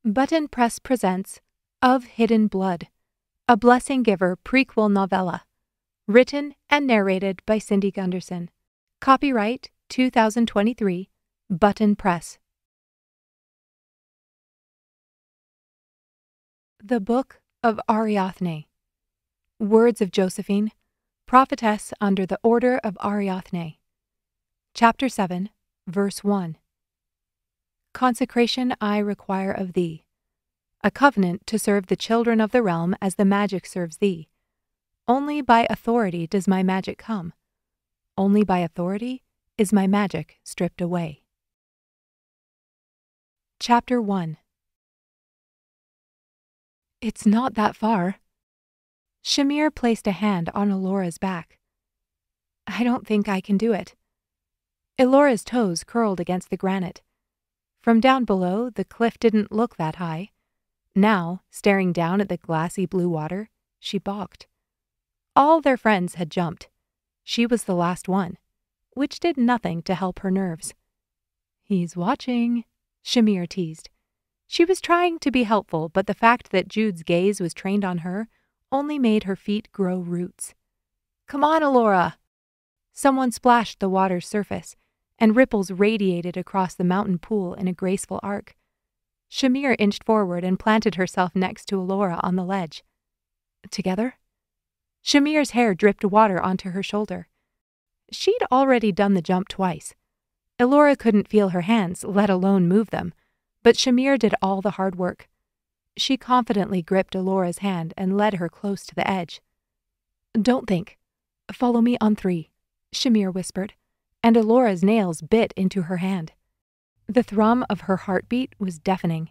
Button Press presents Of Hidden Blood, a Blessing Giver prequel novella, written and narrated by Cindy Gunderson. Copyright 2023, Button Press. The Book of Ariadne. Words of Josephine, Prophetess under the Order of Ariadne. Chapter 7, Verse 1. Consecration I require of thee, a covenant to serve the children of the realm as the magic serves thee. Only by authority does my magic come. Only by authority is my magic stripped away. Chapter 1. It's not that far. Shamir placed a hand on Elora's back. I don't think I can do it. Elora's toes curled against the granite. From down below, the cliff didn't look that high. Now, staring down at the glassy blue water, she balked. All their friends had jumped. She was the last one, which did nothing to help her nerves. He's watching, Shamir teased. She was trying to be helpful, but the fact that Jude's gaze was trained on her only made her feet grow roots. Come on, Elora! Someone splashed the water's surface, and ripples radiated across the mountain pool in a graceful arc. Shamir inched forward and planted herself next to Elora on the ledge. Together? Shamir's hair dripped water onto her shoulder. She'd already done the jump twice. Elora couldn't feel her hands, let alone move them, but Shamir did all the hard work. She confidently gripped Elora's hand and led her close to the edge. Don't think. Follow me on 3, Shamir whispered, and Elora's nails bit into her hand. The thrum of her heartbeat was deafening,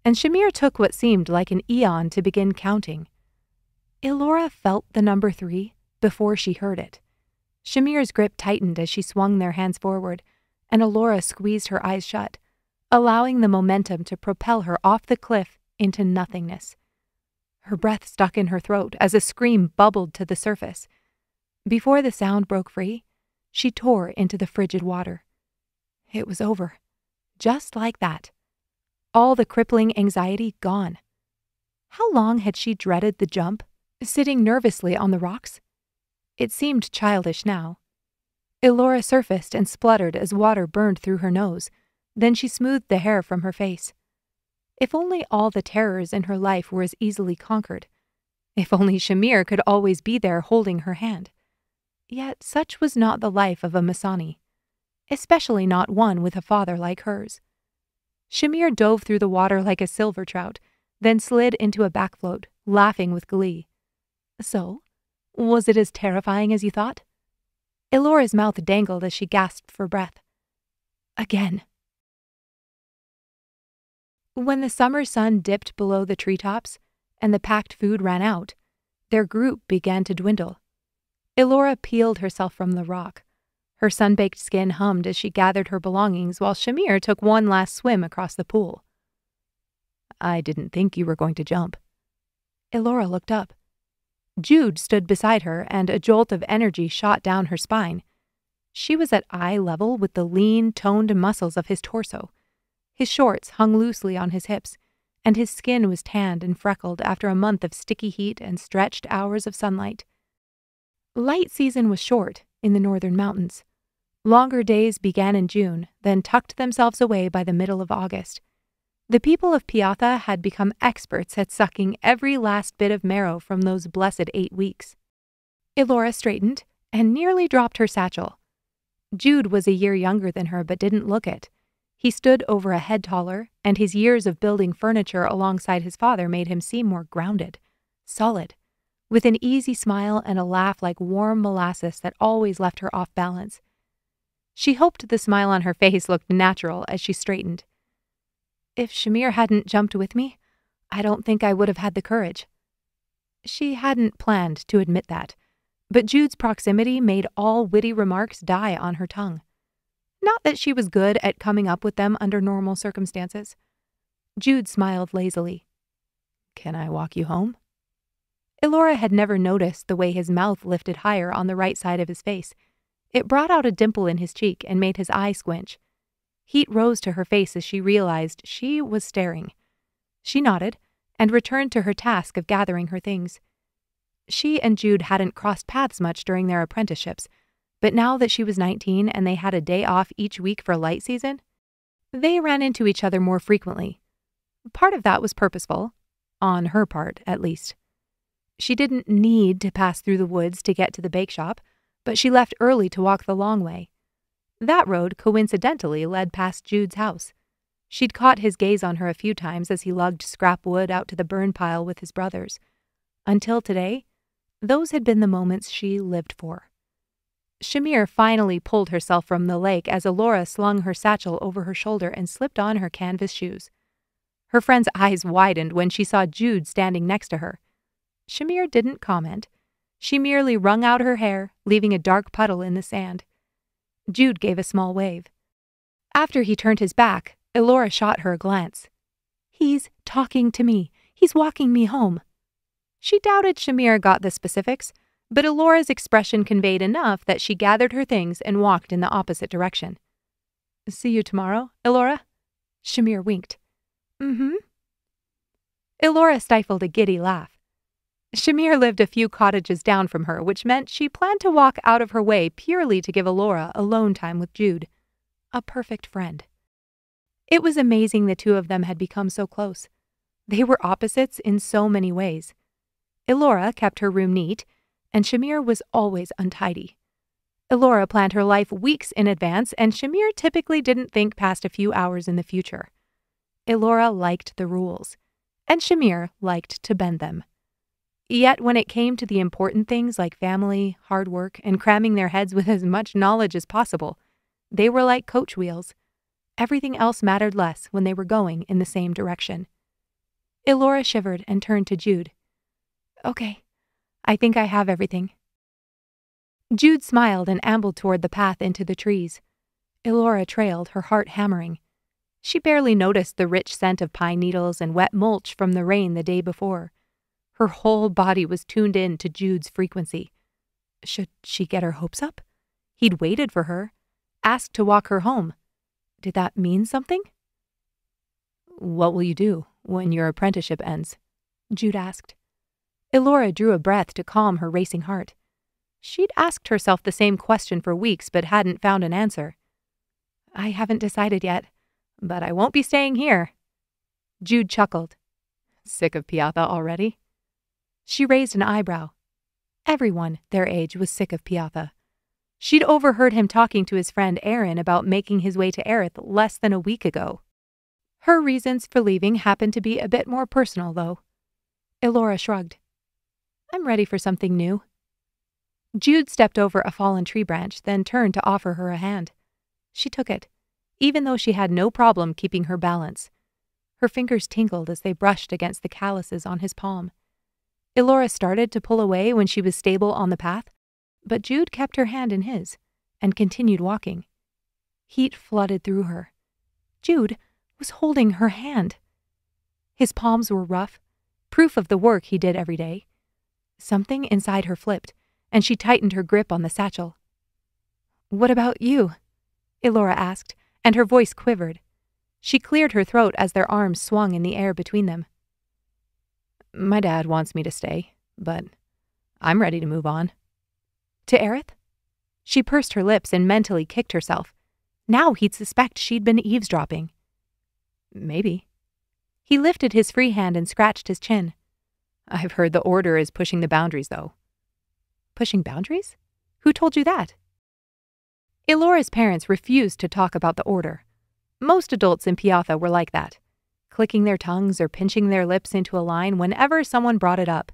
and Shamir took what seemed like an eon to begin counting. Elora felt the number 3 before she heard it. Shamir's grip tightened as she swung their hands forward, and Elora squeezed her eyes shut, allowing the momentum to propel her off the cliff into nothingness. Her breath stuck in her throat as a scream bubbled to the surface. Before the sound broke free, she tore into the frigid water. It was over. Just like that. All the crippling anxiety gone. How long had she dreaded the jump, sitting nervously on the rocks? It seemed childish now. Elora surfaced and spluttered as water burned through her nose. Then she smoothed the hair from her face. If only all the terrors in her life were as easily conquered. If only Shamir could always be there holding her hand. Yet such was not the life of a Masani, especially not one with a father like hers. Shamir dove through the water like a silver trout, then slid into a back float, laughing with glee. So, was it as terrifying as you thought? Elora's mouth dangled as she gasped for breath. Again. When the summer sun dipped below the treetops and the packed food ran out, their group began to dwindle. Elora peeled herself from the rock. Her sun-baked skin hummed as she gathered her belongings while Shamir took one last swim across the pool. I didn't think you were going to jump. Elora looked up. Jude stood beside her, and a jolt of energy shot down her spine. She was at eye level with the lean, toned muscles of his torso. His shorts hung loosely on his hips, and his skin was tanned and freckled after a month of sticky heat and stretched hours of sunlight. Light season was short in the northern mountains. Longer days began in June, then tucked themselves away by the middle of August. The people of Piatha had become experts at sucking every last bit of marrow from those blessed 8 weeks. Elora straightened and nearly dropped her satchel. Jude was a year younger than her but didn't look it. He stood over a head taller, and his years of building furniture alongside his father made him seem more grounded, solid, with an easy smile and a laugh like warm molasses that always left her off balance. She hoped the smile on her face looked natural as she straightened. If Shamir hadn't jumped with me, I don't think I would have had the courage. She hadn't planned to admit that, but Jude's proximity made all witty remarks die on her tongue. Not that she was good at coming up with them under normal circumstances. Jude smiled lazily. Can I walk you home? Elora had never noticed the way his mouth lifted higher on the right side of his face. It brought out a dimple in his cheek and made his eye squinch. Heat rose to her face as she realized she was staring. She nodded and returned to her task of gathering her things. She and Jude hadn't crossed paths much during their apprenticeships, but now that she was 19 and they had a day off each week for light season, they ran into each other more frequently. Part of that was purposeful, on her part at least. She didn't need to pass through the woods to get to the bake shop, but she left early to walk the long way. That road coincidentally led past Jude's house. She'd caught his gaze on her a few times as he lugged scrap wood out to the burn pile with his brothers. Until today, those had been the moments she lived for. Shamir finally pulled herself from the lake as Elora slung her satchel over her shoulder and slipped on her canvas shoes. Her friend's eyes widened when she saw Jude standing next to her. Shamir didn't comment. She merely wrung out her hair, leaving a dark puddle in the sand. Jude gave a small wave. After he turned his back, Elora shot her a glance. "He's talking to me. He's walking me home." She doubted Shamir got the specifics, but Elora's expression conveyed enough that she gathered her things and walked in the opposite direction. "See you tomorrow, Elora?" Shamir winked. "Mm-hmm." Elora stifled a giddy laugh. Shamir lived a few cottages down from her, which meant she planned to walk out of her way purely to give Elora alone time with Jude. A perfect friend. It was amazing the two of them had become so close. They were opposites in so many ways. Elora kept her room neat, and Shamir was always untidy. Elora planned her life weeks in advance, and Shamir typically didn't think past a few hours in the future. Elora liked the rules, and Shamir liked to bend them. Yet when it came to the important things like family, hard work, and cramming their heads with as much knowledge as possible, they were like coach wheels. Everything else mattered less when they were going in the same direction. Elora shivered and turned to Jude. "Okay, I think I have everything." Jude smiled and ambled toward the path into the trees. Elora trailed, her heart hammering. She barely noticed the rich scent of pine needles and wet mulch from the rain the day before. Her whole body was tuned in to Jude's frequency. Should she get her hopes up? He'd waited for her, asked to walk her home. Did that mean something? "What will you do when your apprenticeship ends?" Jude asked. Elora drew a breath to calm her racing heart. She'd asked herself the same question for weeks but hadn't found an answer. "I haven't decided yet, but I won't be staying here." Jude chuckled. "Sick of Piatha already?" She raised an eyebrow. Everyone their age was sick of Piatha. She'd overheard him talking to his friend Aaron about making his way to Aerith less than a week ago. Her reasons for leaving happened to be a bit more personal, though. Elora shrugged. "I'm ready for something new." Jude stepped over a fallen tree branch, then turned to offer her a hand. She took it, even though she had no problem keeping her balance. Her fingers tingled as they brushed against the calluses on his palm. Elora started to pull away when she was stable on the path, but Jude kept her hand in his and continued walking. Heat flooded through her. Jude was holding her hand. His palms were rough, proof of the work he did every day. Something inside her flipped, and she tightened her grip on the satchel. "What about you?" Elora asked, and her voice quivered. She cleared her throat as their arms swung in the air between them. "My dad wants me to stay, but I'm ready to move on." "To Aerith?" She pursed her lips and mentally kicked herself. Now he'd suspect she'd been eavesdropping. "Maybe." He lifted his free hand and scratched his chin. "I've heard the Order is pushing the boundaries, though." "Pushing boundaries? Who told you that?" Elora's parents refused to talk about the Order. Most adults in Piatha were like that, clicking their tongues or pinching their lips into a line whenever someone brought it up.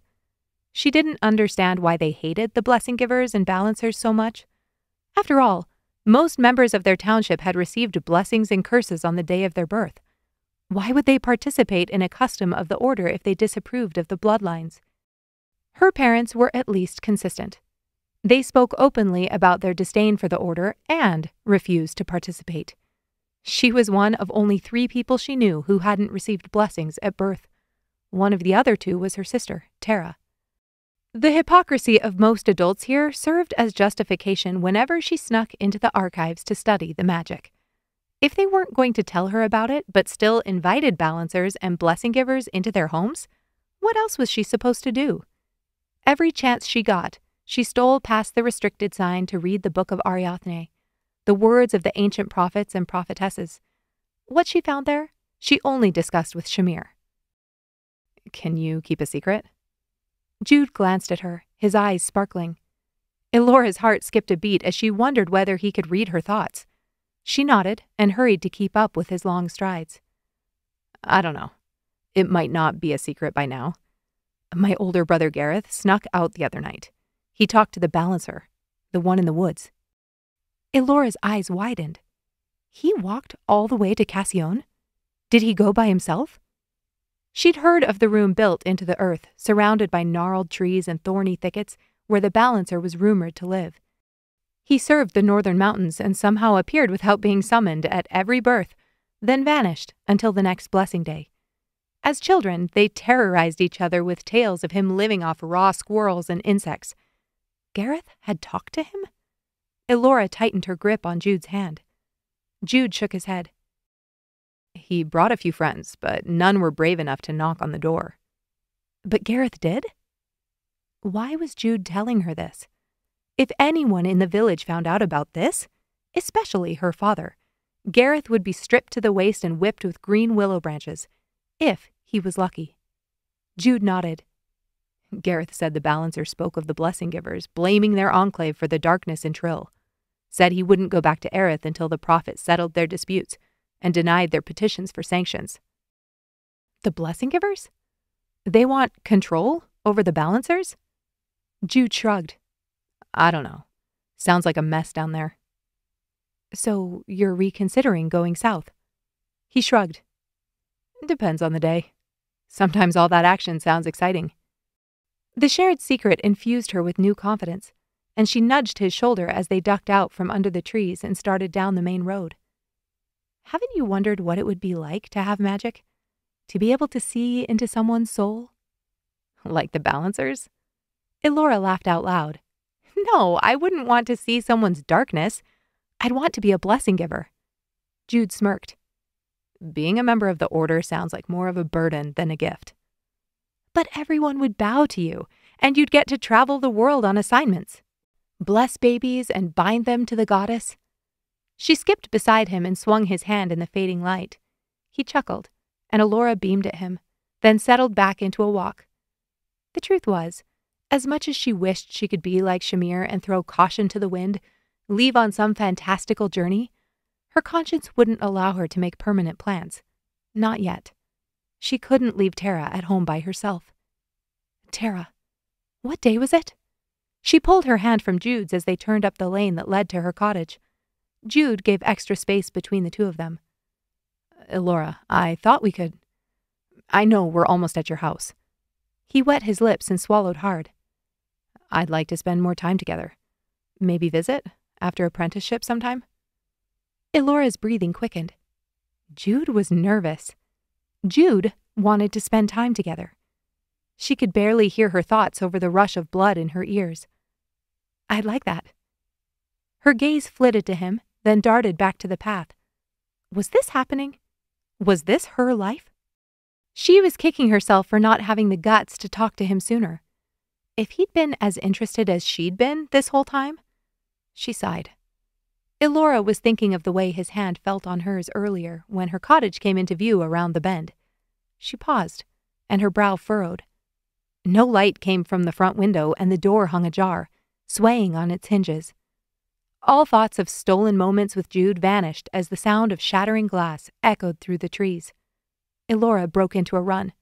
She didn't understand why they hated the blessing givers and balancers so much. After all, most members of their township had received blessings and curses on the day of their birth. Why would they participate in a custom of the Order if they disapproved of the bloodlines? Her parents were at least consistent. They spoke openly about their disdain for the Order and refused to participate. She was one of only 3 people she knew who hadn't received blessings at birth. One of the other 2 was her sister, Tera. The hypocrisy of most adults here served as justification whenever she snuck into the archives to study the magic. If they weren't going to tell her about it, but still invited balancers and blessing givers into their homes, what else was she supposed to do? Every chance she got, she stole past the restricted sign to read the Book of Ariadne, the words of the ancient prophets and prophetesses. What she found there, she only discussed with Shamir. "Can you keep a secret?" Jude glanced at her, his eyes sparkling. Elora's heart skipped a beat as she wondered whether he could read her thoughts. She nodded and hurried to keep up with his long strides. "I don't know. It might not be a secret by now. My older brother Gareth snuck out the other night. He talked to the balancer, the one in the woods." Elora's eyes widened. He walked all the way to Cassillon? Did he go by himself? She'd heard of the room built into the earth, surrounded by gnarled trees and thorny thickets, where the balancer was rumored to live. He served the northern mountains and somehow appeared without being summoned at every birth, then vanished until the next blessing day. As children, they terrorized each other with tales of him living off raw squirrels and insects. Gareth had talked to him? Elora tightened her grip on Jude's hand. Jude shook his head. "He brought a few friends, but none were brave enough to knock on the door." But Gareth did? Why was Jude telling her this? If anyone in the village found out about this, especially her father, Gareth would be stripped to the waist and whipped with green willow branches, if he was lucky. Jude nodded. Gareth said the balancer spoke of the blessing givers, blaming their enclave for the darkness in Trill. Said he wouldn't go back to Aerith until the prophet settled their disputes, and denied their petitions for sanctions. The blessing givers? They want control over the balancers? Jude shrugged. "I don't know. Sounds like a mess down there." "So you're reconsidering going south?" He shrugged. "Depends on the day. Sometimes all that action sounds exciting." The shared secret infused her with new confidence, and she nudged his shoulder as they ducked out from under the trees and started down the main road. "Haven't you wondered what it would be like to have magic? To be able to see into someone's soul?" "Like the balancers?" Elora laughed out loud. "No, I wouldn't want to see someone's darkness. I'd want to be a blessing giver." Jude smirked. "Being a member of the Order sounds like more of a burden than a gift." "But everyone would bow to you, and you'd get to travel the world on assignments. Bless babies and bind them to the goddess." She skipped beside him and swung his hand in the fading light. He chuckled, and Elora beamed at him, then settled back into a walk. The truth was, as much as she wished she could be like Shamir and throw caution to the wind, leave on some fantastical journey, her conscience wouldn't allow her to make permanent plans. Not yet. She couldn't leave Tera at home by herself. Tera. What day was it? She pulled her hand from Jude's as they turned up the lane that led to her cottage. Jude gave extra space between the two of them. "Elora, I thought we could... I know we're almost at your house." He wet his lips and swallowed hard. "I'd like to spend more time together. Maybe visit after apprenticeship sometime?" Elora's breathing quickened. Jude was nervous. Jude wanted to spend time together. She could barely hear her thoughts over the rush of blood in her ears. "I'd like that." Her gaze flitted to him, then darted back to the path. Was this happening? Was this her life? She was kicking herself for not having the guts to talk to him sooner. If he'd been as interested as she'd been this whole time? She sighed. Elora was thinking of the way his hand felt on hers earlier when her cottage came into view around the bend. She paused, and her brow furrowed. No light came from the front window, and the door hung ajar, swaying on its hinges. All thoughts of stolen moments with Jude vanished as the sound of shattering glass echoed through the trees. Elora broke into a run.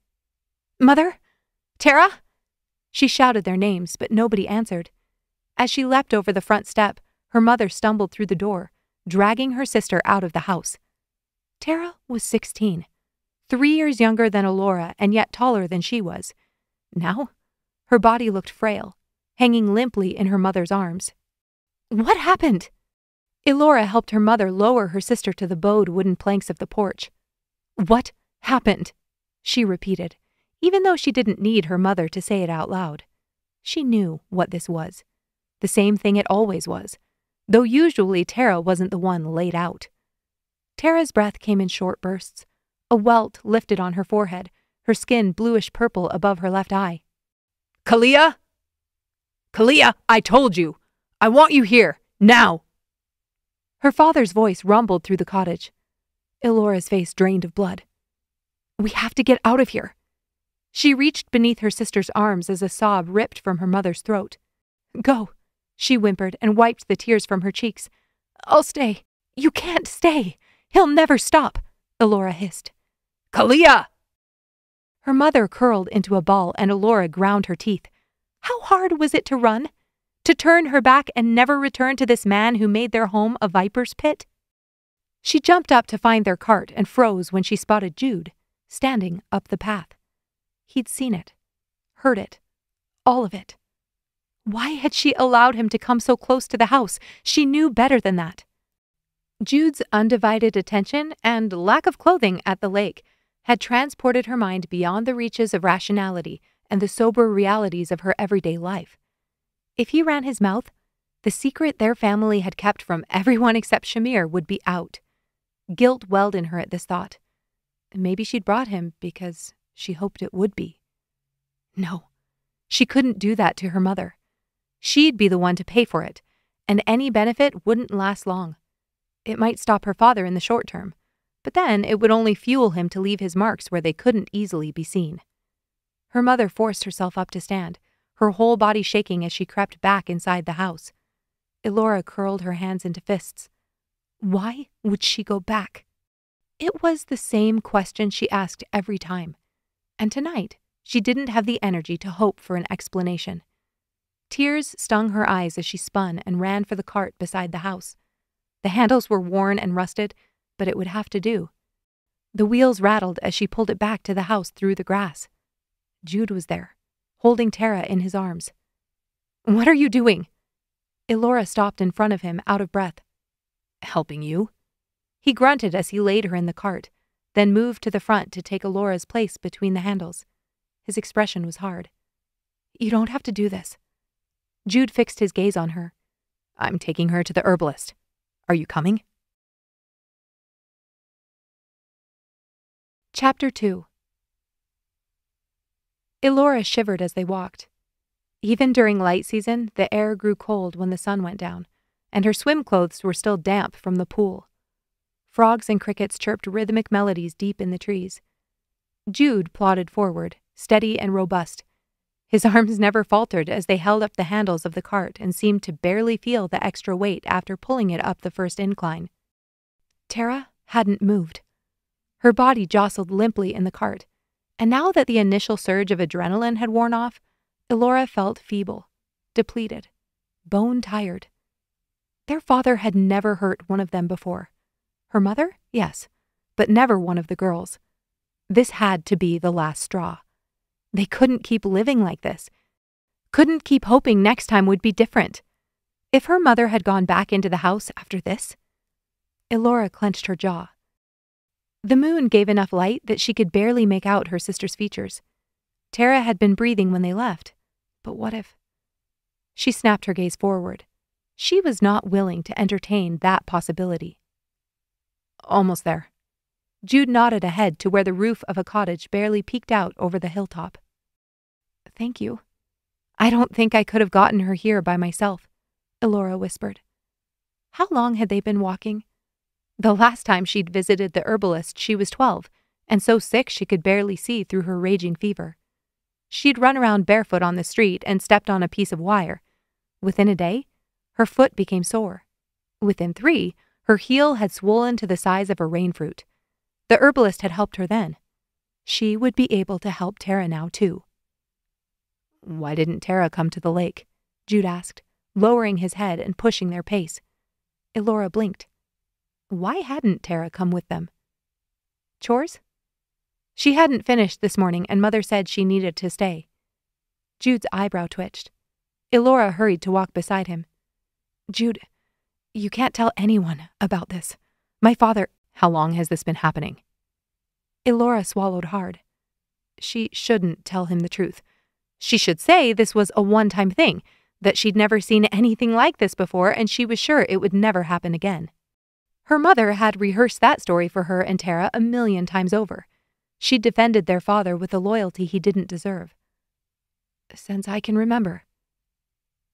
"Mother? Tera?" She shouted their names, but nobody answered. As she leapt over the front step, her mother stumbled through the door, dragging her sister out of the house. Tera was 16, 3 years younger than Elora and yet taller than she was. Now, her body looked frail, hanging limply in her mother's arms. "What happened?" Elora helped her mother lower her sister to the bowed wooden planks of the porch. "What happened?" she repeated, even though she didn't need her mother to say it out loud. She knew what this was. The same thing it always was, though usually Tera wasn't the one laid out. Tera's breath came in short bursts. A welt lifted on her forehead, her skin bluish-purple above her left eye. Kalia? Kalia, I told you! I want you here, now! Her father's voice rumbled through the cottage. Elora's face drained of blood. We have to get out of here. She reached beneath her sister's arms as a sob ripped from her mother's throat. Go, she whimpered and wiped the tears from her cheeks. I'll stay. You can't stay. He'll never stop, Elora hissed. Kalia! Her mother curled into a ball and Elora ground her teeth. How hard was it to run? To turn her back and never return to this man who made their home a viper's pit? She jumped up to find their cart and froze when she spotted Jude, standing up the path. He'd seen it, heard it, all of it. Why had she allowed him to come so close to the house? She knew better than that. Jude's undivided attention and lack of clothing at the lake had transported her mind beyond the reaches of rationality and the sober realities of her everyday life. If he ran his mouth, the secret their family had kept from everyone except Shamir would be out. Guilt welled in her at this thought. Maybe she'd brought him because she hoped it would be. No, she couldn't do that to her mother. She'd be the one to pay for it, and any benefit wouldn't last long. It might stop her father in the short term, but then it would only fuel him to leave his marks where they couldn't easily be seen. Her mother forced herself up to stand, her whole body shaking as she crept back inside the house. Elora curled her hands into fists. Why would she go back? It was the same question she asked every time, and tonight she didn't have the energy to hope for an explanation. Tears stung her eyes as she spun and ran for the cart beside the house. The handles were worn and rusted, but it would have to do. The wheels rattled as she pulled it back to the house through the grass. Jude was there, holding Tera in his arms. What are you doing? Elora stopped in front of him, out of breath. Helping you? He grunted as he laid her in the cart, then moved to the front to take Elora's place between the handles. His expression was hard. You don't have to do this. Jude fixed his gaze on her. I'm taking her to the herbalist. Are you coming? Chapter 2. Elora shivered as they walked. Even during light season, the air grew cold when the sun went down, and her swim clothes were still damp from the pool. Frogs and crickets chirped rhythmic melodies deep in the trees. Jude plodded forward, steady and robust. His arms never faltered as they held up the handles of the cart and seemed to barely feel the extra weight after pulling it up the first incline. Tera hadn't moved. Her body jostled limply in the cart, and now that the initial surge of adrenaline had worn off, Elora felt feeble, depleted, bone-tired. Their father had never hurt one of them before. Her mother, yes, but never one of the girls. This had to be the last straw. They couldn't keep living like this. Couldn't keep hoping next time would be different. If her mother had gone back into the house after this? Elora clenched her jaw. The moon gave enough light that she could barely make out her sister's features. Tera had been breathing when they left, but what if? She snapped her gaze forward. She was not willing to entertain that possibility. Almost there. Jude nodded ahead to where the roof of a cottage barely peeked out over the hilltop. Thank you. I don't think I could have gotten her here by myself, Elora whispered. How long had they been walking? The last time she'd visited the herbalist, she was 12, and so sick she could barely see through her raging fever. She'd run around barefoot on the street and stepped on a piece of wire. Within a day, her foot became sore. Within 3, her heel had swollen to the size of a rainfruit. The herbalist had helped her then. She would be able to help Tera now, too. Why didn't Tera come to the lake? Jude asked, lowering his head and pushing their pace. Elora blinked. Why hadn't Tera come with them? Chores? She hadn't finished this morning, and Mother said she needed to stay. Jude's eyebrow twitched. Elora hurried to walk beside him. Jude, you can't tell anyone about this. My father... How long has this been happening? Elora swallowed hard. She shouldn't tell him the truth. She should say this was a one-time thing, that she'd never seen anything like this before and she was sure it would never happen again. Her mother had rehearsed that story for her and Tera 1,000,000 times over. She'd defended their father with a loyalty he didn't deserve. Since I can remember.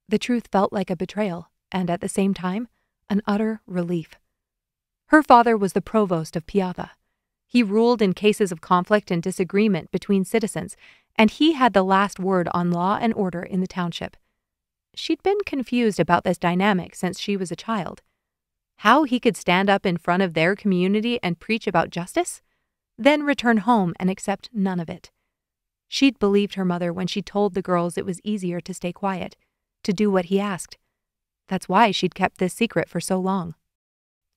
The truth felt like a betrayal, and at the same time, an utter relief. Her father was the provost of Piatha. He ruled in cases of conflict and disagreement between citizens, and he had the last word on law and order in the township. She'd been confused about this dynamic since she was a child. How he could stand up in front of their community and preach about justice, then return home and accept none of it. She'd believed her mother when she told the girls it was easier to stay quiet, to do what he asked. That's why she'd kept this secret for so long.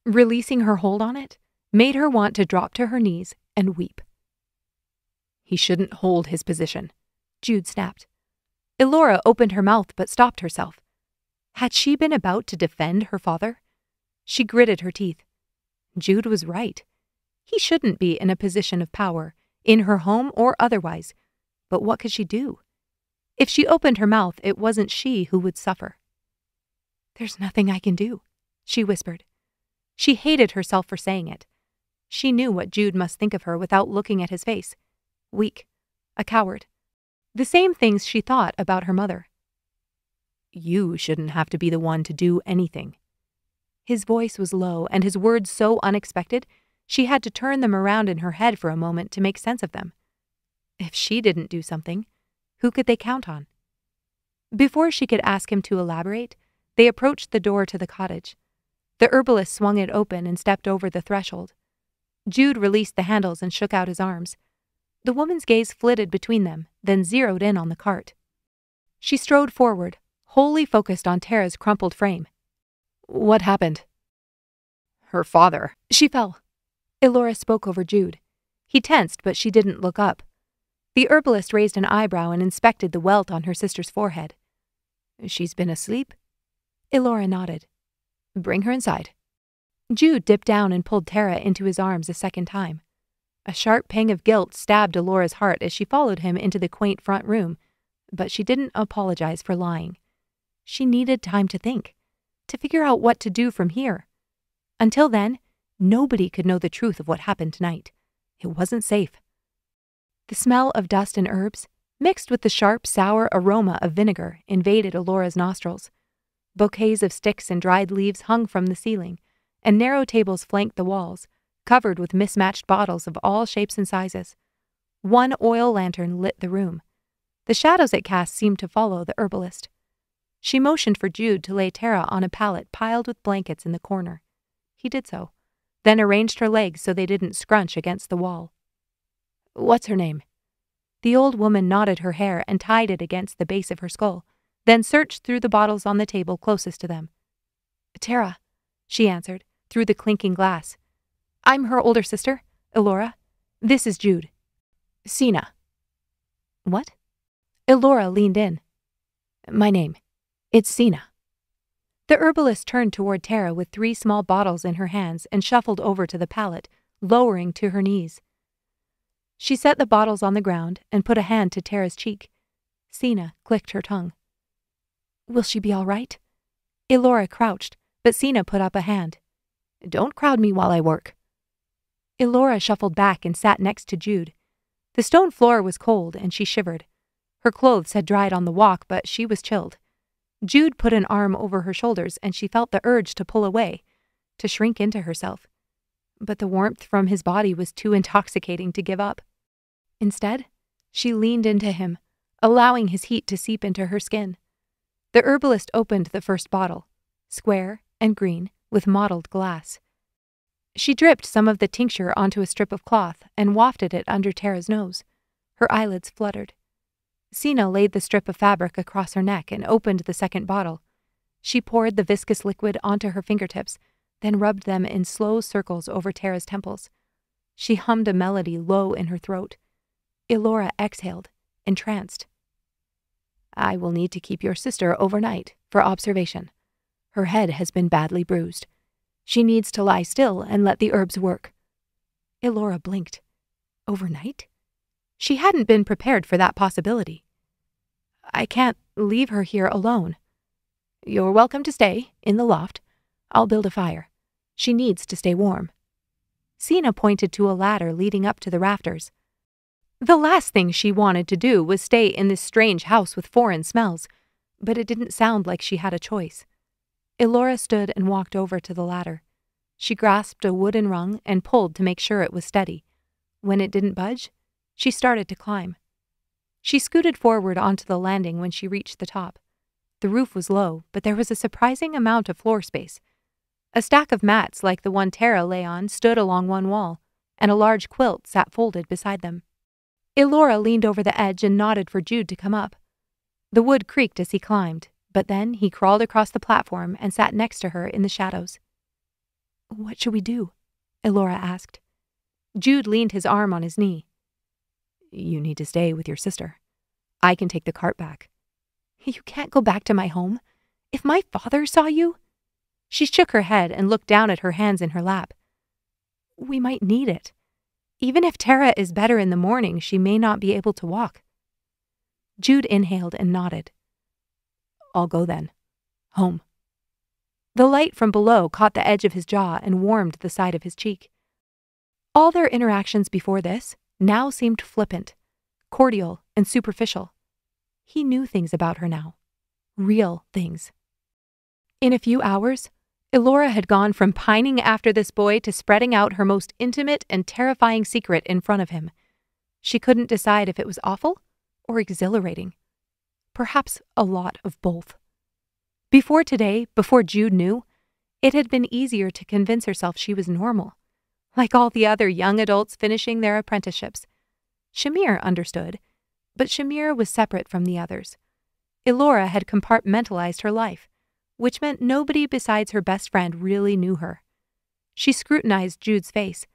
Releasing her hold on it made her want to drop to her knees and weep. He shouldn't hold his position, Jude snapped. Elora opened her mouth but stopped herself. Had she been about to defend her father? She gritted her teeth. Jude was right. He shouldn't be in a position of power, in her home or otherwise. But what could she do? If she opened her mouth, it wasn't she who would suffer. There's nothing I can do, she whispered. She hated herself for saying it. She knew what Jude must think of her without looking at his face. Weak. A coward. The same things she thought about her mother. You shouldn't have to be the one to do anything. His voice was low and his words so unexpected, she had to turn them around in her head for a moment to make sense of them. If she didn't do something, who could they count on? Before she could ask him to elaborate, they approached the door to the cottage. The herbalist swung it open and stepped over the threshold. Jude released the handles and shook out his arms. The woman's gaze flitted between them, then zeroed in on the cart. She strode forward, wholly focused on Tera's crumpled frame. What happened? Her father. She fell. Elora spoke over Jude. He tensed, but she didn't look up. The herbalist raised an eyebrow and inspected the welt on her sister's forehead. She's been asleep? Elora nodded. Bring her inside. Jude dipped down and pulled Tera into his arms a second time. A sharp pang of guilt stabbed Elora's heart as she followed him into the quaint front room, but she didn't apologize for lying. She needed time to think, to figure out what to do from here. Until then, nobody could know the truth of what happened tonight. It wasn't safe. The smell of dust and herbs, mixed with the sharp, sour aroma of vinegar, invaded Elora's nostrils. Bouquets of sticks and dried leaves hung from the ceiling, and narrow tables flanked the walls, covered with mismatched bottles of all shapes and sizes. One oil lantern lit the room. The shadows it cast seemed to follow the herbalist. She motioned for Jude to lay Tera on a pallet piled with blankets in the corner. He did so, then arranged her legs so they didn't scrunch against the wall. What's her name? The old woman knotted her hair and tied it against the base of her skull, then searched through the bottles on the table closest to them. Tera, she answered, through the clinking glass. I'm her older sister, Elora. This is Jude. Sina. What? Elora leaned in. My name. It's Sina. The herbalist turned toward Tera with 3 small bottles in her hands and shuffled over to the pallet, lowering to her knees. She set the bottles on the ground and put a hand to Tera's cheek. Sina clicked her tongue. Will she be all right? Elora crouched, but Sina put up a hand. Don't crowd me while I work. Elora shuffled back and sat next to Jude. The stone floor was cold and she shivered. Her clothes had dried on the walk, but she was chilled. Jude put an arm over her shoulders and she felt the urge to pull away, to shrink into herself. But the warmth from his body was too intoxicating to give up. Instead, she leaned into him, allowing his heat to seep into her skin. The herbalist opened the first bottle, square and green, with mottled glass. She dripped some of the tincture onto a strip of cloth and wafted it under Tera's nose. Her eyelids fluttered. Sina laid the strip of fabric across her neck and opened the second bottle. She poured the viscous liquid onto her fingertips, then rubbed them in slow circles over Tera's temples. She hummed a melody low in her throat. Elora exhaled, entranced. I will need to keep your sister overnight for observation. Her head has been badly bruised. She needs to lie still and let the herbs work. Elora blinked. Overnight? She hadn't been prepared for that possibility. I can't leave her here alone. You're welcome to stay, in the loft. I'll build a fire. She needs to stay warm. Sina pointed to a ladder leading up to the rafters. The last thing she wanted to do was stay in this strange house with foreign smells, but it didn't sound like she had a choice. Elora stood and walked over to the ladder. She grasped a wooden rung and pulled to make sure it was steady. When it didn't budge, she started to climb. She scooted forward onto the landing when she reached the top. The roof was low, but there was a surprising amount of floor space. A stack of mats like the one Tera lay on stood along one wall, and a large quilt sat folded beside them. Elora leaned over the edge and nodded for Jude to come up. The wood creaked as he climbed, but then he crawled across the platform and sat next to her in the shadows. "What should we do?" Elora asked. Jude leaned his arm on his knee. "You need to stay with your sister. I can take the cart back." "You can't go back to my home. If my father saw you—" She shook her head and looked down at her hands in her lap. "We might need it. Even if Tera is better in the morning, she may not be able to walk." Jude inhaled and nodded. "I'll go then. Home." The light from below caught the edge of his jaw and warmed the side of his cheek. All their interactions before this now seemed flippant, cordial, and superficial. He knew things about her now. Real things. In a few hours, Elora had gone from pining after this boy to spreading out her most intimate and terrifying secret in front of him. She couldn't decide if it was awful or exhilarating. Perhaps a lot of both. Before today, before Jude knew, it had been easier to convince herself she was normal, like all the other young adults finishing their apprenticeships. Shamir understood, but Shamir was separate from the others. Elora had compartmentalized her life, which meant nobody besides her best friend really knew her. She scrutinized Jude's face,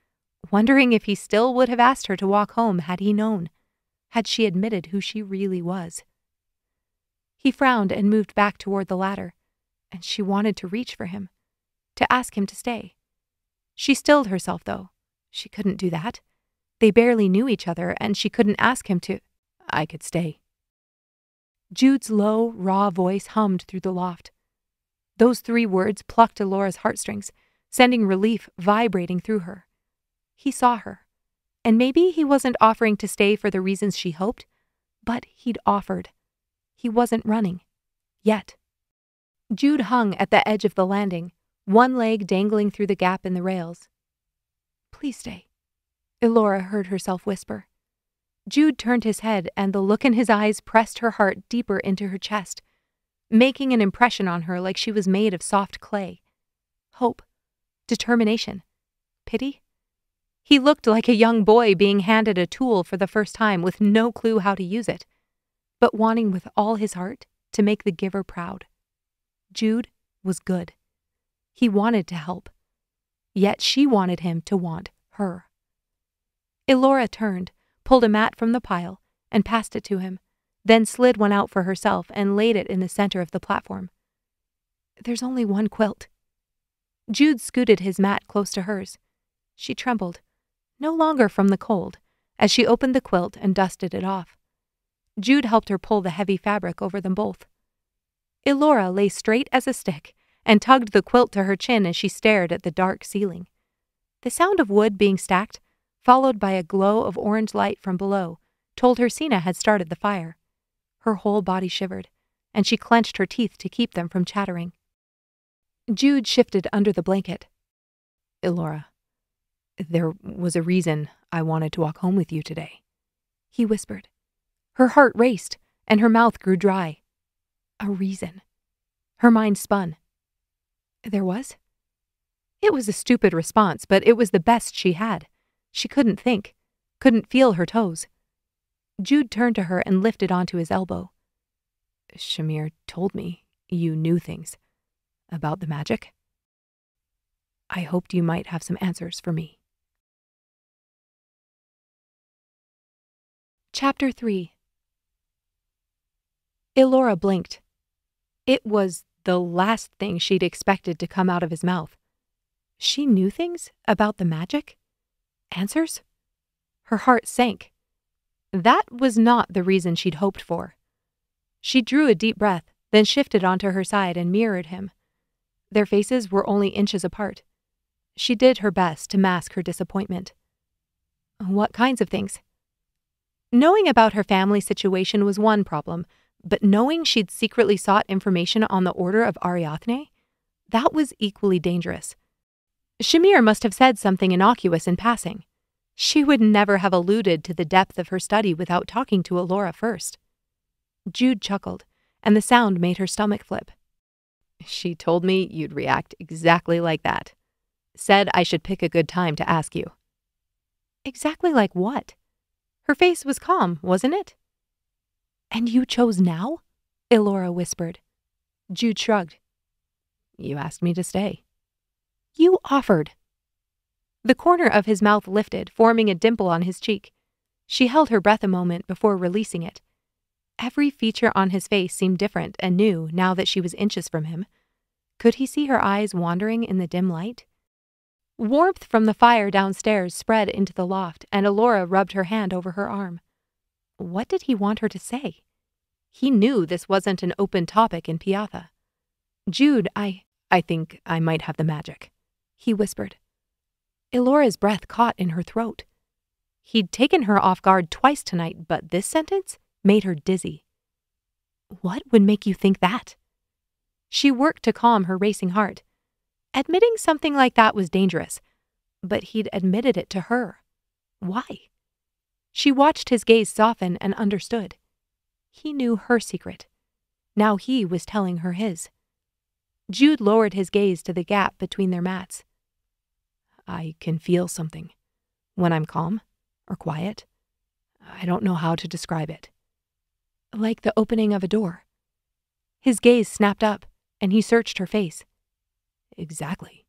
wondering if he still would have asked her to walk home had he known, had she admitted who she really was. He frowned and moved back toward the ladder, and she wanted to reach for him, to ask him to stay. She stilled herself, though. She couldn't do that. They barely knew each other, and she couldn't ask him to. "I could stay." Jude's low, raw voice hummed through the loft. Those 3 words plucked Elora's heartstrings, sending relief vibrating through her. He saw her, and maybe he wasn't offering to stay for the reasons she hoped, but he'd offered. He wasn't running. Yet. Jude hung at the edge of the landing, one leg dangling through the gap in the rails. "Please stay," Elora heard herself whisper. Jude turned his head, and the look in his eyes pressed her heart deeper into her chest, making an impression on her like she was made of soft clay. Hope. Determination. Pity. He looked like a young boy being handed a tool for the first time with no clue how to use it, but wanting with all his heart to make the giver proud. Jude was good. He wanted to help. Yet she wanted him to want her. Elora turned, pulled a mat from the pile, and passed it to him, then slid one out for herself and laid it in the center of the platform. "There's only one quilt." Jude scooted his mat close to hers. She trembled, no longer from the cold, as she opened the quilt and dusted it off. Jude helped her pull the heavy fabric over them both. Elora lay straight as a stick and tugged the quilt to her chin as she stared at the dark ceiling. The sound of wood being stacked, followed by a glow of orange light from below, told her Sina had started the fire. Her whole body shivered, and she clenched her teeth to keep them from chattering. Jude shifted under the blanket. "Elora, there was a reason I wanted to walk home with you today," he whispered. Her heart raced, and her mouth grew dry. A reason. Her mind spun. There was? It was a stupid response, but it was the best she had. She couldn't think, couldn't feel her toes. Jude turned to her and lifted onto his elbow. "Shamir told me you knew things about the magic. I hoped you might have some answers for me." Chapter 3. Elora blinked. It was the last thing she'd expected to come out of his mouth. She knew things about the magic? Answers? Her heart sank. That was not the reason she'd hoped for. She drew a deep breath, then shifted onto her side and mirrored him. Their faces were only inches apart. She did her best to mask her disappointment. What kinds of things? Knowing about her family situation was one problem, but knowing she'd secretly sought information on the Order of Ariadne? That was equally dangerous. Shamir must have said something innocuous in passing. She would never have alluded to the depth of her study without talking to Elora first. Jude chuckled, and the sound made her stomach flip. She told me you'd react exactly like that. Said I should pick a good time to ask you. Exactly like what? Her face was calm, wasn't it? And you chose now? Elora whispered. Jude shrugged. You asked me to stay. You offered. The corner of his mouth lifted, forming a dimple on his cheek. She held her breath a moment before releasing it. Every feature on his face seemed different and new now that she was inches from him. Could he see her eyes wandering in the dim light? Warmth from the fire downstairs spread into the loft, and Elora rubbed her hand over her arm. What did he want her to say? He knew this wasn't an open topic in Piatha. Jude, I think I might have the magic, he whispered. Elora's breath caught in her throat. He'd taken her off guard twice tonight, but this sentence made her dizzy. What would make you think that? She worked to calm her racing heart. Admitting something like that was dangerous, but he'd admitted it to her. Why? She watched his gaze soften and understood. He knew her secret. Now he was telling her his. Jude lowered his gaze to the gap between their mats. I can feel something. When I'm calm or quiet, I don't know how to describe it. Like the opening of a door. His gaze snapped up, and he searched her face. Exactly.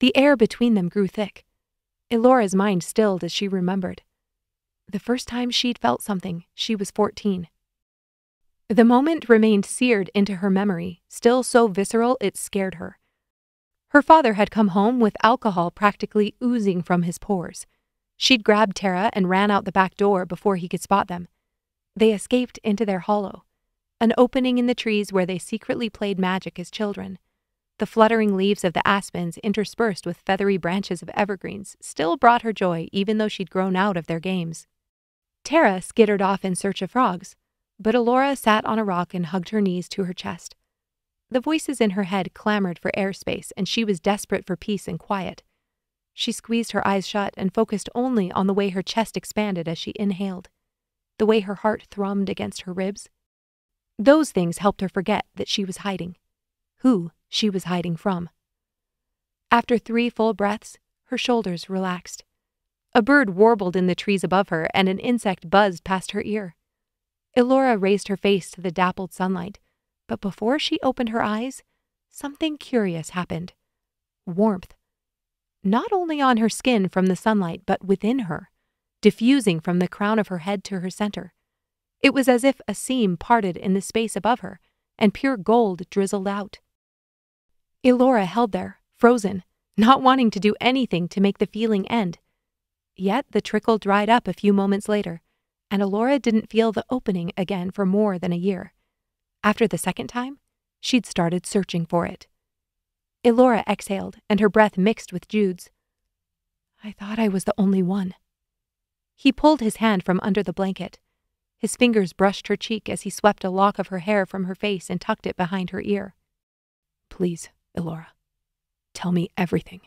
The air between them grew thick. Elora's mind stilled as she remembered. The first time she'd felt something, she was 14. The moment remained seared into her memory, still so visceral it scared her. Her father had come home with alcohol practically oozing from his pores. She'd grabbed Tera and ran out the back door before he could spot them. They escaped into their hollow, an opening in the trees where they secretly played magic as children. The fluttering leaves of the aspens interspersed with feathery branches of evergreens still brought her joy even though she'd grown out of their games. Tera skittered off in search of frogs, but Elora sat on a rock and hugged her knees to her chest. The voices in her head clamored for airspace, and she was desperate for peace and quiet. She squeezed her eyes shut and focused only on the way her chest expanded as she inhaled, the way her heart thrummed against her ribs. Those things helped her forget that she was hiding, who she was hiding from. After 3 full breaths, her shoulders relaxed. A bird warbled in the trees above her, and an insect buzzed past her ear. Elora raised her face to the dappled sunlight, but before she opened her eyes, something curious happened. Warmth. Not only on her skin from the sunlight, but within her, diffusing from the crown of her head to her center. It was as if a seam parted in the space above her, and pure gold drizzled out. Elora held there, frozen, not wanting to do anything to make the feeling end. Yet the trickle dried up a few moments later, and Elora didn't feel the opening again for more than a year. After the second time, she'd started searching for it. Elora exhaled, and her breath mixed with Jude's. I thought I was the only one. He pulled his hand from under the blanket. His fingers brushed her cheek as he swept a lock of her hair from her face and tucked it behind her ear. Please, Elora, tell me everything.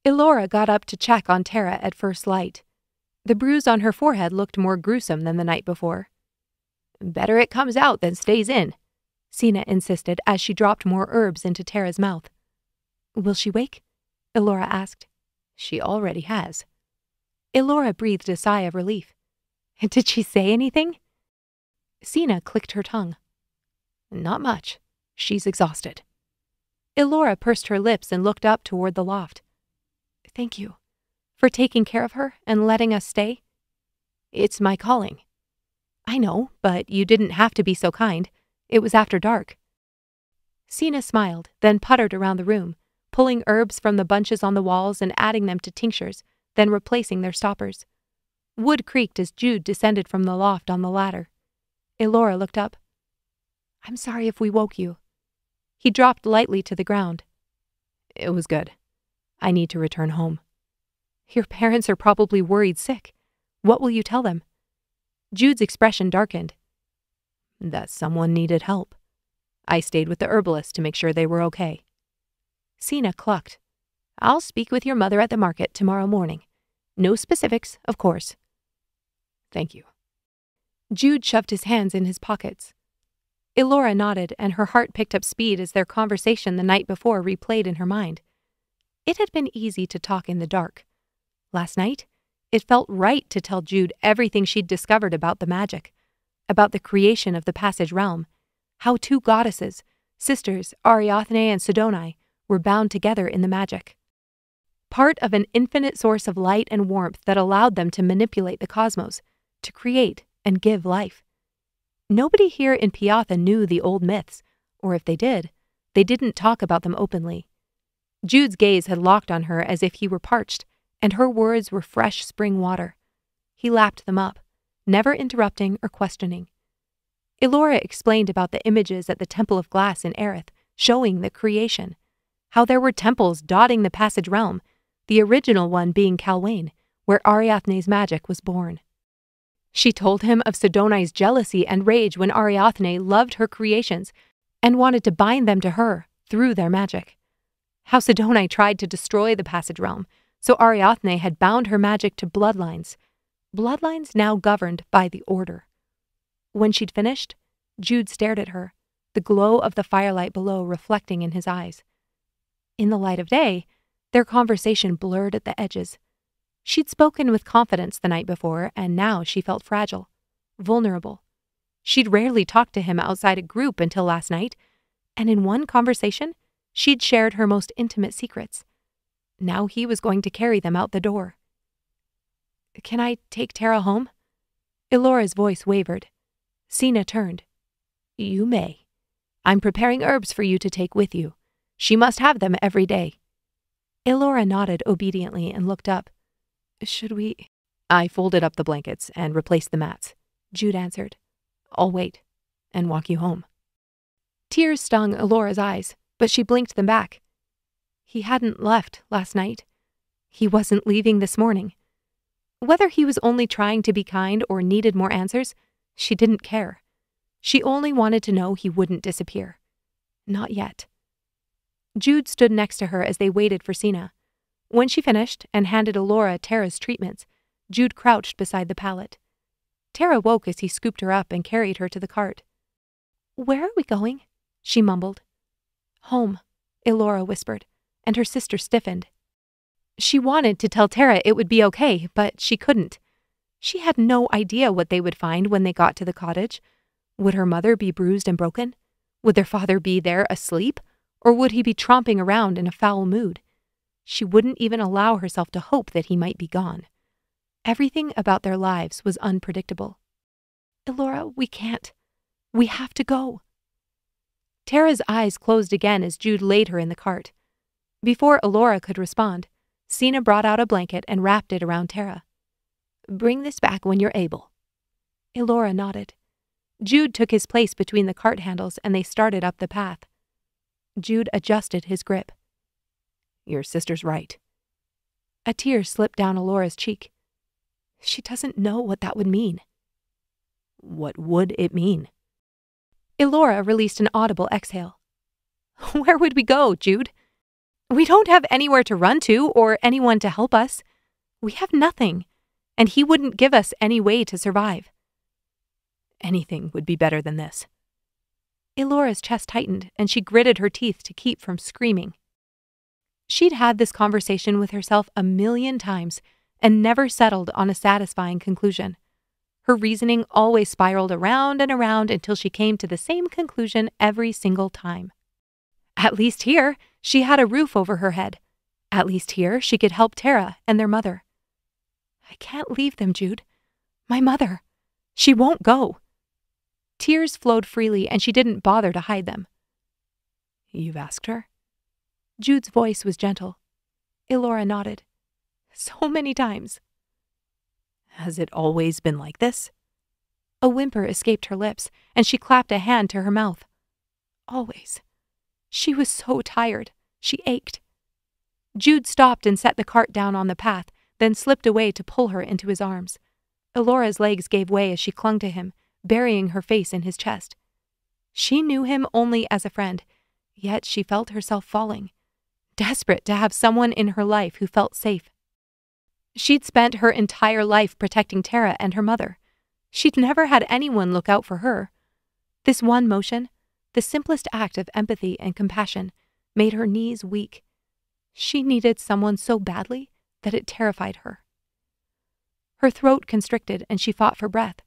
Elora got up to check on Tera at first light. The bruise on her forehead looked more gruesome than the night before. Better it comes out than stays in, Sina insisted as she dropped more herbs into Tera's mouth. Will she wake? Elora asked. She already has. Elora breathed a sigh of relief. Did she say anything? Sina clicked her tongue. Not much. She's exhausted. Elora pursed her lips and looked up toward the loft. Thank you. For taking care of her and letting us stay. It's my calling. I know, but you didn't have to be so kind. It was after dark. Sina smiled, then puttered around the room, pulling herbs from the bunches on the walls and adding them to tinctures, then replacing their stoppers. Wood creaked as Jude descended from the loft on the ladder. Elora looked up. I'm sorry if we woke you. He dropped lightly to the ground. It was good. I need to return home. Your parents are probably worried sick. What will you tell them? Jude's expression darkened. That someone needed help. I stayed with the herbalist to make sure they were okay. Sina clucked. I'll speak with your mother at the market tomorrow morning. No specifics, of course. Thank you. Jude shoved his hands in his pockets. Elora nodded, and her heart picked up speed as their conversation the night before replayed in her mind. It had been easy to talk in the dark. Last night, it felt right to tell Jude everything she'd discovered about the magic, about the creation of the Passage Realm, how two goddesses, sisters Ariadne and Sidoni, were bound together in the magic. Part of an infinite source of light and warmth that allowed them to manipulate the cosmos, to create and give life. Nobody here in Piatha knew the old myths, or if they did, they didn't talk about them openly. Jude's gaze had locked on her as if he were parched, and her words were fresh spring water. He lapped them up, never interrupting or questioning. Elora explained about the images at the Temple of Glass in Aerith, showing the creation, how there were temples dotting the Passage Realm, the original one being Calwain, where Ariadne's magic was born. She told him of Sidoni's jealousy and rage when Ariadne loved her creations and wanted to bind them to her through their magic. How Sidoni tried to destroy the Passage Realm, so Ariadne had bound her magic to bloodlines now governed by the Order. When she'd finished, Jude stared at her, the glow of the firelight below reflecting in his eyes. In the light of day, their conversation blurred at the edges. She'd spoken with confidence the night before, and now she felt fragile, vulnerable. She'd rarely talked to him outside a group until last night, and in one conversation, she'd shared her most intimate secrets. Now he was going to carry them out the door. Can I take Tera home? Elora's voice wavered. Sina turned. You may. I'm preparing herbs for you to take with you. She must have them every day. Elora nodded obediently and looked up. Should we? I folded up the blankets and replaced the mats, Jude answered. I'll wait and walk you home. Tears stung Elora's eyes, but she blinked them back. He hadn't left last night. He wasn't leaving this morning. Whether he was only trying to be kind or needed more answers, she didn't care. She only wanted to know he wouldn't disappear. Not yet. Jude stood next to her as they waited for Sina. When she finished and handed Elora Tera's treatments, Jude crouched beside the pallet. Tera woke as he scooped her up and carried her to the cart. Where are we going? She mumbled. Home, Elora whispered, and her sister stiffened. She wanted to tell Tera it would be okay, but she couldn't. She had no idea what they would find when they got to the cottage. Would her mother be bruised and broken? Would their father be there asleep? Or would he be tromping around in a foul mood? She wouldn't even allow herself to hope that he might be gone. Everything about their lives was unpredictable. Elora, we can't. We have to go. Tera's eyes closed again as Jude laid her in the cart. Before Elora could respond, Sina brought out a blanket and wrapped it around Tera. Bring this back when you're able. Elora nodded. Jude took his place between the cart handles and they started up the path. Jude adjusted his grip. Your sister's right. A tear slipped down Elora's cheek. She doesn't know what that would mean. What would it mean? Elora released an audible exhale. Where would we go, Jude? We don't have anywhere to run to or anyone to help us. We have nothing, and he wouldn't give us any way to survive. Anything would be better than this. Elora's chest tightened, and she gritted her teeth to keep from screaming. She'd had this conversation with herself 1,000,000 times and never settled on a satisfying conclusion. Her reasoning always spiraled around and around until she came to the same conclusion every single time. At least here, she had a roof over her head. At least here, she could help Tera and their mother. I can't leave them, Jude. My mother. She won't go. Tears flowed freely, and she didn't bother to hide them. You've asked her? Jude's voice was gentle. Elora nodded. So many times. Has it always been like this? A whimper escaped her lips, and she clapped a hand to her mouth. Always. She was so tired. She ached. Jude stopped and set the cart down on the path, then slipped away to pull her into his arms. Elora's legs gave way as she clung to him, burying her face in his chest. She knew him only as a friend, yet she felt herself falling, desperate to have someone in her life who felt safe. She'd spent her entire life protecting Tera and her mother. She'd never had anyone look out for her. This one motion, the simplest act of empathy and compassion, made her knees weak. She needed someone so badly that it terrified her. Her throat constricted and she fought for breath.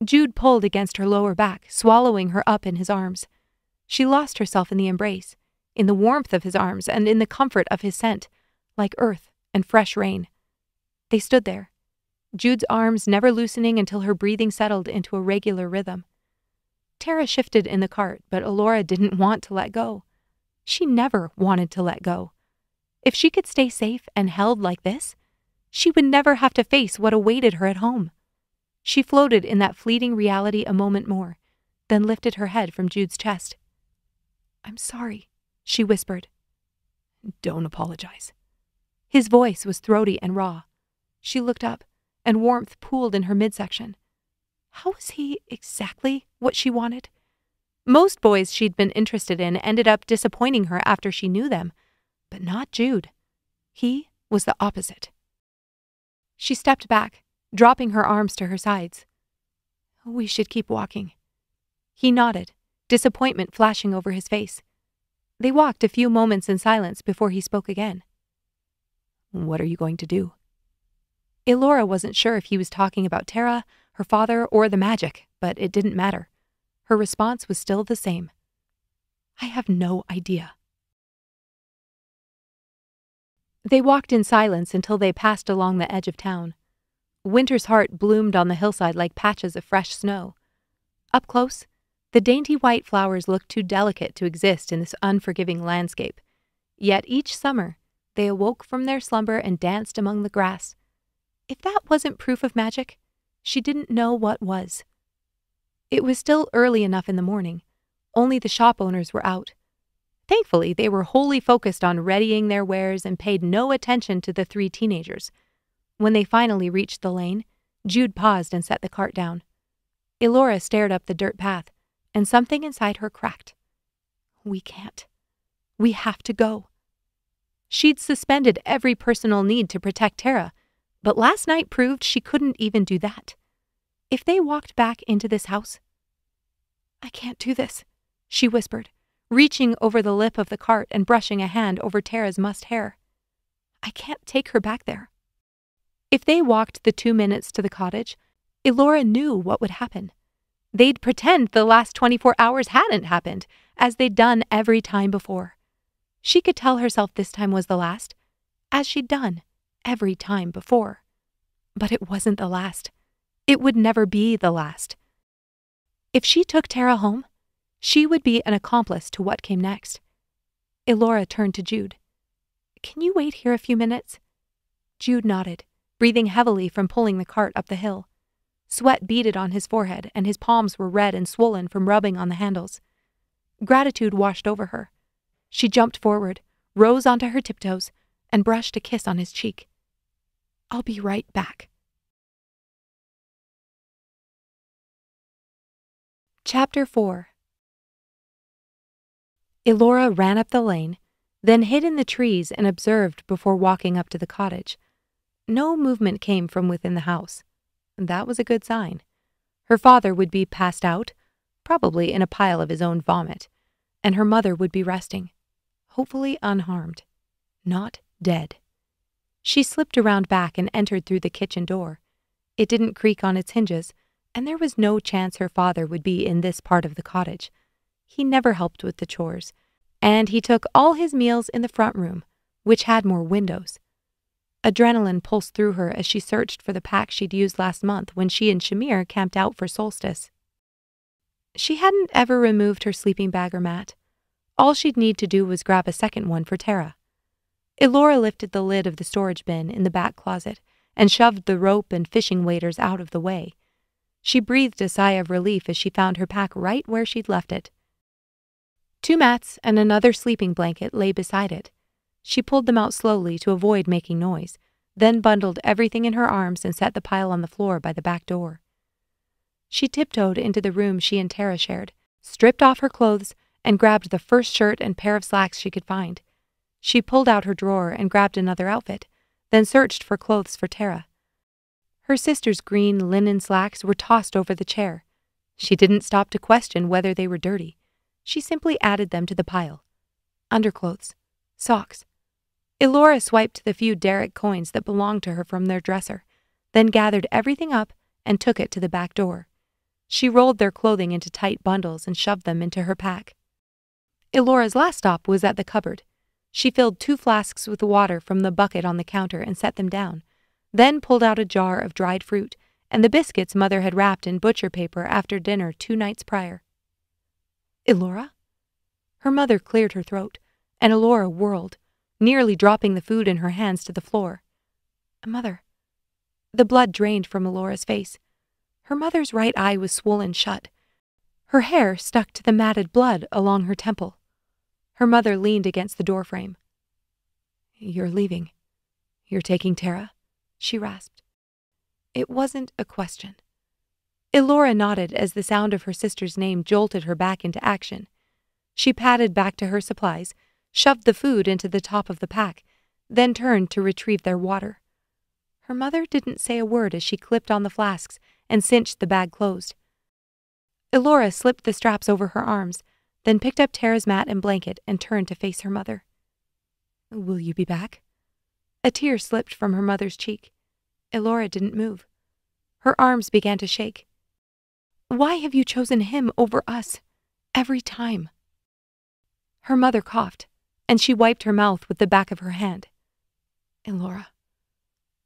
Jude pulled against her lower back, swallowing her up in his arms. She lost herself in the embrace, in the warmth of his arms and in the comfort of his scent, like earth and fresh rain. They stood there, Jude's arms never loosening until her breathing settled into a regular rhythm. Tera shifted in the cart, but Elora didn't want to let go. She never wanted to let go. If she could stay safe and held like this, she would never have to face what awaited her at home. She floated in that fleeting reality a moment more, then lifted her head from Jude's chest. "I'm sorry," she whispered. "Don't apologize." His voice was throaty and raw. She looked up, and warmth pooled in her midsection. How was he exactly what she wanted? Most boys she'd been interested in ended up disappointing her after she knew them, but not Jude. He was the opposite. She stepped back, dropping her arms to her sides. "We should keep walking." He nodded, disappointment flashing over his face. They walked a few moments in silence before he spoke again. "What are you going to do?" Elora wasn't sure if he was talking about Tera, her father, or the magic, but it didn't matter. Her response was still the same. "I have no idea." They walked in silence until they passed along the edge of town. Winter's heart bloomed on the hillside like patches of fresh snow. Up close, the dainty white flowers looked too delicate to exist in this unforgiving landscape. Yet each summer, they awoke from their slumber and danced among the grass. If that wasn't proof of magic, she didn't know what was. It was still early enough in the morning. Only the shop owners were out. Thankfully, they were wholly focused on readying their wares and paid no attention to the three teenagers. When they finally reached the lane, Jude paused and set the cart down. Elora stared up the dirt path, and something inside her cracked. "We can't. We have to go." She'd suspended every personal need to protect Tera, but last night proved she couldn't even do that. If they walked back into this house... "I can't do this," she whispered, reaching over the lip of the cart and brushing a hand over Tera's mussed hair. "I can't take her back there." If they walked the 2 minutes to the cottage, Elora knew what would happen. They'd pretend the last 24 hours hadn't happened, as they'd done every time before. She could tell herself this time was the last, as she'd done every time before. But it wasn't the last. It would never be the last. If she took Tera home, she would be an accomplice to what came next. Elora turned to Jude. "Can you wait here a few minutes?" Jude nodded, breathing heavily from pulling the cart up the hill. Sweat beaded on his forehead, and his palms were red and swollen from rubbing on the handles. Gratitude washed over her. She jumped forward, rose onto her tiptoes, and brushed a kiss on his cheek. "I'll be right back." Chapter 4. Elora ran up the lane, then hid in the trees and observed before walking up to the cottage. No movement came from within the house. That was a good sign. Her father would be passed out, probably in a pile of his own vomit, and her mother would be resting, hopefully unharmed, not dead. She slipped around back and entered through the kitchen door. It didn't creak on its hinges, and there was no chance her father would be in this part of the cottage. He never helped with the chores, and he took all his meals in the front room, which had more windows. Adrenaline pulsed through her as she searched for the pack she'd used last month when she and Shamir camped out for solstice. She hadn't ever removed her sleeping bag or mat. All she'd need to do was grab a second one for Tera. Elora lifted the lid of the storage bin in the back closet and shoved the rope and fishing waders out of the way. She breathed a sigh of relief as she found her pack right where she'd left it. 2 mats and another sleeping blanket lay beside it. She pulled them out slowly to avoid making noise, then bundled everything in her arms and set the pile on the floor by the back door. She tiptoed into the room she and Tera shared, stripped off her clothes, and grabbed the first shirt and pair of slacks she could find. She pulled out her drawer and grabbed another outfit, then searched for clothes for Tera. Her sister's green linen slacks were tossed over the chair. She didn't stop to question whether they were dirty. She simply added them to the pile. Underclothes. Socks. Elora swiped the few derrick coins that belonged to her from their dresser, then gathered everything up and took it to the back door. She rolled their clothing into tight bundles and shoved them into her pack. Elora's last stop was at the cupboard. She filled 2 flasks with water from the bucket on the counter and set them down, then pulled out a jar of dried fruit and the biscuits Mother had wrapped in butcher paper after dinner 2 nights prior. Elora? Her mother cleared her throat, and Elora whirled, nearly dropping the food in her hands to the floor. Mother. The blood drained from Elora's face. Her mother's right eye was swollen shut. Her hair stuck to the matted blood along her temple. Her mother leaned against the doorframe. You're leaving. You're taking Tera? She rasped. It wasn't a question. Elora nodded as the sound of her sister's name jolted her back into action. She padded back to her supplies, shoved the food into the top of the pack, then turned to retrieve their water. Her mother didn't say a word as she clipped on the flasks and cinched the bag closed. Elora slipped the straps over her arms, then picked up Tera's mat and blanket and turned to face her mother. Will you be back? A tear slipped from her mother's cheek. Elora didn't move. Her arms began to shake. Why have you chosen him over us? Every time. Her mother coughed, and she wiped her mouth with the back of her hand. Elora,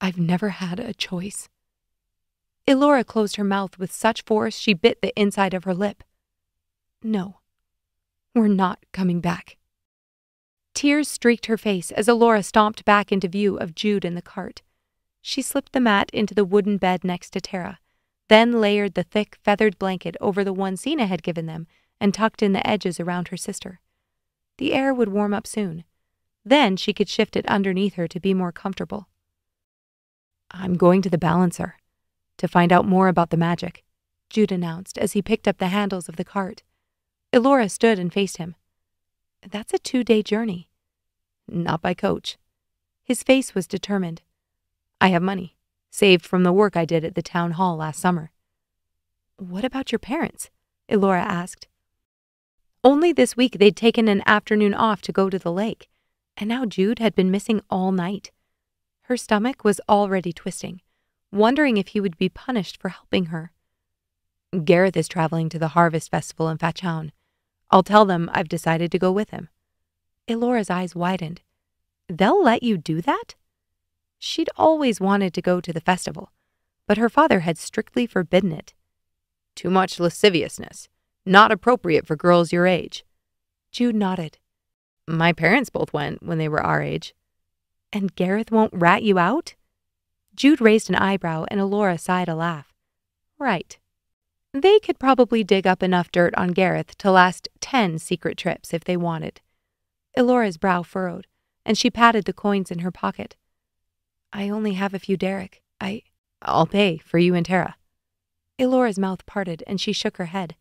I've never had a choice. Elora closed her mouth with such force she bit the inside of her lip. No, we're not coming back. Tears streaked her face as Elora stomped back into view of Jude in the cart. She slipped the mat into the wooden bed next to Tera, then layered the thick, feathered blanket over the one Sina had given them and tucked in the edges around her sister. The air would warm up soon. Then she could shift it underneath her to be more comfortable. I'm going to the balancer to find out more about the magic, Jude announced as he picked up the handles of the cart. Elora stood and faced him. That's a 2-day journey. Not by coach. His face was determined. I have money, saved from the work I did at the town hall last summer. What about your parents? Elora asked. Only this week they'd taken an afternoon off to go to the lake, and now Jude had been missing all night. Her stomach was already twisting, wondering if he would be punished for helping her. Gareth is traveling to the Harvest Festival in Fachown. I'll tell them I've decided to go with him. Elora's eyes widened. They'll let you do that? She'd always wanted to go to the festival, but her father had strictly forbidden it. Too much lasciviousness. Not appropriate for girls your age. Jude nodded. My parents both went when they were our age. And Gareth won't rat you out? Jude raised an eyebrow and Elora sighed a laugh. Right. They could probably dig up enough dirt on Gareth to last 10 secret trips if they wanted. Elora's brow furrowed, and she patted the coins in her pocket. I only have a few derrick. I'll pay for you and Tera. Elora's mouth parted and she shook her head.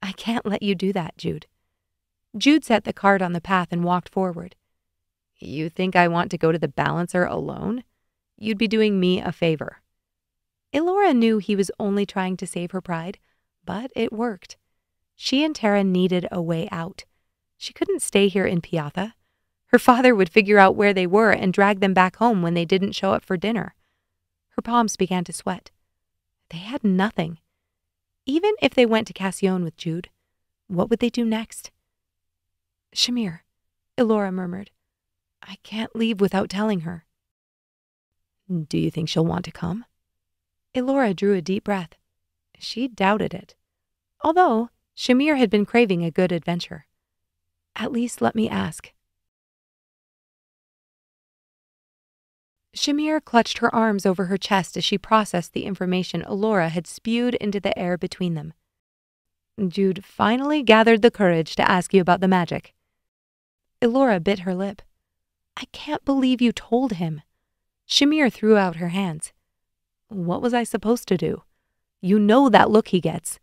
I can't let you do that, Jude. Jude set the cart on the path and walked forward. You think I want to go to the balancer alone? You'd be doing me a favor. Elora knew he was only trying to save her pride, but it worked. She and Tera needed a way out. She couldn't stay here in Piatha. Her father would figure out where they were and drag them back home when they didn't show up for dinner. Her palms began to sweat. They had nothing. Even if they went to Cassione with Jude, what would they do next? Shamir, Elora murmured. I can't leave without telling her. Do you think she'll want to come? Elora drew a deep breath. She doubted it. Although Shamir had been craving a good adventure. At least let me ask. Shamir clutched her arms over her chest as she processed the information Elora had spewed into the air between them. Jude finally gathered the courage to ask you about the magic. Elora bit her lip. I can't believe you told him. Shamir threw out her hands. What was I supposed to do? You know that look he gets.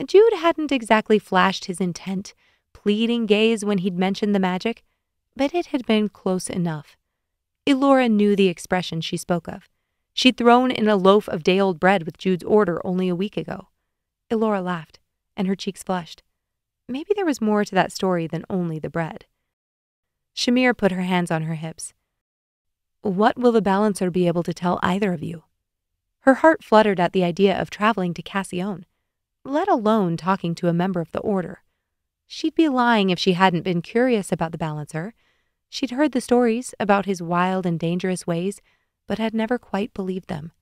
Jude hadn't exactly flashed his intent, pleading gaze when he'd mentioned the magic, but it had been close enough. Elora knew the expression she spoke of. She'd thrown in a loaf of day-old bread with Jude's order only a week ago. Elora laughed, and her cheeks flushed. Maybe there was more to that story than only the bread. Shamir put her hands on her hips. What will the balancer be able to tell either of you? Her heart fluttered at the idea of traveling to Cassione, let alone talking to a member of the order. She'd be lying if she hadn't been curious about the balancer. She'd heard the stories about his wild and dangerous ways, but had never quite believed them.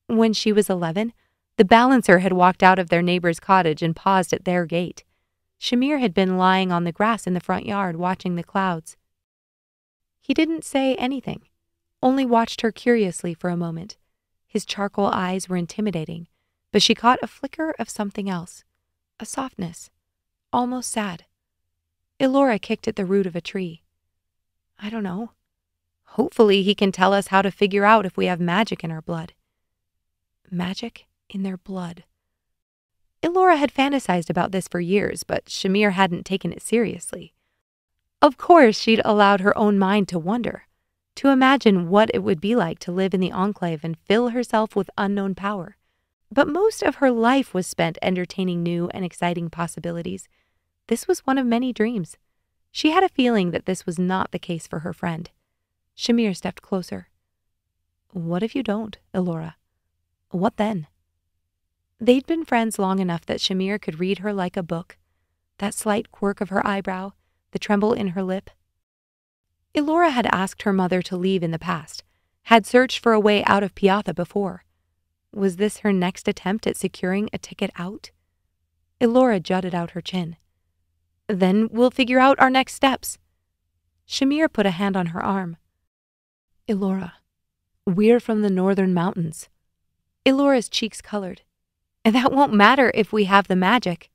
When she was 11, the balancer had walked out of their neighbor's cottage and paused at their gate. Shamir had been lying on the grass in the front yard watching the clouds. He didn't say anything, only watched her curiously for a moment. His charcoal eyes were intimidating, but she caught a flicker of something else, a softness, almost sad. Elora kicked at the root of a tree. I don't know. Hopefully he can tell us how to figure out if we have magic in our blood. Magic in their blood. Elora had fantasized about this for years, but Shamir hadn't taken it seriously. Of course, she'd allowed her own mind to wonder, to imagine what it would be like to live in the Enclave and fill herself with unknown power. But most of her life was spent entertaining new and exciting possibilities. This was one of many dreams. She had a feeling that this was not the case for her friend. Shamir stepped closer. What if you don't, Elora? What then? They'd been friends long enough that Shamir could read her like a book. That slight quirk of her eyebrow, the tremble in her lip. Elora had asked her mother to leave in the past, had searched for a way out of Piatha before. Was this her next attempt at securing a ticket out? Elora jutted out her chin. Then we'll figure out our next steps. Shamir put a hand on her arm. Elora, we're from the northern mountains. Elora's cheeks colored. And that won't matter if we have the magic.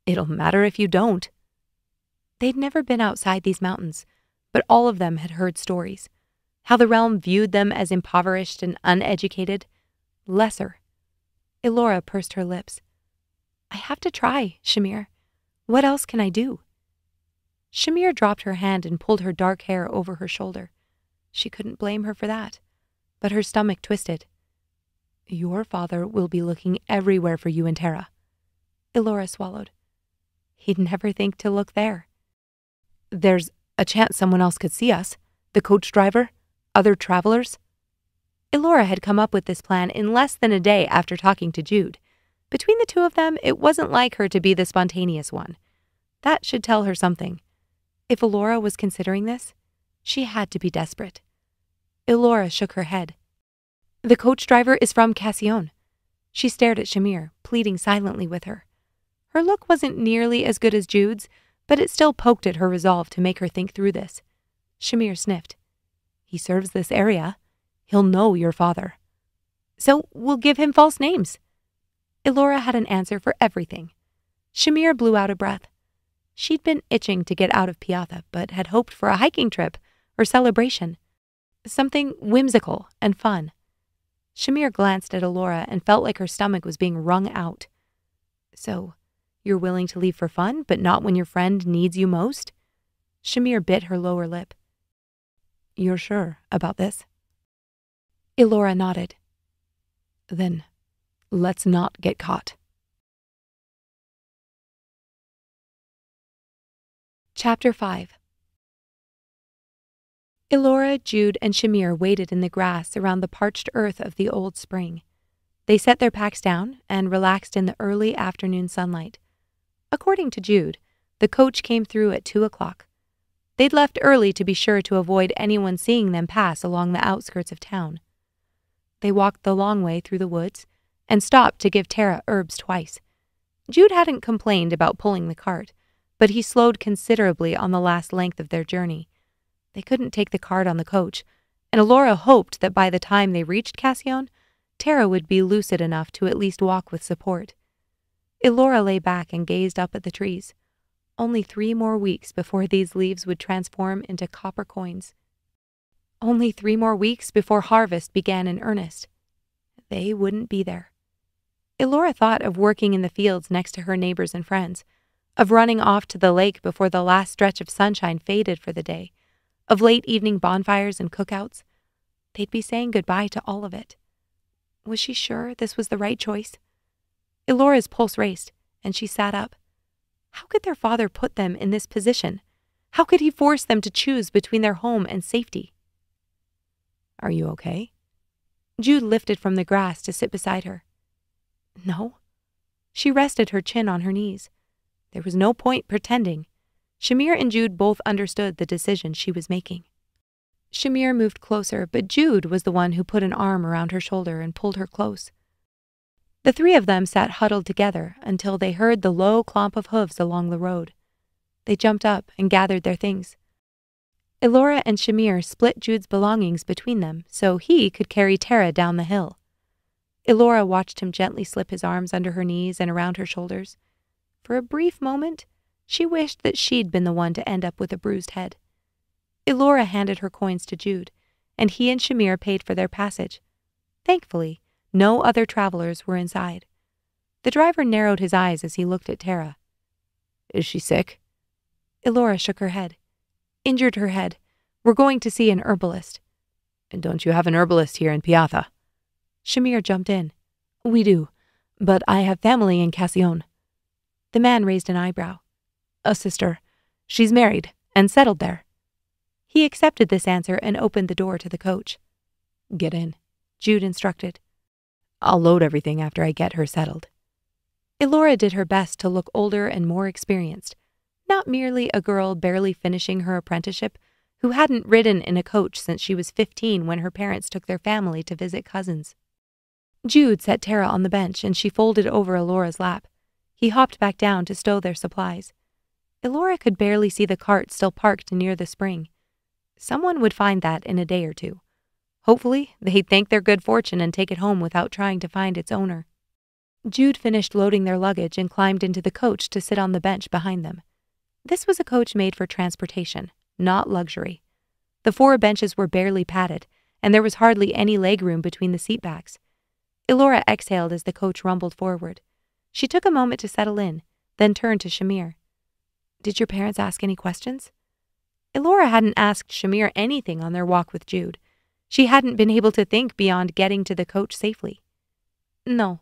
It'll matter if you don't. They'd never been outside these mountains, but all of them had heard stories. How the realm viewed them as impoverished and uneducated. Lesser. Elora pursed her lips. I have to try, Shamir. What else can I do? Shamir dropped her hand and pulled her dark hair over her shoulder. She couldn't blame her for that, but her stomach twisted. Your father will be looking everywhere for you and Tera. Elora swallowed. He'd never think to look there. There's a chance someone else could see us. The coach driver? Other travelers? Elora had come up with this plan in less than a day after talking to Jude. Between the two of them, it wasn't like her to be the spontaneous one. That should tell her something. If Elora was considering this, she had to be desperate. Elora shook her head. The coach driver is from Cassione. She stared at Shamir, pleading silently with her. Her look wasn't nearly as good as Jude's, but it still poked at her resolve to make her think through this. Shamir sniffed. He serves this area. He'll know your father. So we'll give him false names. Elora had an answer for everything. Shamir blew out a breath. She'd been itching to get out of Piatha, but had hoped for a hiking trip or celebration. Something whimsical and fun. Shamir glanced at Elora and felt like her stomach was being wrung out. So, you're willing to leave for fun, but not when your friend needs you most? Shamir bit her lower lip. You're sure about this? Elora nodded. Then, let's not get caught. Chapter 5. Elora, Jude, and Shamir waited in the grass around the parched earth of the old spring. They set their packs down and relaxed in the early afternoon sunlight. According to Jude, the coach came through at 2 o'clock. They'd left early to be sure to avoid anyone seeing them pass along the outskirts of town. They walked the long way through the woods and stopped to give Tera herbs twice. Jude hadn't complained about pulling the cart, but he slowed considerably on the last length of their journey. They couldn't take the cart on the coach, and Elora hoped that by the time they reached Cassione, Tera would be lucid enough to at least walk with support. Elora lay back and gazed up at the trees. Only 3 more weeks before these leaves would transform into copper coins. Only 3 more weeks before harvest began in earnest. They wouldn't be there. Elora thought of working in the fields next to her neighbors and friends, of running off to the lake before the last stretch of sunshine faded for the day, of late evening bonfires and cookouts. They'd be saying goodbye to all of it. Was she sure this was the right choice? Elora's pulse raced, and she sat up. How could their father put them in this position? How could he force them to choose between their home and safety? "Are you okay?" Jude lifted from the grass to sit beside her. No. She rested her chin on her knees. There was no point pretending. Shamir and Jude both understood the decision she was making. Shamir moved closer, but Jude was the one who put an arm around her shoulder and pulled her close. The 3 of them sat huddled together until they heard the low clomp of hooves along the road. They jumped up and gathered their things. Elora and Shamir split Jude's belongings between them so he could carry Tera down the hill. Elora watched him gently slip his arms under her knees and around her shoulders. For a brief moment, she wished that she'd been the one to end up with a bruised head. Elora handed her coins to Jude, and he and Shamir paid for their passage. Thankfully, no other travelers were inside. The driver narrowed his eyes as he looked at Tera. "Is she sick?" Elora shook her head. "Injured her head. We're going to see an herbalist." "And don't you have an herbalist here in Piatha?" Shamir jumped in. "We do, but I have family in Cassione." The man raised an eyebrow. "A sister. She's married and settled there." He accepted this answer and opened the door to the coach. "Get in," Jude instructed. "I'll load everything after I get her settled." Elora did her best to look older and more experienced, not merely a girl barely finishing her apprenticeship who hadn't ridden in a coach since she was 15 when her parents took their family to visit cousins. Jude set Tera on the bench and she folded over Elora's lap. He hopped back down to stow their supplies. Elora could barely see the cart still parked near the spring. Someone would find that in a day or 2. Hopefully, they'd thank their good fortune and take it home without trying to find its owner. Jude finished loading their luggage and climbed into the coach to sit on the bench behind them. This was a coach made for transportation, not luxury. The 4 benches were barely padded, and there was hardly any legroom between the seatbacks. Elora exhaled as the coach rumbled forward. She took a moment to settle in, then turned to Shamir. "Did your parents ask any questions?" Elora hadn't asked Shamir anything on their walk with Jude. She hadn't been able to think beyond getting to the coach safely. "No,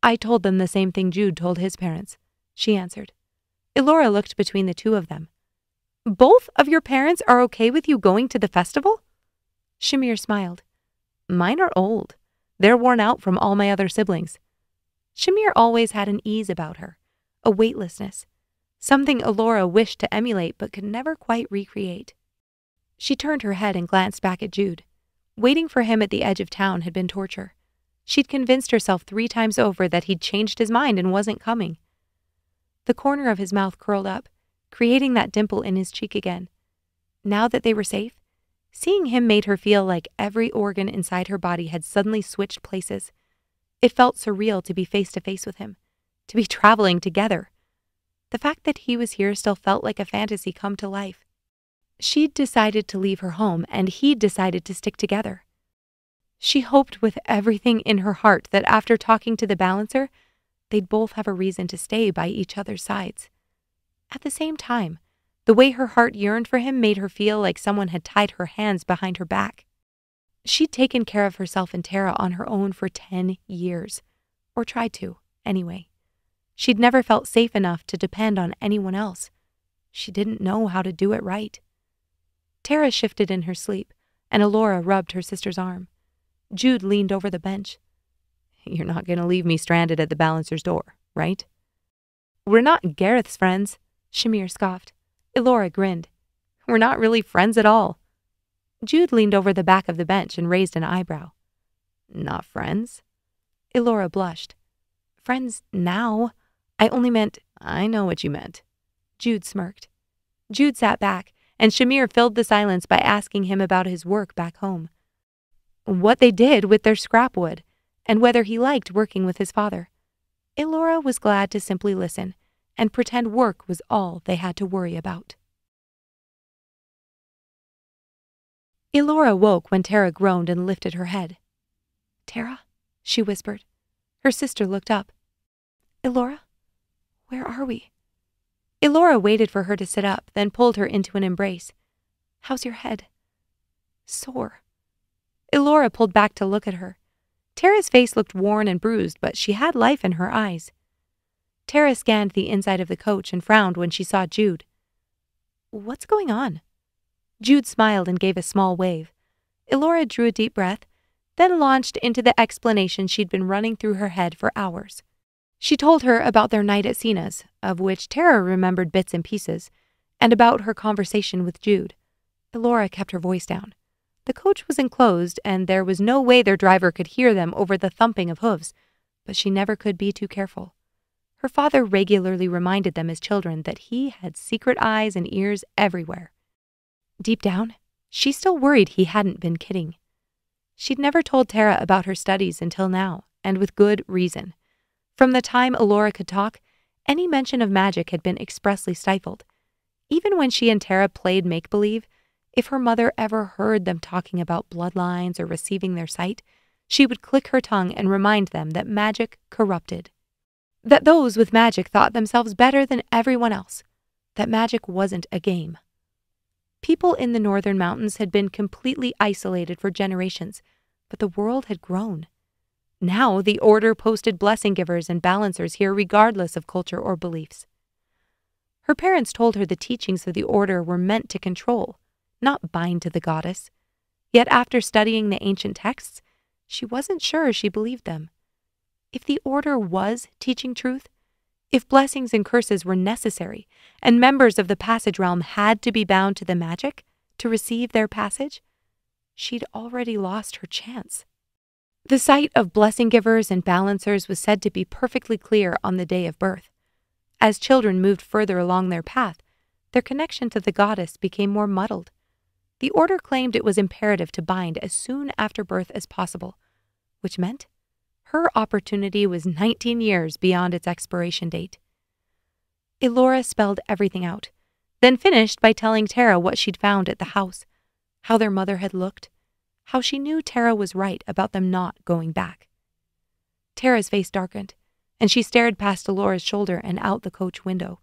I told them the same thing Jude told his parents," she answered. Elora looked between the 2 of them. "Both of your parents are okay with you going to the festival?" Shamir smiled. "Mine are old. They're worn out from all my other siblings." Shamir always had an ease about her, a weightlessness, something Elora wished to emulate but could never quite recreate. She turned her head and glanced back at Jude. Waiting for him at the edge of town had been torture. She'd convinced herself 3 times over that he'd changed his mind and wasn't coming. The corner of his mouth curled up, creating that dimple in his cheek again. Now that they were safe, seeing him made her feel like every organ inside her body had suddenly switched places. It felt surreal to be face to face with him, to be traveling together. The fact that he was here still felt like a fantasy come to life. She'd decided to leave her home, and he'd decided to stick together. She hoped with everything in her heart that after talking to the balancer, they'd both have a reason to stay by each other's sides. At the same time, the way her heart yearned for him made her feel like someone had tied her hands behind her back. She'd taken care of herself and Tera on her own for 10 years, or tried to, anyway. She'd never felt safe enough to depend on anyone else. She didn't know how to do it right. Tera shifted in her sleep, and Elora rubbed her sister's arm. Jude leaned over the bench. "You're not going to leave me stranded at the balancer's door, right?" "We're not Gareth's friends," Shamir scoffed. Elora grinned. "We're not really friends at all." Jude leaned over the back of the bench and raised an eyebrow. "Not friends?" Elora blushed. "Friends now. I only meant—" "I know what you meant." Jude smirked. Jude sat back, and Shamir filled the silence by asking him about his work back home. What they did with their scrap wood, and whether he liked working with his father. Elora was glad to simply listen and pretend work was all they had to worry about. Elora woke when Tera groaned and lifted her head. "Tera?" she whispered. Her sister looked up. "Elora? Where are we?" Elora waited for her to sit up, then pulled her into an embrace. "How's your head?" "Sore." Elora pulled back to look at her. Tera's face looked worn and bruised, but she had life in her eyes. Tera scanned the inside of the coach and frowned when she saw Jude. "What's going on?" Jude smiled and gave a small wave. Elora drew a deep breath, then launched into the explanation she'd been running through her head for hours. She told her about their night at Sina's, of which Tera remembered bits and pieces, and about her conversation with Jude. Elora kept her voice down. The coach was enclosed, and there was no way their driver could hear them over the thumping of hooves, but she never could be too careful. Her father regularly reminded them as children that he had secret eyes and ears everywhere. Deep down, she still worried he hadn't been kidding. She'd never told Tera about her studies until now, and with good reason. From the time Elora could talk, any mention of magic had been expressly stifled. Even when she and Tera played make-believe, if her mother ever heard them talking about bloodlines or receiving their sight, she would click her tongue and remind them that magic corrupted. That those with magic thought themselves better than everyone else. That magic wasn't a game. People in the northern mountains had been completely isolated for generations, but the world had grown. Now the Order posted blessing givers and balancers here regardless of culture or beliefs. Her parents told her the teachings of the Order were meant to control, not bind to the goddess. Yet after studying the ancient texts, she wasn't sure she believed them. If the Order was teaching truth, if blessings and curses were necessary, and members of the passage realm had to be bound to the magic to receive their passage, she'd already lost her chance. The sight of blessing givers and balancers was said to be perfectly clear on the day of birth. As children moved further along their path, their connection to the goddess became more muddled. The Order claimed it was imperative to bind as soon after birth as possible, which meant her opportunity was 19 years beyond its expiration date. Elora spelled everything out, then finished by telling Tera what she'd found at the house, how their mother had looked, how she knew Tera was right about them not going back. Tera's face darkened, and she stared past Elora's shoulder and out the coach window.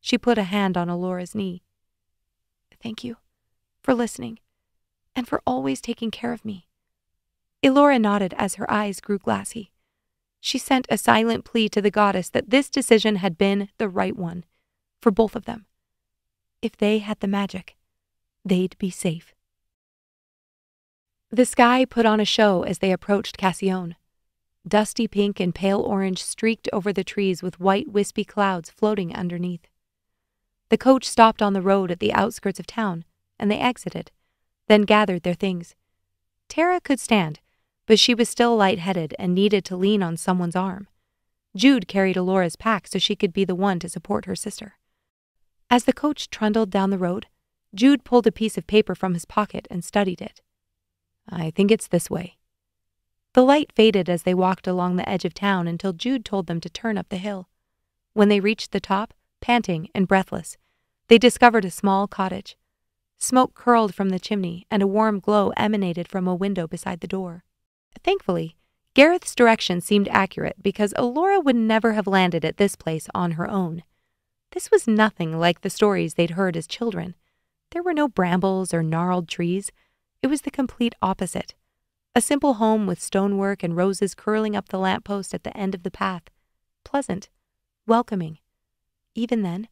She put a hand on Elora's knee. "Thank you for listening, and for always taking care of me." Elora nodded as her eyes grew glassy. She sent a silent plea to the goddess that this decision had been the right one, for both of them. If they had the magic, they'd be safe. The sky put on a show as they approached Cassione. Dusty pink and pale orange streaked over the trees with white wispy clouds floating underneath. The coach stopped on the road at the outskirts of town, and they exited, then gathered their things. Tera could stand, but she was still lightheaded and needed to lean on someone's arm. Jude carried Elora's pack so she could be the one to support her sister. As the coach trundled down the road, Jude pulled a piece of paper from his pocket and studied it. "I think it's this way." The light faded as they walked along the edge of town until Jude told them to turn up the hill. When they reached the top, panting and breathless, they discovered a small cottage. Smoke curled from the chimney, and a warm glow emanated from a window beside the door. Thankfully, Gareth's direction seemed accurate because Elora would never have landed at this place on her own. This was nothing like the stories they'd heard as children. There were no brambles or gnarled trees. It was the complete opposite. A simple home with stonework and roses curling up the lamppost at the end of the path. Pleasant, welcoming. Even then,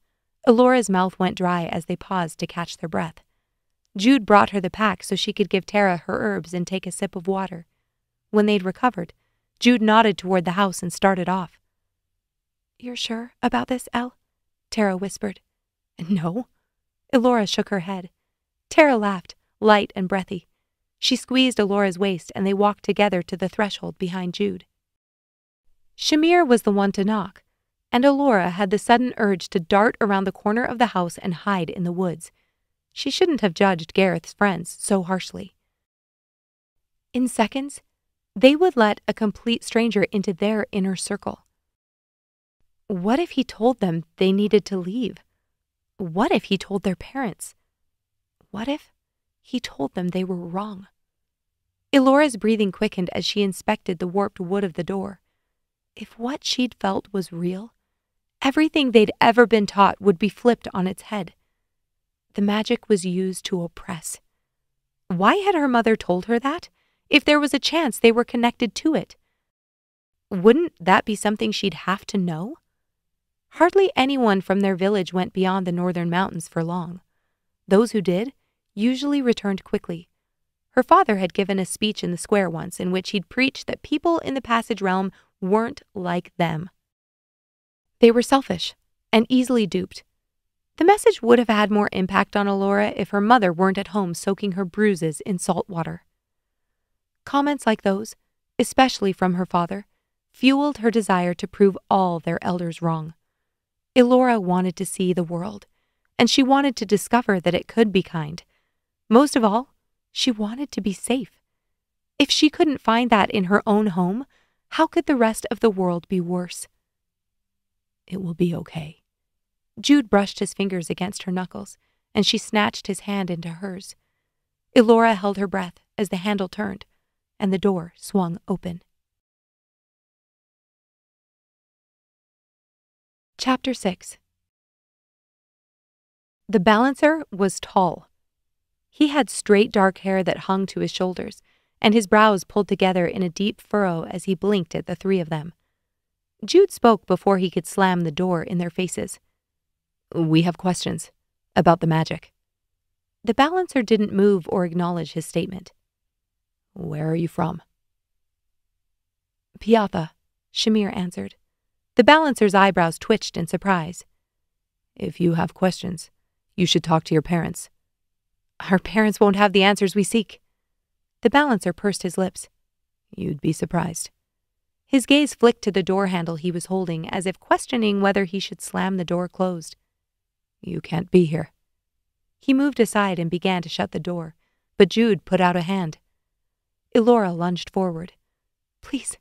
Elora's mouth went dry as they paused to catch their breath. Jude brought her the pack so she could give Tera her herbs and take a sip of water. When they'd recovered, Jude nodded toward the house and started off. "You're sure about this, El?" Tera whispered. "No." Elora shook her head. Tera laughed, light and breathy. She squeezed Elora's waist and they walked together to the threshold behind Jude. Shamir was the one to knock, and Elora had the sudden urge to dart around the corner of the house and hide in the woods. She shouldn't have judged Gareth's friends so harshly. In seconds, they would let a complete stranger into their inner circle. What if he told them they needed to leave? What if he told their parents? What if he told them they were wrong? Elora's breathing quickened as she inspected the warped wood of the door. If what she'd felt was real, everything they'd ever been taught would be flipped on its head. The magic was used to oppress. Why had her mother told her that, if there was a chance they were connected to it? Wouldn't that be something she'd have to know? Hardly anyone from their village went beyond the northern mountains for long. Those who did usually returned quickly. Her father had given a speech in the square once in which he'd preached that people in the Passage Realm weren't like them. They were selfish and easily duped. The message would have had more impact on Elora if her mother weren't at home soaking her bruises in salt water. Comments like those, especially from her father, fueled her desire to prove all their elders wrong. Elora wanted to see the world, and she wanted to discover that it could be kind. Most of all, she wanted to be safe. If she couldn't find that in her own home, how could the rest of the world be worse? It will be okay. Jude brushed his fingers against her knuckles, and she snatched his hand into hers. Elora held her breath as the handle turned, and the door swung open. Chapter 6. The balancer was tall. He had straight dark hair that hung to his shoulders, and his brows pulled together in a deep furrow as he blinked at the three of them. Jude spoke before he could slam the door in their faces. "We have questions about the magic." The balancer didn't move or acknowledge his statement. "Where are you from?" "Piatha," Shamir answered. The balancer's eyebrows twitched in surprise. "If you have questions, you should talk to your parents." "Our parents won't have the answers we seek." The balancer pursed his lips. "You'd be surprised." His gaze flicked to the door handle he was holding, as if questioning whether he should slam the door closed. "You can't be here." He moved aside and began to shut the door, but Jude put out a hand. Elora lunged forward. "Please,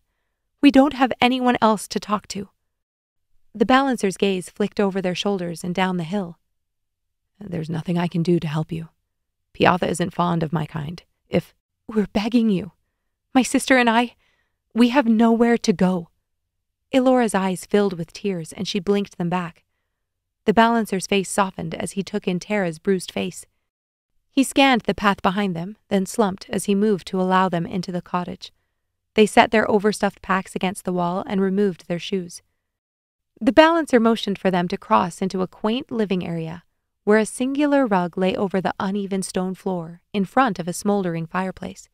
we don't have anyone else to talk to." The balancer's gaze flicked over their shoulders and down the hill. "There's nothing I can do to help you. Piatha isn't fond of my kind. If we're begging you, my sister and I, we have nowhere to go." Elora's eyes filled with tears, and she blinked them back. The balancer's face softened as he took in Tera's bruised face. He scanned the path behind them, then slumped as he moved to allow them into the cottage. They set their overstuffed packs against the wall and removed their shoes. The balancer motioned for them to cross into a quaint living area, where a singular rug lay over the uneven stone floor in front of a smoldering fireplace.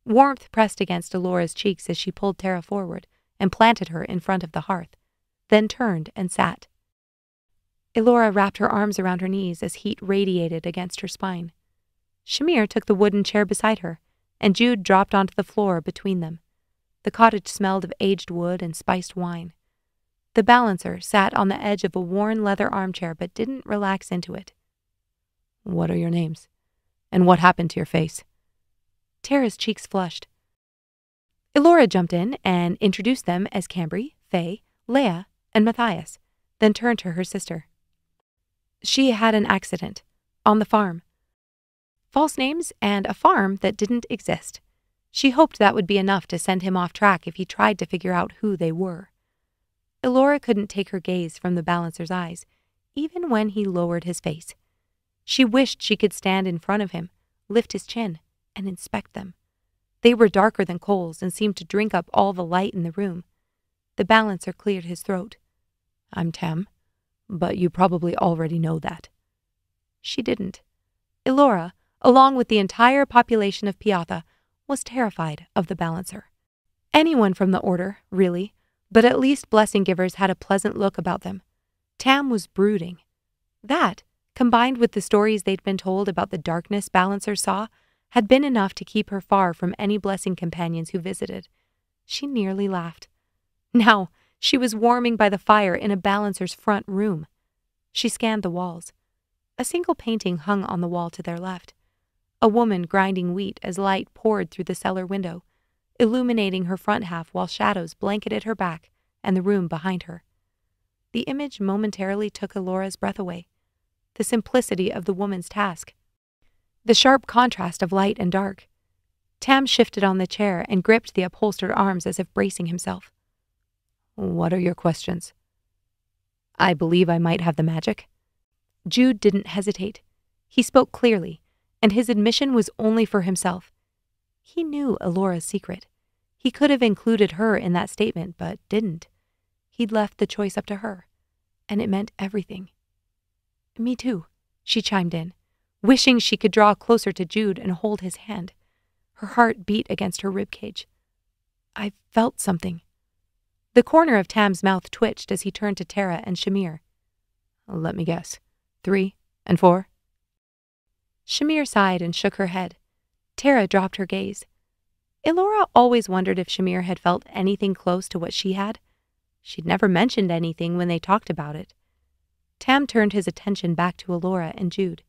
Warmth pressed against Elora's cheeks as she pulled Tera forward and planted her in front of the hearth, then turned and sat. Elora wrapped her arms around her knees as heat radiated against her spine. Shamir took the wooden chair beside her, and Jude dropped onto the floor between them. The cottage smelled of aged wood and spiced wine. The balancer sat on the edge of a worn leather armchair but didn't relax into it. "What are your names? And what happened to your face?" Tera's cheeks flushed. Elora jumped in and introduced them as Cambry, Faye, Leia, and Matthias, then turned to her sister. "She had an accident. On the farm. False names and a farm that didn't exist. She hoped that would be enough to send him off track if he tried to figure out who they were." Elora couldn't take her gaze from the balancer's eyes, even when he lowered his face. She wished she could stand in front of him, lift his chin, and inspect them. They were darker than coals and seemed to drink up all the light in the room. The balancer cleared his throat. "I'm Tam, but you probably already know that." She didn't. Elora, along with the entire population of Piatha, was terrified of the balancer. Anyone from the order, really, but at least blessing givers had a pleasant look about them. Tam was brooding. That, combined with the stories they'd been told about the darkness balancers saw, had been enough to keep her far from any blessing companions who visited. She nearly laughed. Now, she was warming by the fire in a balancer's front room. She scanned the walls. A single painting hung on the wall to their left. A woman grinding wheat as light poured through the cellar window, illuminating her front half while shadows blanketed her back and the room behind her. The image momentarily took Elora's breath away. The simplicity of the woman's task. The sharp contrast of light and dark. Tam shifted on the chair and gripped the upholstered arms as if bracing himself. "What are your questions?" "I believe I might have the magic." Jude didn't hesitate. He spoke clearly, and his admission was only for himself. He knew Elora's secret. He could have included her in that statement, but didn't. He'd left the choice up to her, and it meant everything. "Me too," she chimed in, wishing she could draw closer to Jude and hold his hand. Her heart beat against her ribcage. "I felt something." The corner of Tam's mouth twitched as he turned to Tera and Shamir. "Let me guess. 3 and 4? Shamir sighed and shook her head. Tera dropped her gaze. Elora always wondered if Shamir had felt anything close to what she had. She'd never mentioned anything when they talked about it. Tam turned his attention back to Elora and Jude.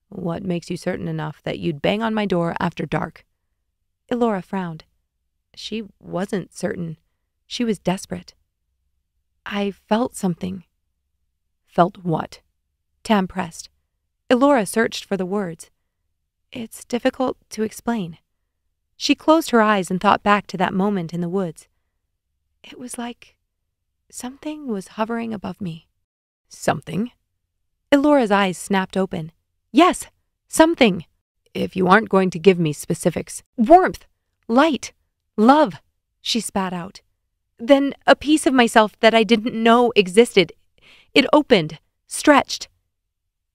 "What makes you certain enough that you'd bang on my door after dark?" Elora frowned. She wasn't certain. She was desperate. "I felt something." "Felt what?" Tam pressed. Elora searched for the words. "It's difficult to explain." She closed her eyes and thought back to that moment in the woods. It was like something was hovering above me. "Something?" Elora's eyes snapped open. "Yes, something." "If you aren't going to give me specifics." "Warmth, light, love," she spat out. "Then a piece of myself that I didn't know existed. It opened, stretched."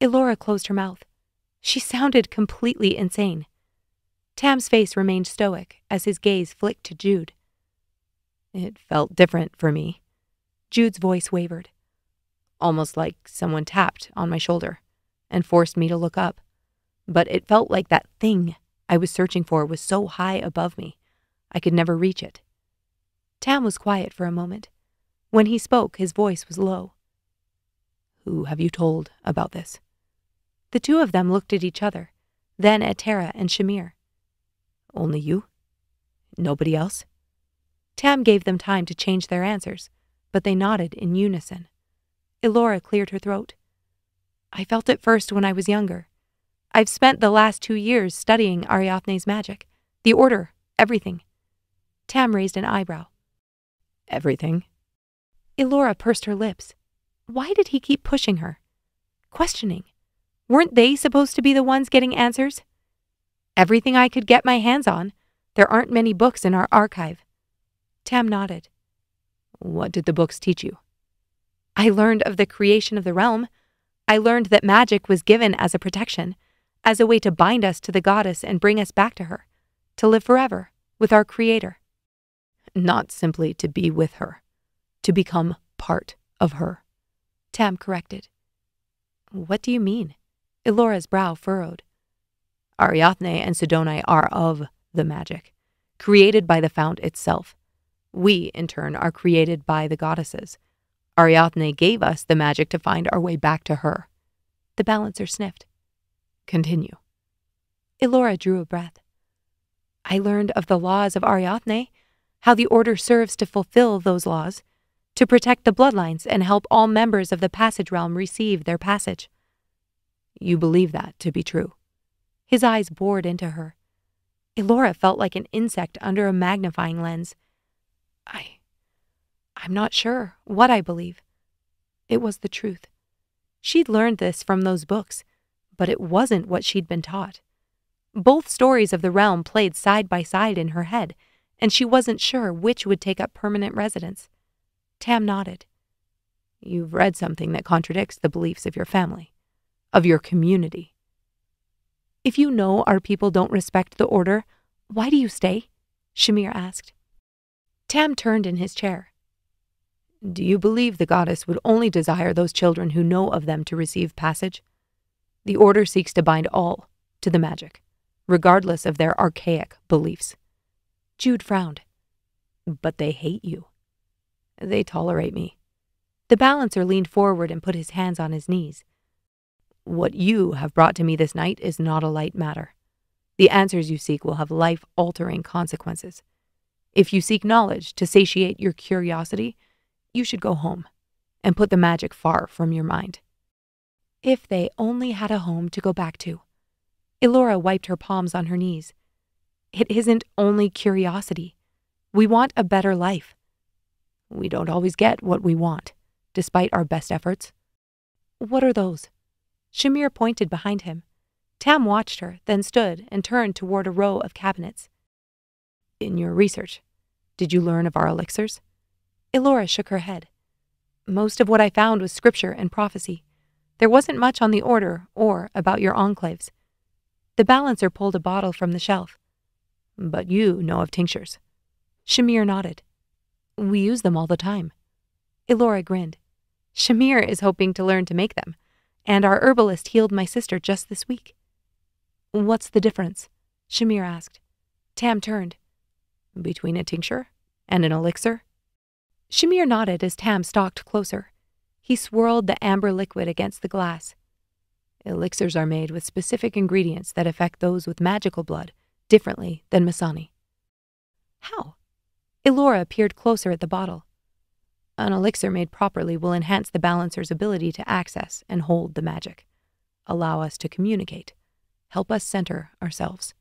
Elora closed her mouth. She sounded completely insane. Tam's face remained stoic as his gaze flicked to Jude. "It felt different for me." Jude's voice wavered. "Almost like someone tapped on my shoulder and forced me to look up. But it felt like that thing I was searching for was so high above me, I could never reach it." Tam was quiet for a moment. When he spoke, his voice was low. "Who have you told about this?" The two of them looked at each other, then at Tera and Shamir. "Only you? Nobody else?" Tam gave them time to change their answers, but they nodded in unison. Elora cleared her throat. "I felt it first when I was younger. I've spent the last 2 years studying Ariadne's magic, the order, everything." Tam raised an eyebrow. "Everything?" Elora pursed her lips. Why did he keep pushing her? Questioning. Weren't they supposed to be the ones getting answers? "Everything I could get my hands on. There aren't many books in our archive." Tam nodded. "What did the books teach you?" "I learned of the creation of the realm. I learned that magic was given as a protection, as a way to bind us to the goddess and bring us back to her, to live forever with our creator." "Not simply to be with her, to become part of her," Tam corrected. "What do you mean?" Elora's brow furrowed. "Ariadne and Sidoni are of the magic, created by the fount itself. We, in turn, are created by the goddesses. Ariadne gave us the magic to find our way back to her." The balancer sniffed. "Continue." Elora drew a breath. "I learned of the laws of Ariadne, how the order serves to fulfill those laws, to protect the bloodlines and help all members of the passage realm receive their passage." "You believe that to be true?" His eyes bored into her. Elora felt like an insect under a magnifying lens. I'm not sure what I believe." It was the truth. She'd learned this from those books, but it wasn't what she'd been taught. Both stories of the realm played side by side in her head, and she wasn't sure which would take up permanent residence. Tam nodded. "You've read something that contradicts the beliefs of your family, of your community." "If you know our people don't respect the order, why do you stay?" Shamir asked. Tam turned in his chair. "Do you believe the goddess would only desire those children who know of them to receive passage? The order seeks to bind all to the magic, regardless of their archaic beliefs." Jude frowned. "But they hate you." "They tolerate me." The balancer leaned forward and put his hands on his knees. "What you have brought to me this night is not a light matter. The answers you seek will have life-altering consequences. If you seek knowledge to satiate your curiosity, you should go home. and put the magic far from your mind. If they only had a home to go back to. Elora wiped her palms on her knees. It isn't only curiosity. We want a better life. We don't always get what we want, despite our best efforts. What are those? Shamir pointed behind him. Tam watched her, then stood and turned toward a row of cabinets. In your research, did you learn of our elixirs? Elora shook her head. Most of what I found was scripture and prophecy. There wasn't much on the order or about your enclaves. The balancer pulled a bottle from the shelf. But you know of tinctures. Shamir nodded. We use them all the time. Elora grinned. Shamir is hoping to learn to make them, and our herbalist healed my sister just this week. What's the difference? Shamir asked. Tam turned. Between a tincture and an elixir? Shamir nodded as Tam stalked closer. He swirled the amber liquid against the glass. Elixirs are made with specific ingredients that affect those with magical blood differently than Masani. How? Elora peered closer at the bottle. An elixir made properly will enhance the balancer's ability to access and hold the magic, allow us to communicate, help us center ourselves.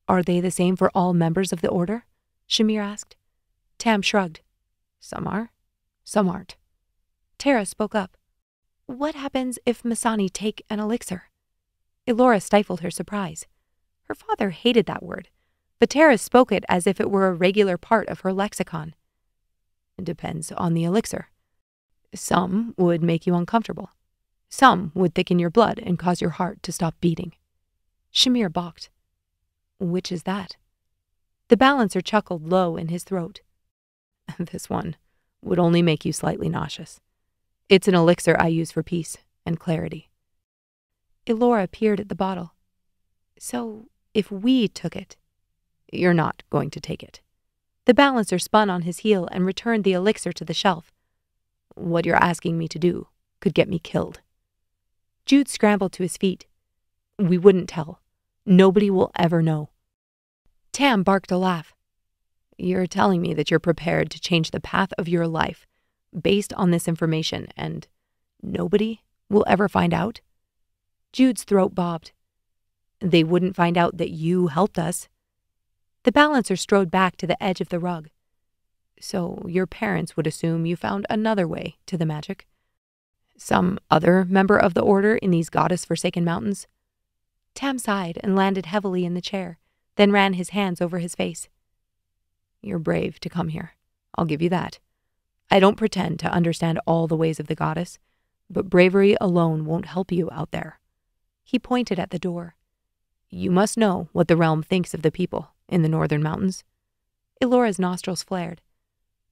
Are they the same for all members of the order? Shamir asked. Tam shrugged. Some are, some aren't. Tera spoke up. What happens if Masani take an elixir? Elora stifled her surprise. Her father hated that word, but Tera spoke it as if it were a regular part of her lexicon. It depends on the elixir. Some would make you uncomfortable. Some would thicken your blood and cause your heart to stop beating. Shamir balked. Which is that? The balancer chuckled low in his throat. This one would only make you slightly nauseous. It's an elixir I use for peace and clarity. Elora peered at the bottle. So, if we took it... You're not going to take it. The balancer spun on his heel and returned the elixir to the shelf. What you're asking me to do could get me killed. Jude scrambled to his feet. We wouldn't tell. Nobody will ever know. Tam barked a laugh. You're telling me that you're prepared to change the path of your life based on this information and nobody will ever find out? Jude's throat bobbed. They wouldn't find out that you helped us. The balancer strode back to the edge of the rug. So your parents would assume you found another way to the magic? Some other member of the order in these goddess-forsaken mountains? Tam sighed and landed heavily in the chair, then ran his hands over his face. You're brave to come here. I'll give you that. I don't pretend to understand all the ways of the goddess, but bravery alone won't help you out there. He pointed at the door. You must know what the realm thinks of the people in the northern mountains. Elora's nostrils flared.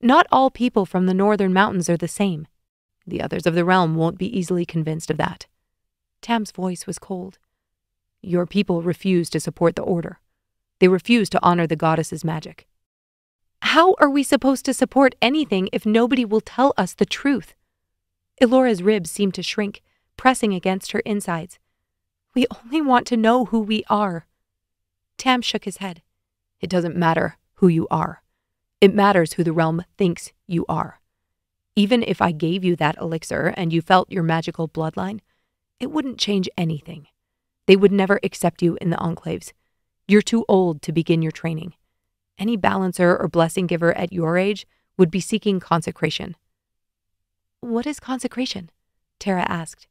Not all people from the northern mountains are the same. The others of the realm won't be easily convinced of that. Tam's voice was cold. Your people refuse to support the order. They refuse to honor the goddess's magic. How are we supposed to support anything if nobody will tell us the truth? Elora's ribs seemed to shrink, pressing against her insides. We only want to know who we are. Tam shook his head. It doesn't matter who you are. It matters who the realm thinks you are. Even if I gave you that elixir and you felt your magical bloodline, it wouldn't change anything. They would never accept you in the enclaves. You're too old to begin your training. Any balancer or blessing giver at your age would be seeking consecration. What is consecration? Tera asked.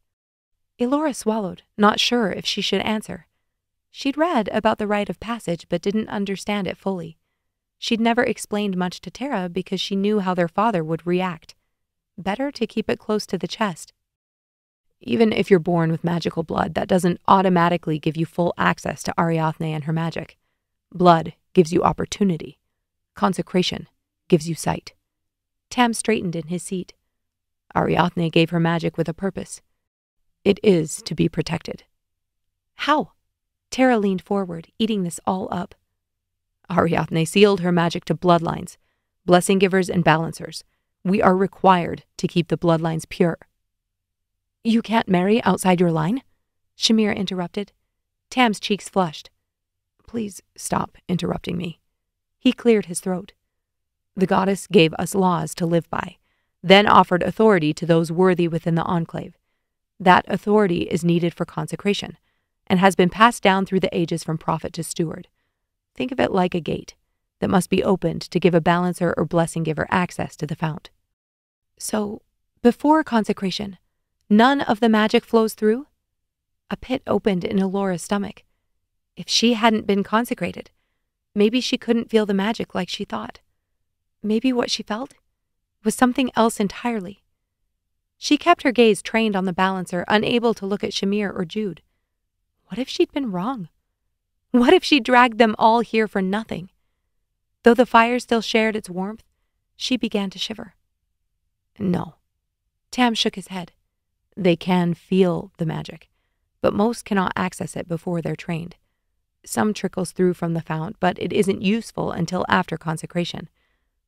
Elora swallowed, not sure if she should answer. She'd read about the rite of passage but didn't understand it fully. She'd never explained much to Tera because she knew how their father would react. Better to keep it close to the chest. Even if you're born with magical blood, that doesn't automatically give you full access to Ariadne and her magic. Blood gives you opportunity. Consecration gives you sight. Tam straightened in his seat. Ariadne gave her magic with a purpose. It is to be protected. How? Tera leaned forward, eating this all up. Ariadne sealed her magic to bloodlines, blessing givers and balancers. We are required to keep the bloodlines pure. You can't marry outside your line? Shamir interrupted. Tam's cheeks flushed. Please stop interrupting me. He cleared his throat. The goddess gave us laws to live by. then offered authority to those worthy within the enclave. That authority is needed for consecration, and has been passed down through the ages from prophet to steward. Think of it like a gate that must be opened to give a balancer or blessing giver access to the fount. So, before consecration, none of the magic flows through? A pit opened in Elora's stomach. If she hadn't been consecrated, maybe she couldn't feel the magic like she thought. Maybe what she felt was something else entirely. She kept her gaze trained on the balancer, unable to look at Shamir or Jude. What if she'd been wrong? What if she dragged them all here for nothing? Though the fire still shared its warmth, she began to shiver. No. Tam shook his head. They can feel the magic, but most cannot access it before they're trained. Some trickles through from the fount, but it isn't useful until after consecration.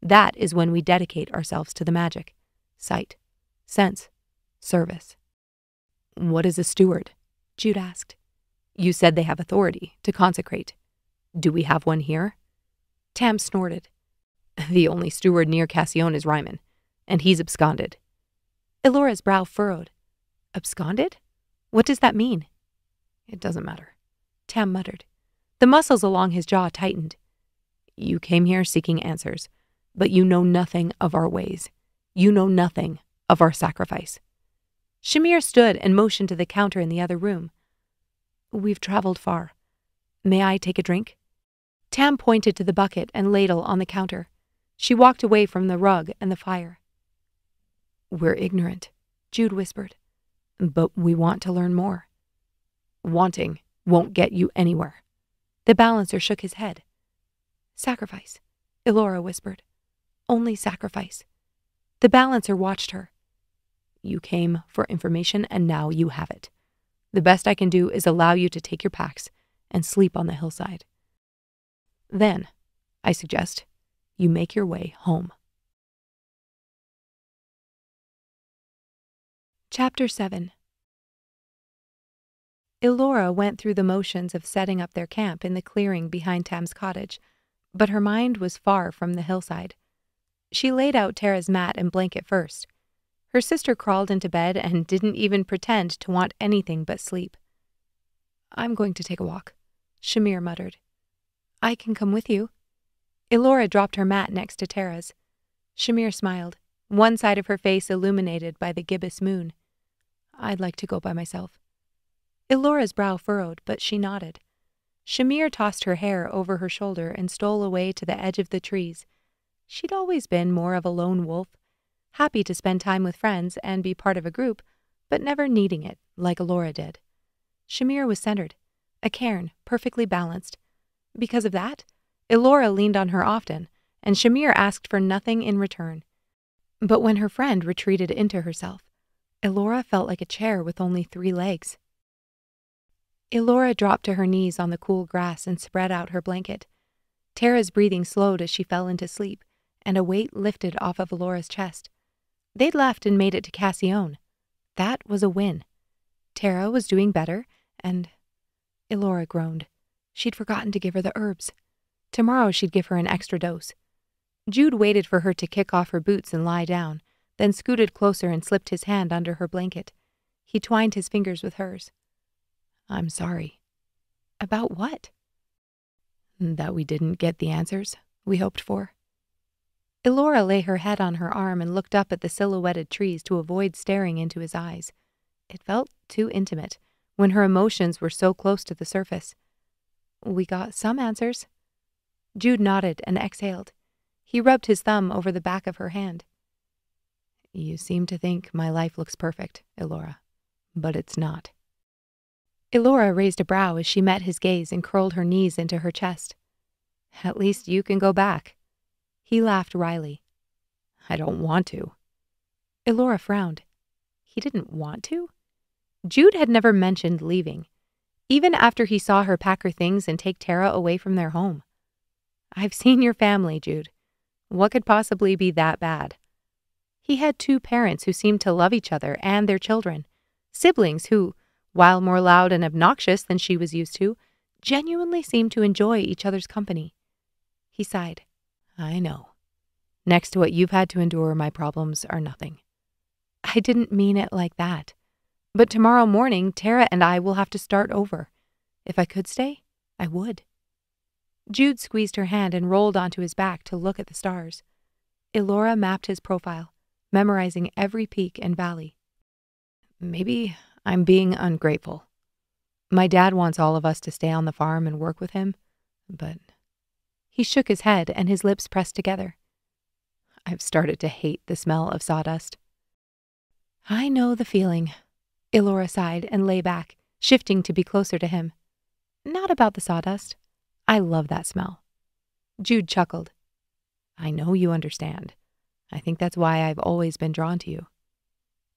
That is when we dedicate ourselves to the magic. Sight, sense, service. What is a steward? Jude asked. You said they have authority to consecrate. Do we have one here? Tam snorted. The only steward near Cassione is Ryman, and he's absconded. Elora's brow furrowed. Absconded? What does that mean? It doesn't matter. Tam muttered. The muscles along his jaw tightened. You came here seeking answers, but you know nothing of our ways. You know nothing of our sacrifice. Shamir stood and motioned to the counter in the other room. We've traveled far. May I take a drink? Tam pointed to the bucket and ladle on the counter. She walked away from the rug and the fire. We're ignorant, Jude whispered, but we want to learn more. Wanting won't get you anywhere. The balancer shook his head. Sacrifice, Elora whispered. Only sacrifice. The balancer watched her. You came for information and now you have it. The best I can do is allow you to take your packs and sleep on the hillside. Then, I suggest, you make your way home. Chapter 7. Elora went through the motions of setting up their camp in the clearing behind Tam's cottage, but her mind was far from the hillside. She laid out Tera's mat and blanket first. Her sister crawled into bed and didn't even pretend to want anything but sleep. I'm going to take a walk, Shamir muttered. I can come with you. Elora dropped her mat next to Tera's. Shamir smiled, one side of her face illuminated by the gibbous moon. I'd like to go by myself. Elora's brow furrowed, but she nodded. Shamir tossed her hair over her shoulder and stole away to the edge of the trees. She'd always been more of a lone wolf, happy to spend time with friends and be part of a group, but never needing it like Elora did. Shamir was centered, a cairn, perfectly balanced. Because of that, Elora leaned on her often, and Shamir asked for nothing in return. But when her friend retreated into herself, Elora felt like a chair with only 3 legs. Elora dropped to her knees on the cool grass and spread out her blanket. Tera's breathing slowed as she fell into sleep, and a weight lifted off of Elora's chest. They'd left and made it to Cassione. That was a win. Tera was doing better, and Elora groaned. She'd forgotten to give her the herbs. Tomorrow she'd give her an extra dose. Jude waited for her to kick off her boots and lie down, then scooted closer and slipped his hand under her blanket. He twined his fingers with hers. I'm sorry. About what? That we didn't get the answers we hoped for. Elora lay her head on her arm and looked up at the silhouetted trees to avoid staring into his eyes. It felt too intimate when her emotions were so close to the surface. We got some answers. Jude nodded and exhaled. He rubbed his thumb over the back of her hand. You seem to think my life looks perfect, Elora, but it's not. Elora raised a brow as she met his gaze and curled her knees into her chest. At least you can go back. He laughed wryly. I don't want to. Elora frowned. He didn't want to? Jude had never mentioned leaving, even after he saw her pack her things and take Tera away from their home. I've seen your family, Jude. What could possibly be that bad? He had 2 parents who seemed to love each other and their children, siblings who, while more loud and obnoxious than she was used to, genuinely seemed to enjoy each other's company. He sighed. I know. Next to what you've had to endure, my problems are nothing. I didn't mean it like that. But tomorrow morning, Tera and I will have to start over. If I could stay, I would. Jude squeezed her hand and rolled onto his back to look at the stars. Elora mapped his profile, memorizing every peak and valley. Maybe I'm being ungrateful. My dad wants all of us to stay on the farm and work with him, but... He shook his head and his lips pressed together. I've started to hate the smell of sawdust. I know the feeling. Elora sighed and lay back, shifting to be closer to him. Not about the sawdust. I love that smell. Jude chuckled. I know you understand. I think that's why I've always been drawn to you.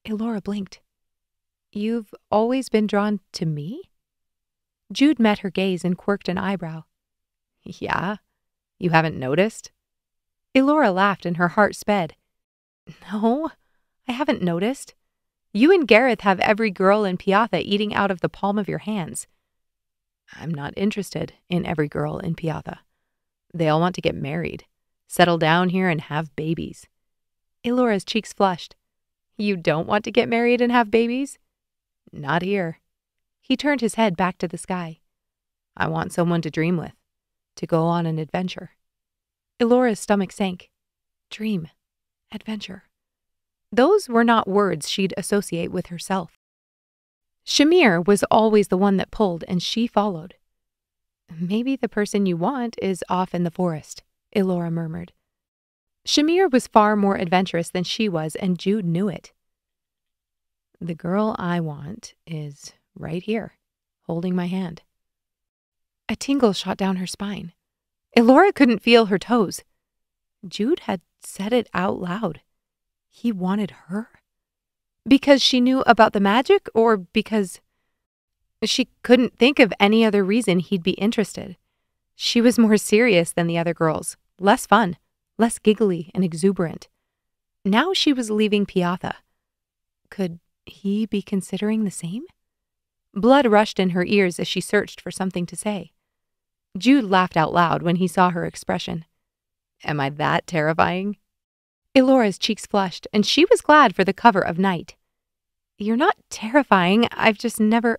Elora blinked. You've always been drawn to me? Jude met her gaze and quirked an eyebrow. Yeah? You haven't noticed? Elora laughed and her heart sped. No, I haven't noticed. You and Gareth have every girl in Piatha eating out of the palm of your hands. I'm not interested in every girl in Piatha. They all want to get married, settle down here and have babies. Elora's cheeks flushed. You don't want to get married and have babies? Not here. He turned his head back to the sky. I want someone to dream with, to go on an adventure. Elora's stomach sank. Dream. Adventure. Those were not words she'd associate with herself. Shamir was always the one that pulled, and she followed. Maybe the person you want is off in the forest, Elora murmured. Shamir was far more adventurous than she was, and Jude knew it. The girl I want is right here, holding my hand. A tingle shot down her spine. Elora couldn't feel her toes. Jude had said it out loud. He wanted her. Because she knew about the magic, or because she couldn't think of any other reason he'd be interested. She was more serious than the other girls, less fun, less giggly and exuberant. Now she was leaving Piatha. Could he be considering the same? Blood rushed in her ears as she searched for something to say. Jude laughed out loud when he saw her expression. Am I that terrifying? Elora's cheeks flushed, and she was glad for the cover of night. You're not terrifying, I've just never...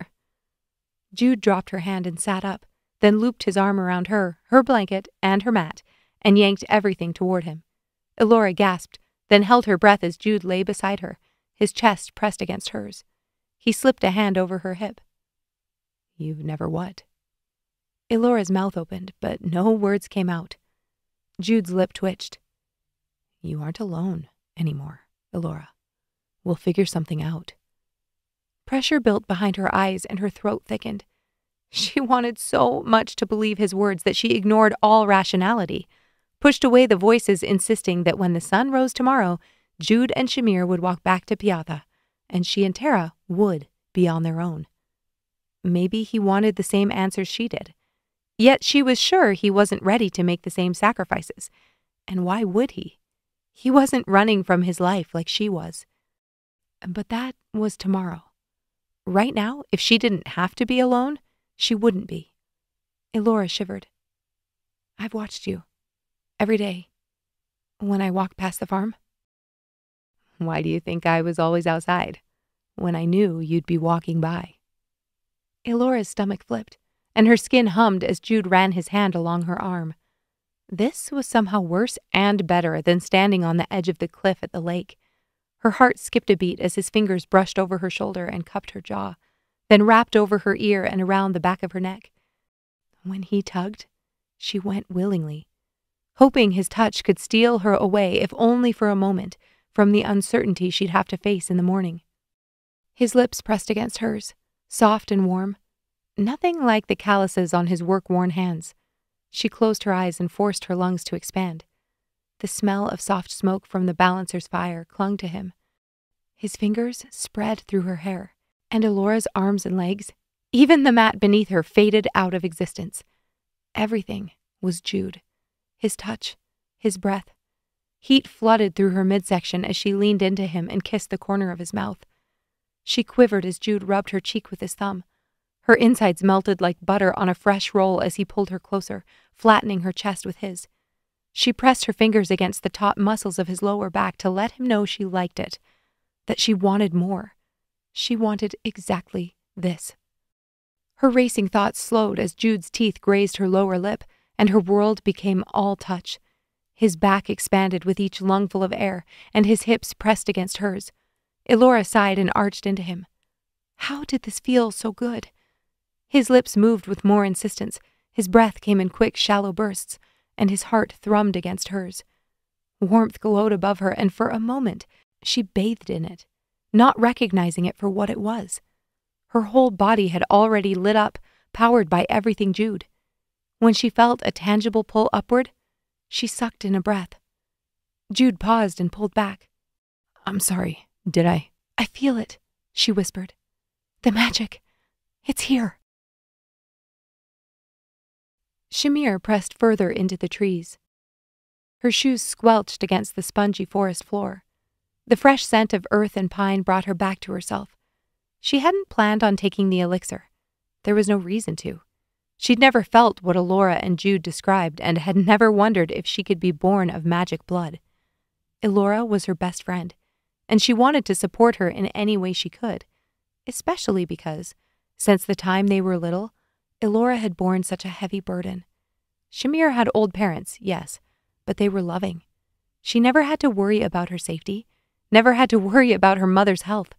Jude dropped her hand and sat up, then looped his arm around her blanket, and her mat, and yanked everything toward him. Elora gasped, then held her breath as Jude lay beside her, his chest pressed against hers. He slipped a hand over her hip. You've never what? Elora's mouth opened, but no words came out. Jude's lip twitched. You aren't alone anymore, Elora. We'll figure something out. Pressure built behind her eyes and her throat thickened. She wanted so much to believe his words that she ignored all rationality, pushed away the voices insisting that when the sun rose tomorrow, Jude and Shamir would walk back to Piatha, and she and Tera would be on their own. Maybe he wanted the same answers she did. Yet she was sure he wasn't ready to make the same sacrifices. And why would he? He wasn't running from his life like she was. But that was tomorrow. Right now, if she didn't have to be alone, she wouldn't be. Elora shivered. I've watched you. Every day. When I walk past the farm. Why do you think I was always outside? When I knew you'd be walking by. Elora's stomach flipped, and her skin hummed as Jude ran his hand along her arm. This was somehow worse and better than standing on the edge of the cliff at the lake. Her heart skipped a beat as his fingers brushed over her shoulder and cupped her jaw, then wrapped over her ear and around the back of her neck. When he tugged, she went willingly, hoping his touch could steal her away, if only for a moment, from the uncertainty she'd have to face in the morning. His lips pressed against hers, soft and warm, nothing like the calluses on his work-worn hands. She closed her eyes and forced her lungs to expand. The smell of soft smoke from the balancer's fire clung to him. His fingers spread through her hair, and Elora's arms and legs, even the mat beneath her, faded out of existence. Everything was Jude. His touch, his breath. Heat flooded through her midsection as she leaned into him and kissed the corner of his mouth. She quivered as Jude rubbed her cheek with his thumb. Her insides melted like butter on a fresh roll as he pulled her closer, flattening her chest with his. She pressed her fingers against the taut muscles of his lower back to let him know she liked it, that she wanted more. She wanted exactly this. Her racing thoughts slowed as Jude's teeth grazed her lower lip, and her world became all touch. His back expanded with each lungful of air, and his hips pressed against hers. Elora sighed and arched into him. How did this feel so good? His lips moved with more insistence, his breath came in quick, shallow bursts, and his heart thrummed against hers. Warmth glowed above her, and for a moment she bathed in it, not recognizing it for what it was. Her whole body had already lit up, powered by everything Jude. When she felt a tangible pull upward, she sucked in a breath. Jude paused and pulled back. "I'm sorry, did I?" "I feel it," she whispered. "The magic. It's here." Shamir pressed further into the trees. Her shoes squelched against the spongy forest floor. The fresh scent of earth and pine brought her back to herself. She hadn't planned on taking the elixir. There was no reason to. She'd never felt what Elora and Jude described and had never wondered if she could be born of magic blood. Elora was her best friend, and she wanted to support her in any way she could, especially because, since the time they were little, Elora had borne such a heavy burden. Shamir had old parents, yes, but they were loving. She never had to worry about her safety, never had to worry about her mother's health.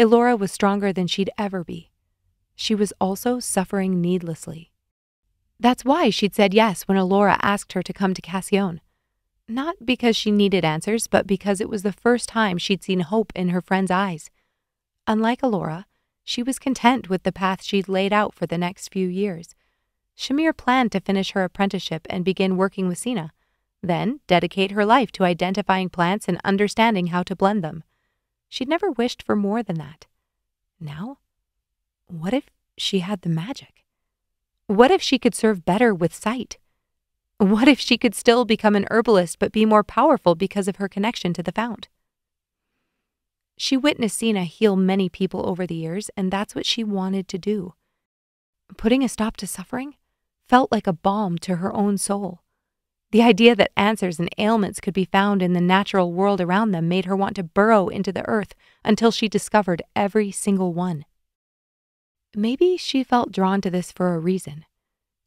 Elora was stronger than she'd ever be. She was also suffering needlessly. That's why she'd said yes when Elora asked her to come to Cassione. Not because she needed answers, but because it was the first time she'd seen hope in her friend's eyes. Unlike Elora, she was content with the path she'd laid out for the next few years. Shamir planned to finish her apprenticeship and begin working with Sina, then dedicate her life to identifying plants and understanding how to blend them. She'd never wished for more than that. Now, what if she had the magic? What if she could serve better with sight? What if she could still become an herbalist but be more powerful because of her connection to the fount? She witnessed Sina heal many people over the years, and that's what she wanted to do. Putting a stop to suffering felt like a balm to her own soul. The idea that answers and ailments could be found in the natural world around them made her want to burrow into the earth until she discovered every single one. Maybe she felt drawn to this for a reason.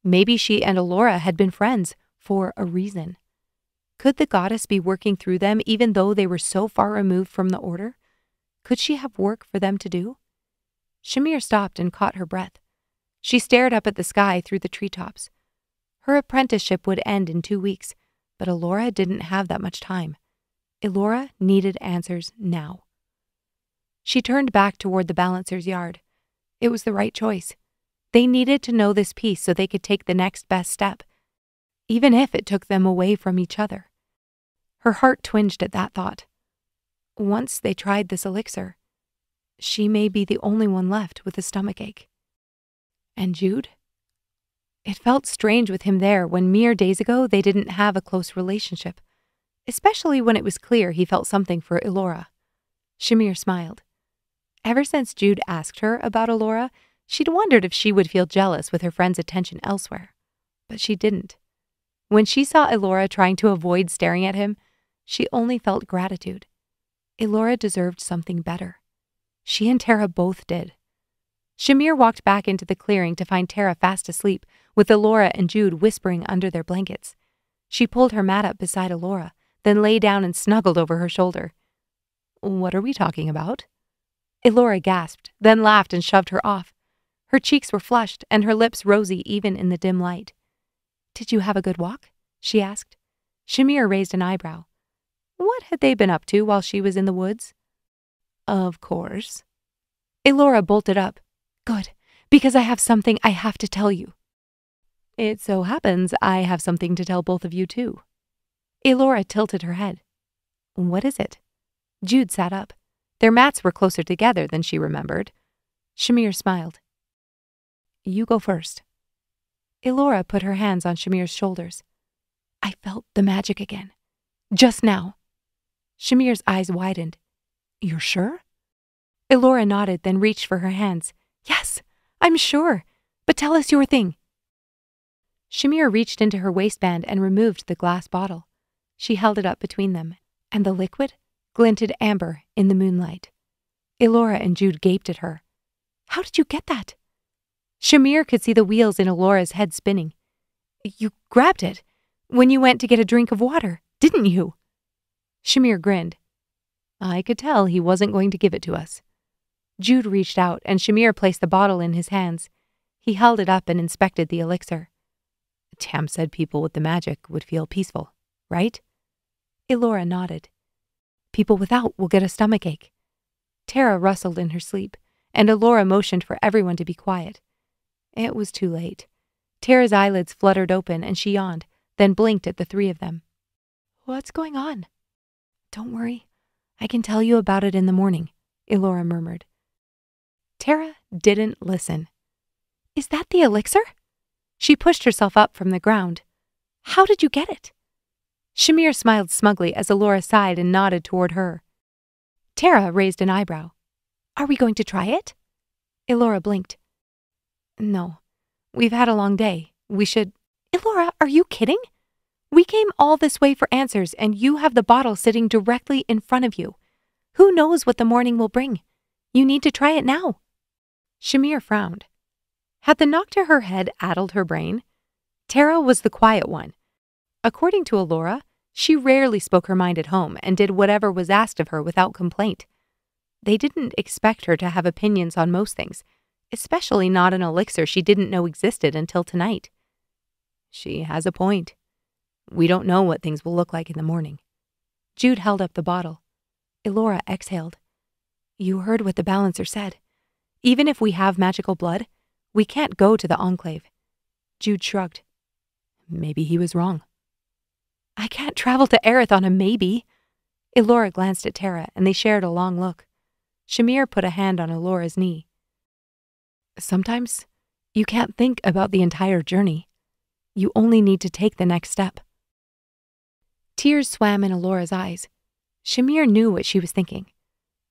Maybe she and Elora had been friends for a reason. Could the goddess be working through them even though they were so far removed from the order? Could she have work for them to do? Shamir stopped and caught her breath. She stared up at the sky through the treetops. Her apprenticeship would end in 2 weeks, but Elora didn't have that much time. Elora needed answers now. She turned back toward the balancer's yard. It was the right choice. They needed to know this piece so they could take the next best step, even if it took them away from each other. Her heart twinged at that thought. Once they tried this elixir, she may be the only one left with a stomachache. And Jude? It felt strange with him there when mere days ago they didn't have a close relationship, especially when it was clear he felt something for Elora. Shamir smiled. Ever since Jude asked her about Elora, she'd wondered if she would feel jealous with her friend's attention elsewhere. But she didn't. When she saw Elora trying to avoid staring at him, she only felt gratitude. Elora deserved something better. She and Tera both did. Shamir walked back into the clearing to find Tera fast asleep, with Elora and Jude whispering under their blankets. She pulled her mat up beside Elora, then lay down and snuggled over her shoulder. "What are we talking about?" Elora gasped, then laughed and shoved her off. Her cheeks were flushed and her lips rosy even in the dim light. "Did you have a good walk?" she asked. Shamir raised an eyebrow. What had they been up to while she was in the woods? "Of course." Elora bolted up. "Good, because I have something I have to tell you." "It so happens I have something to tell both of you too." Elora tilted her head. "What is it?" Jude sat up. Their mats were closer together than she remembered. Shamir smiled. "You go first." Elora put her hands on Shamir's shoulders. "I felt the magic again. Just now." Shamir's eyes widened. "You're sure?" Elora nodded, then reached for her hands. "Yes, I'm sure. But tell us your thing." Shamir reached into her waistband and removed the glass bottle. She held it up between them, and the liquid glinted amber in the moonlight. Elora and Jude gaped at her. "How did you get that?" Shamir could see the wheels in Elora's head spinning. "You grabbed it when you went to get a drink of water, didn't you?" Shamir grinned. "I could tell he wasn't going to give it to us." Jude reached out, and Shamir placed the bottle in his hands. He held it up and inspected the elixir. "Tam said people with the magic would feel peaceful, right?" Elora nodded. "People without will get a stomachache." Tera rustled in her sleep, and Elora motioned for everyone to be quiet. It was too late. Tera's eyelids fluttered open and she yawned, then blinked at the three of them. "What's going on?" "Don't worry. I can tell you about it in the morning," Elora murmured. Tera didn't listen. "Is that the elixir?" She pushed herself up from the ground. "How did you get it?" Shamir smiled smugly as Elora sighed and nodded toward her. Tera raised an eyebrow. "Are we going to try it?" Elora blinked. "No. We've had a long day. We should—" "Elora, are you kidding? We came all this way for answers, and you have the bottle sitting directly in front of you. Who knows what the morning will bring? You need to try it now." Shamir frowned. Had the knock to her head addled her brain? Tera was the quiet one. According to Elora, she rarely spoke her mind at home and did whatever was asked of her without complaint. They didn't expect her to have opinions on most things, especially not an elixir she didn't know existed until tonight. She has a point. We don't know what things will look like in the morning. Jude held up the bottle. Elora exhaled. "You heard what the balancer said. Even if we have magical blood, we can't go to the Enclave." Jude shrugged. "Maybe he was wrong." "I can't travel to Aerith on a maybe." Elora glanced at Tera, and they shared a long look. Shamir put a hand on Elora's knee. "Sometimes you can't think about the entire journey. You only need to take the next step." Tears swam in Elora's eyes. Shamir knew what she was thinking.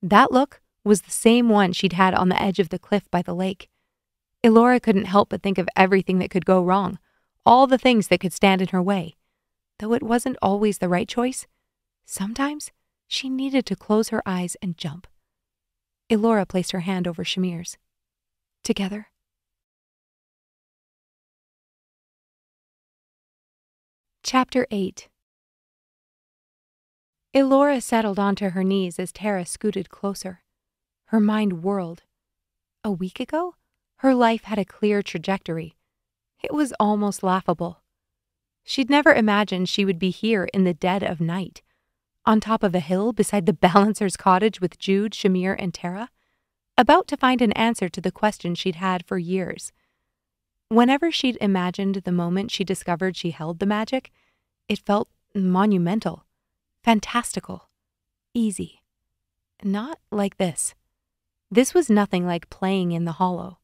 That look was the same one she'd had on the edge of the cliff by the lake. Elora couldn't help but think of everything that could go wrong, all the things that could stand in her way. Though it wasn't always the right choice, sometimes she needed to close her eyes and jump. Elora placed her hand over Shamir's. "Together." Chapter 8. Elora settled onto her knees as Tera scooted closer. Her mind whirled. A week ago, her life had a clear trajectory. It was almost laughable. She'd never imagined she would be here in the dead of night, on top of a hill beside the balancer's cottage with Jude, Shamir, and Tera, about to find an answer to the question she'd had for years. Whenever she'd imagined the moment she discovered she held the magic, it felt monumental, fantastical, easy. Not like this. This was nothing like playing in the hollow.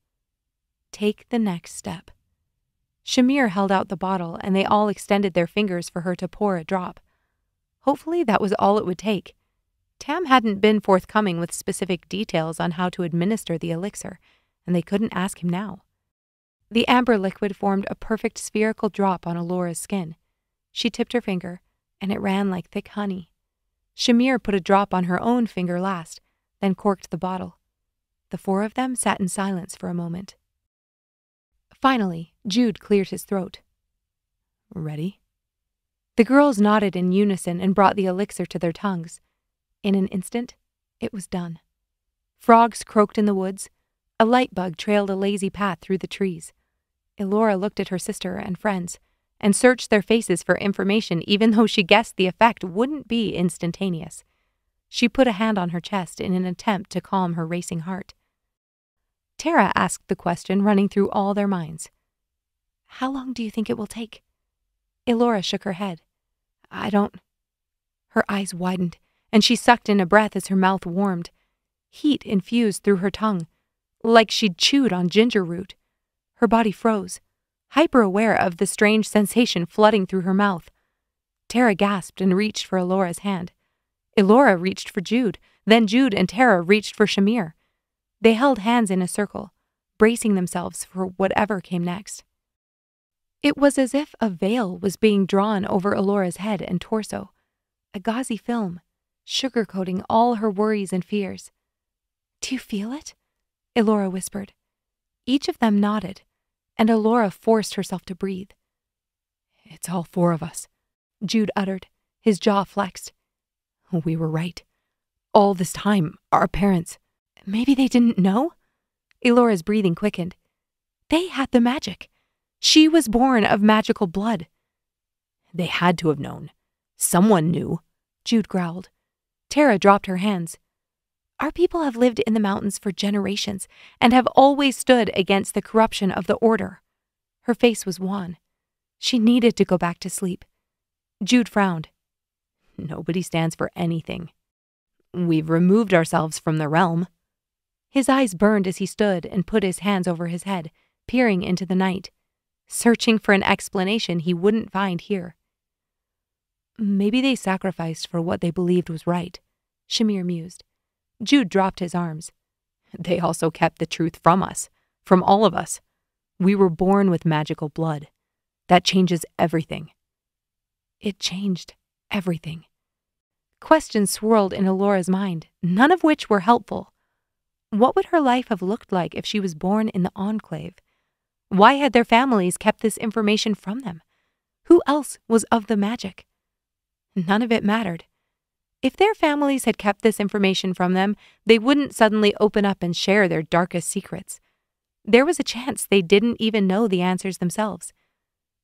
Take the next step. Shamir held out the bottle, and they all extended their fingers for her to pour a drop. Hopefully that was all it would take. Tam hadn't been forthcoming with specific details on how to administer the elixir, and they couldn't ask him now. The amber liquid formed a perfect spherical drop on Elora's skin. She tipped her finger, and it ran like thick honey. Shamir put a drop on her own finger last, then corked the bottle. The four of them sat in silence for a moment. Finally, Jude cleared his throat. "Ready?" The girls nodded in unison and brought the elixir to their tongues. In an instant, it was done. Frogs croaked in the woods. A light bug trailed a lazy path through the trees. Elora looked at her sister and friends and searched their faces for information even though she guessed the effect wouldn't be instantaneous. She put a hand on her chest in an attempt to calm her racing heart. Tera asked the question running through all their minds. "How long do you think it will take?" Elora shook her head. "I don't—" Her eyes widened, and she sucked in a breath as her mouth warmed. Heat infused through her tongue, like she'd chewed on ginger root. Her body froze, hyper-aware of the strange sensation flooding through her mouth. Tera gasped and reached for Elora's hand. Elora reached for Jude, then Jude and Tera reached for Shamir. They held hands in a circle, bracing themselves for whatever came next. It was as if a veil was being drawn over Elora's head and torso, a gauzy film, sugarcoating all her worries and fears. "Do you feel it?" Elora whispered. Each of them nodded, and Elora forced herself to breathe. "It's all four of us," Jude uttered, his jaw flexed. "We were right. All this time, our parents—" "Maybe they didn't know?" Elora's breathing quickened. "They had the magic. She was born of magical blood." "They had to have known. Someone knew," Jude growled. Tera dropped her hands. "Our people have lived in the mountains for generations and have always stood against the corruption of the Order." Her face was wan. She needed to go back to sleep. Jude frowned. "Nobody stands for anything. We've removed ourselves from the realm." His eyes burned as he stood and put his hands over his head, peering into the night, searching for an explanation he wouldn't find here. "Maybe they sacrificed for what they believed was right," Shamir mused. Jude dropped his arms. "They also kept the truth from us, from all of us. We were born with magical blood. That changes everything." It changed everything. Questions swirled in Elora's mind, none of which were helpful. What would her life have looked like if she was born in the Enclave? Why had their families kept this information from them? Who else was of the magic? None of it mattered. If their families had kept this information from them, they wouldn't suddenly open up and share their darkest secrets. There was a chance they didn't even know the answers themselves.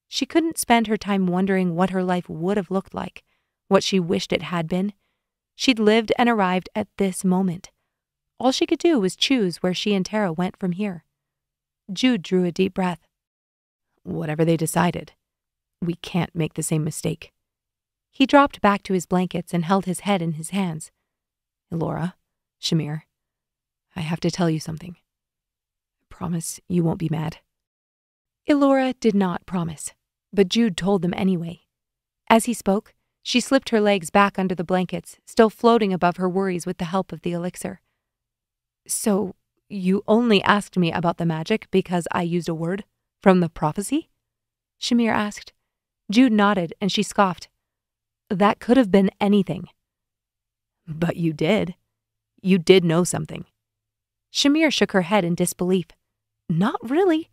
She couldn't spend her time wondering what her life would have looked like, what she wished it had been. She'd lived and arrived at this moment. All she could do was choose where she and Tera went from here. Jude drew a deep breath. "Whatever they decided, we can't make the same mistake." He dropped back to his blankets and held his head in his hands. "Elora, Shamir, I have to tell you something. Promise you won't be mad." Elora did not promise, but Jude told them anyway. As he spoke, she slipped her legs back under the blankets, still floating above her worries with the help of the elixir. "So, you only asked me about the magic because I used a word from the prophecy?" Shamir asked. Jude nodded and she scoffed. "That could have been anything." "But you did. You did know something." Shamir shook her head in disbelief. "Not really.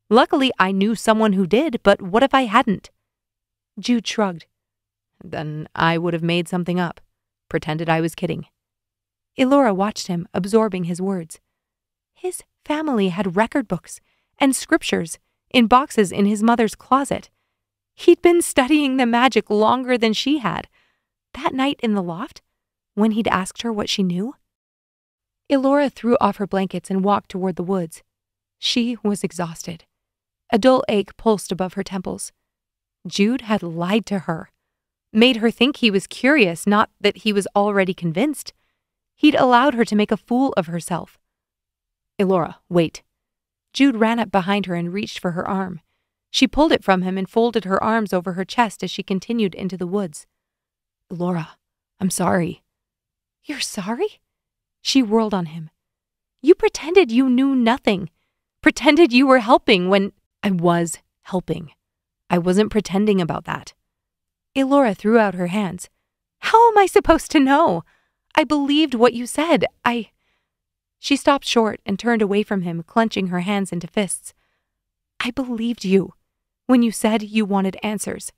Luckily, I knew someone who did, but what if I hadn't?" Jude shrugged. "Then I would have made something up, pretended I was kidding." Elora watched him, absorbing his words. His family had record books and scriptures in boxes in his mother's closet. He'd been studying the magic longer than she had. That night in the loft, when he'd asked her what she knew. Elora threw off her blankets and walked toward the woods. She was exhausted. A dull ache pulsed above her temples. Jude had lied to her, made her think he was curious, not that he was already convinced. He'd allowed her to make a fool of herself. "Elora, wait." Jude ran up behind her and reached for her arm. She pulled it from him and folded her arms over her chest as she continued into the woods. "Elora, I'm sorry." "You're sorry?" She whirled on him. "You pretended you knew nothing. Pretended you were helping when—" "I was helping. I wasn't pretending about that." Elora threw out her hands. "How am I supposed to know? I believed what you said. She stopped short and turned away from him, clenching her hands into fists. "I believed you when you said you wanted answers.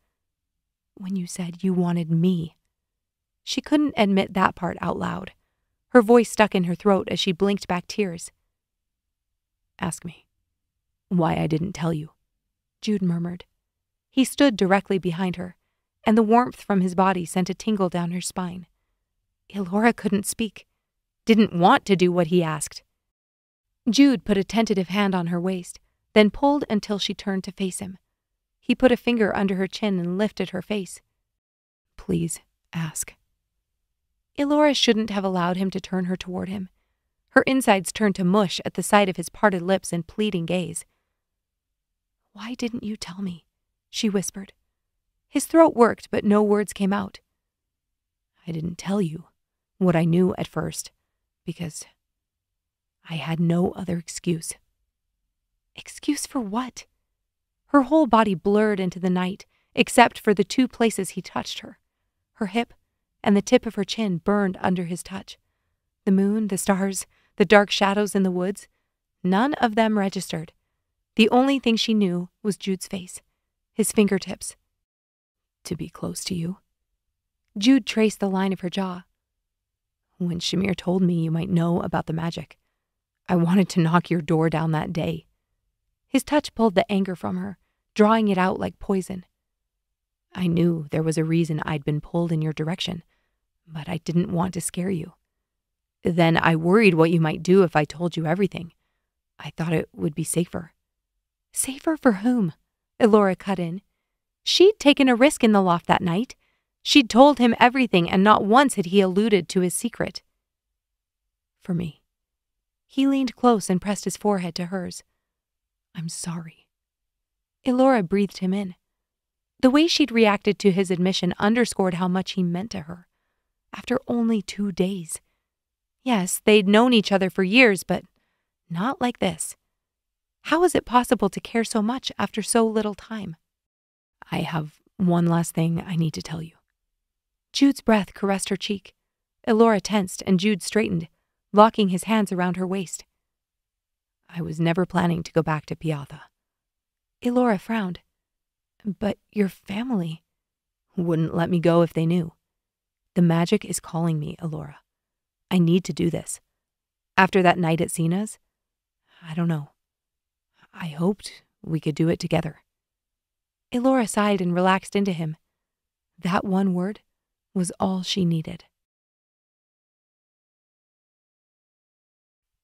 When you said you wanted me." She couldn't admit that part out loud. Her voice stuck in her throat as she blinked back tears. "Ask me why I didn't tell you," Jude murmured. He stood directly behind her, and the warmth from his body sent a tingle down her spine. Elora couldn't speak, didn't want to do what he asked. Jude put a tentative hand on her waist, then pulled until she turned to face him. He put a finger under her chin and lifted her face. "Please, ask." Elora shouldn't have allowed him to turn her toward him. Her insides turned to mush at the sight of his parted lips and pleading gaze. "Why didn't you tell me?" she whispered. His throat worked, but no words came out. "I didn't tell you what I knew at first, because I had no other excuse." Excuse for what? Her whole body blurred into the night, except for the two places he touched her. Her hip and the tip of her chin burned under his touch. The moon, the stars, the dark shadows in the woods, none of them registered. The only thing she knew was Jude's face, his fingertips. To be close to you. Jude traced the line of her jaw. When Shamir told me you might know about the magic, I wanted to knock your door down that day. His touch pulled the anger from her, drawing it out like poison. I knew there was a reason I'd been pulled in your direction, but I didn't want to scare you. Then I worried what you might do if I told you everything. I thought it would be safer. Safer for whom? Elora cut in. She'd taken a risk in the loft that night. She'd told him everything, and not once had he alluded to his secret. For me. He leaned close and pressed his forehead to hers. I'm sorry. Elora breathed him in. The way she'd reacted to his admission underscored how much he meant to her. After only 2 days. Yes, they'd known each other for years, but not like this. How was it possible to care so much after so little time? I have one last thing I need to tell you. Jude's breath caressed her cheek. Elora tensed and Jude straightened, locking his hands around her waist. I was never planning to go back to Piatha. Elora frowned. But your family wouldn't let me go if they knew. The magic is calling me, Elora. I need to do this. After that night at Sina's, I don't know. I hoped we could do it together. Elora sighed and relaxed into him. That one word was all she needed.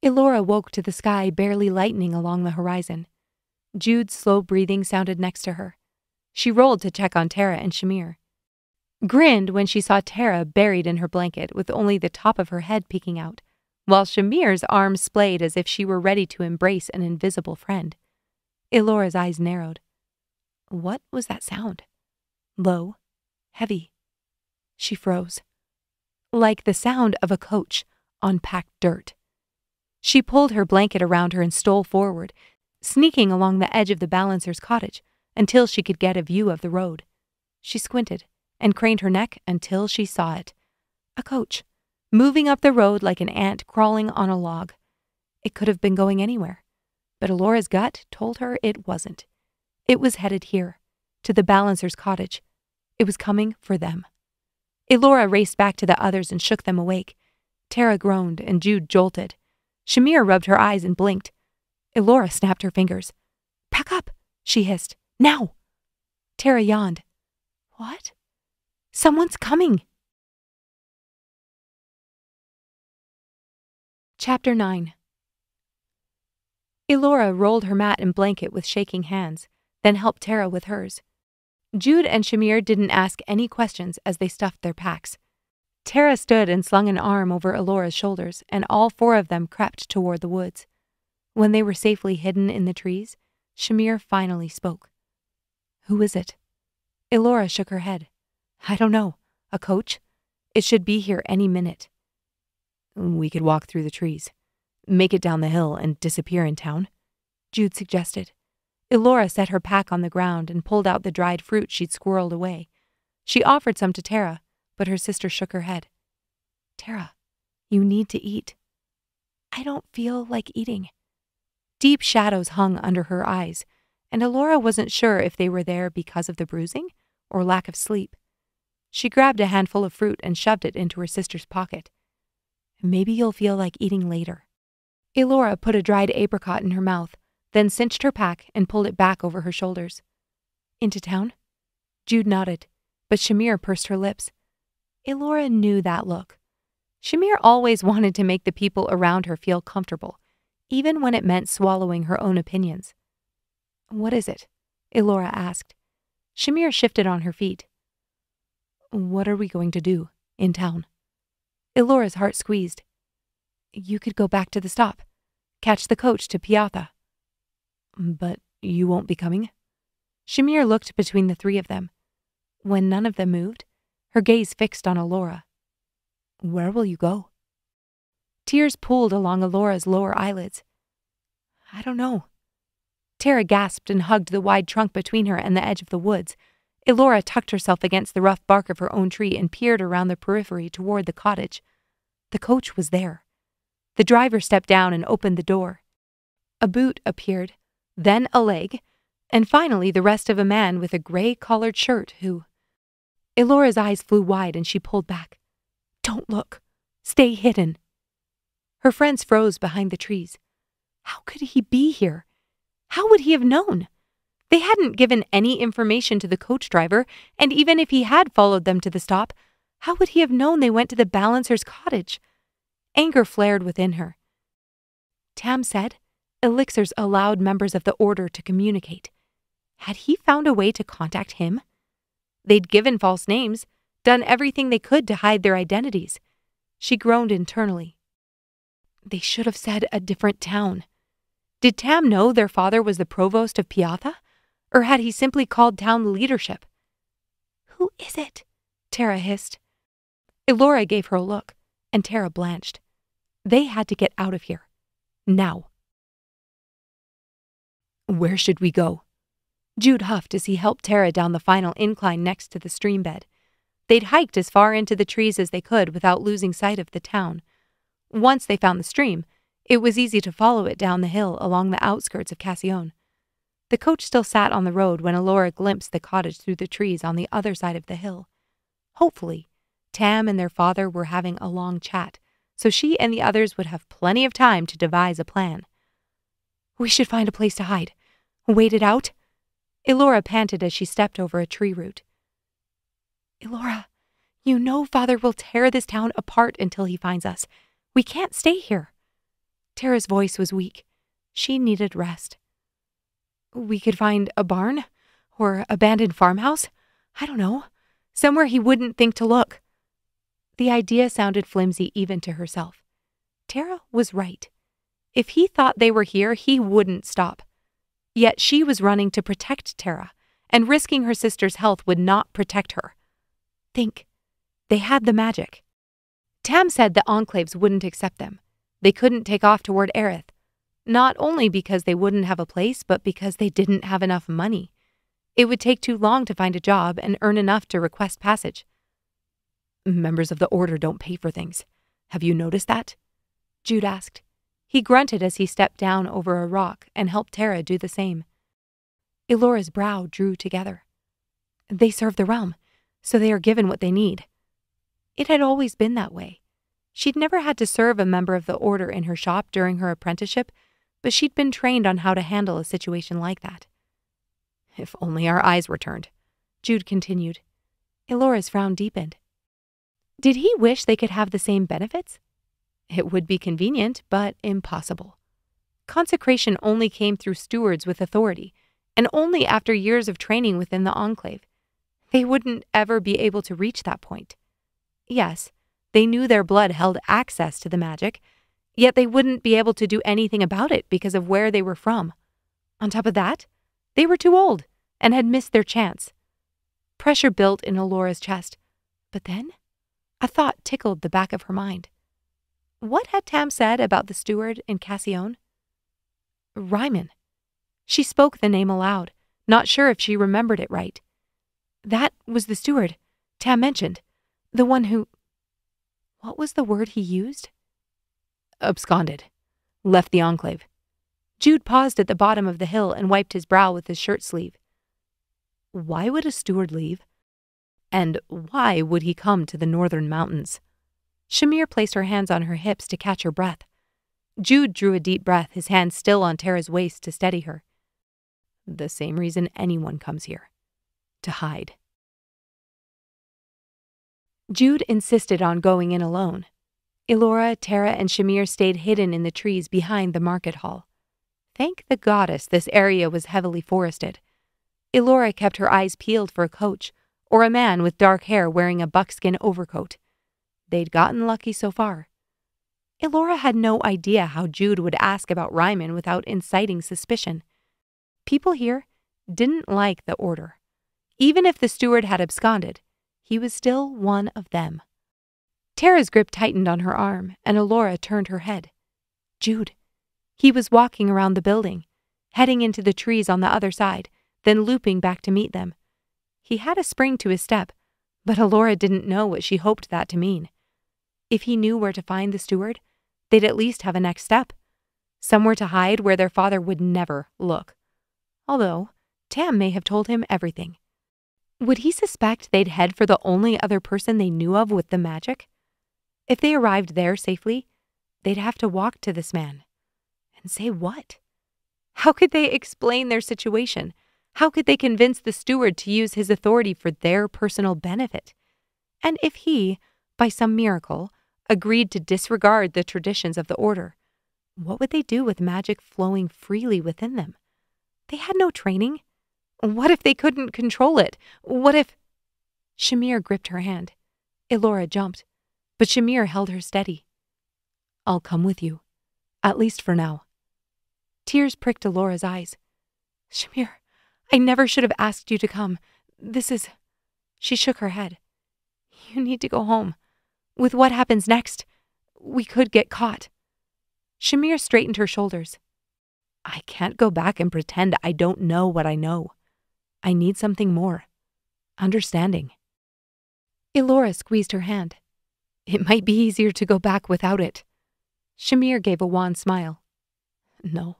Elora woke to the sky barely lightening along the horizon. Jude's slow breathing sounded next to her. She rolled to check on Tera and Shamir. Grinned when she saw Tera buried in her blanket with only the top of her head peeking out, while Shamir's arms splayed as if she were ready to embrace an invisible friend. Elora's eyes narrowed. What was that sound? Low, heavy. She froze. Like the sound of a coach on packed dirt. She pulled her blanket around her and stole forward, sneaking along the edge of the balancer's cottage until she could get a view of the road. She squinted and craned her neck until she saw it. A coach, moving up the road like an ant crawling on a log. It could have been going anywhere, but Elora's gut told her it wasn't. It was headed here, to the balancer's cottage. It was coming for them. Elora raced back to the others and shook them awake. Tera groaned and Jude jolted. Shamir rubbed her eyes and blinked. Elora snapped her fingers. Pack up, she hissed. Now! Tera yawned. What? Someone's coming! Chapter 9. Elora rolled her mat and blanket with shaking hands, then helped Tera with hers. Jude and Shamir didn't ask any questions as they stuffed their packs. Tera stood and slung an arm over Elora's shoulders, and all 4 of them crept toward the woods. When they were safely hidden in the trees, Shamir finally spoke. Who is it? Elora shook her head. I don't know. A coach? It should be here any minute. We could walk through the trees, make it down the hill, and disappear in town, Jude suggested. Elora set her pack on the ground and pulled out the dried fruit she'd squirreled away. She offered some to Tera, but her sister shook her head. Tera, you need to eat. I don't feel like eating. Deep shadows hung under her eyes, and Elora wasn't sure if they were there because of the bruising or lack of sleep. She grabbed a handful of fruit and shoved it into her sister's pocket. Maybe you'll feel like eating later. Elora put a dried apricot in her mouth, then cinched her pack and pulled it back over her shoulders. Into town? Jude nodded, but Shamir pursed her lips. Elora knew that look. Shamir always wanted to make the people around her feel comfortable, even when it meant swallowing her own opinions. What is it? Elora asked. Shamir shifted on her feet. What are we going to do in town? Elora's heart squeezed. You could go back to the stop. Catch the coach to Piatha. But you won't be coming? Shamir looked between the 3 of them. When none of them moved, her gaze fixed on Elora. Where will you go? Tears pooled along Elora's lower eyelids. I don't know. Tera gasped and hugged the wide trunk between her and the edge of the woods. Elora tucked herself against the rough bark of her own tree and peered around the periphery toward the cottage. The coach was there. The driver stepped down and opened the door. A boot appeared, then a leg, and finally the rest of a man with a gray-collared shirt who... Elora's eyes flew wide and she pulled back. "Don't look. Stay hidden." Her friends froze behind the trees. How could he be here? How would he have known? They hadn't given any information to the coach driver, and even if he had followed them to the stop, how would he have known they went to the balancer's cottage? Anger flared within her. Tam said elixirs allowed members of the Order to communicate. Had he found a way to contact him? They'd given false names, done everything they could to hide their identities. She groaned internally. They should have said a different town. Did Tam know their father was the provost of Piatha? Or had he simply called town leadership? "Who is it?" Tera hissed. Elora gave her a look, and Tera blanched. They had to get out of here. Now. "Where should we go?" Jude huffed as he helped Tera down the final incline next to the stream bed. They'd hiked as far into the trees as they could without losing sight of the town. Once they found the stream, it was easy to follow it down the hill along the outskirts of Cassione. The coach still sat on the road when Elora glimpsed the cottage through the trees on the other side of the hill. Hopefully, Tam and their father were having a long chat, so she and the others would have plenty of time to devise a plan. "We should find a place to hide. Wait it out." Elora panted as she stepped over a tree root. "Elora, you know Father will tear this town apart until he finds us. We can't stay here." Tera's voice was weak. She needed rest. "We could find a barn or abandoned farmhouse. I don't know. Somewhere he wouldn't think to look." The idea sounded flimsy even to herself. Tera was right. If he thought they were here, he wouldn't stop. Yet she was running to protect Tera, and risking her sister's health would not protect her. Think. They had the magic. Tam said the enclaves wouldn't accept them. They couldn't take off toward Aerith. Not only because they wouldn't have a place, but because they didn't have enough money. It would take too long to find a job and earn enough to request passage. "Members of the Order don't pay for things. Have you noticed that?" Jude asked. He grunted as he stepped down over a rock and helped Tera do the same. Elora's brow drew together. They serve the realm, so they are given what they need. It had always been that way. She'd never had to serve a member of the Order in her shop during her apprenticeship, but she'd been trained on how to handle a situation like that. "If only our eyes were turned," Jude continued. Elora's frown deepened. Did he wish they could have the same benefits? It would be convenient, but impossible. Consecration only came through stewards with authority, and only after years of training within the Enclave. They wouldn't ever be able to reach that point. Yes, they knew their blood held access to the magic, yet they wouldn't be able to do anything about it because of where they were from. On top of that, they were too old and had missed their chance. Pressure built in Elora's chest, but then a thought tickled the back of her mind. What had Tam said about the steward in Cassione? Ryman. She spoke the name aloud, not sure if she remembered it right. That was the steward Tam mentioned, the one who... What was the word he used? Absconded. Left the Enclave. Jude paused at the bottom of the hill and wiped his brow with his shirt sleeve. Why would a steward leave? And why would he come to the northern mountains? Shamir placed her hands on her hips to catch her breath. Jude drew a deep breath, his hand still on Tera's waist to steady her. The same reason anyone comes here. To hide. Jude insisted on going in alone. Elora, Tera, and Shamir stayed hidden in the trees behind the market hall. Thank the goddess this area was heavily forested. Elora kept her eyes peeled for a coach, or a man with dark hair wearing a buckskin overcoat. They'd gotten lucky so far. Elora had no idea how Jude would ask about Ryman without inciting suspicion. People here didn't like the Order. Even if the steward had absconded, he was still one of them. Tera's grip tightened on her arm, and Elora turned her head. Jude. He was walking around the building, heading into the trees on the other side, then looping back to meet them. He had a spring to his step, but Elora didn't know what she hoped that to mean. If he knew where to find the steward, they'd at least have a next step. Somewhere to hide where their father would never look. Although, Tam may have told him everything. Would he suspect they'd head for the only other person they knew of with the magic? If they arrived there safely, they'd have to walk to this man. And say what? How could they explain their situation? How could they convince the steward to use his authority for their personal benefit? And if he, by some miracle, agreed to disregard the traditions of the order, what would they do with magic flowing freely within them? They had no training. What if they couldn't control it? What if... Shamir gripped her hand. Elora jumped, but Shamir held her steady. I'll come with you, at least for now. Tears pricked Elora's eyes. Shamir, I never should have asked you to come. This is... She shook her head. You need to go home. With what happens next, we could get caught. Shamir straightened her shoulders. I can't go back and pretend I don't know what I know. I need something more. Understanding. Elora squeezed her hand. It might be easier to go back without it. Shamir gave a wan smile. No.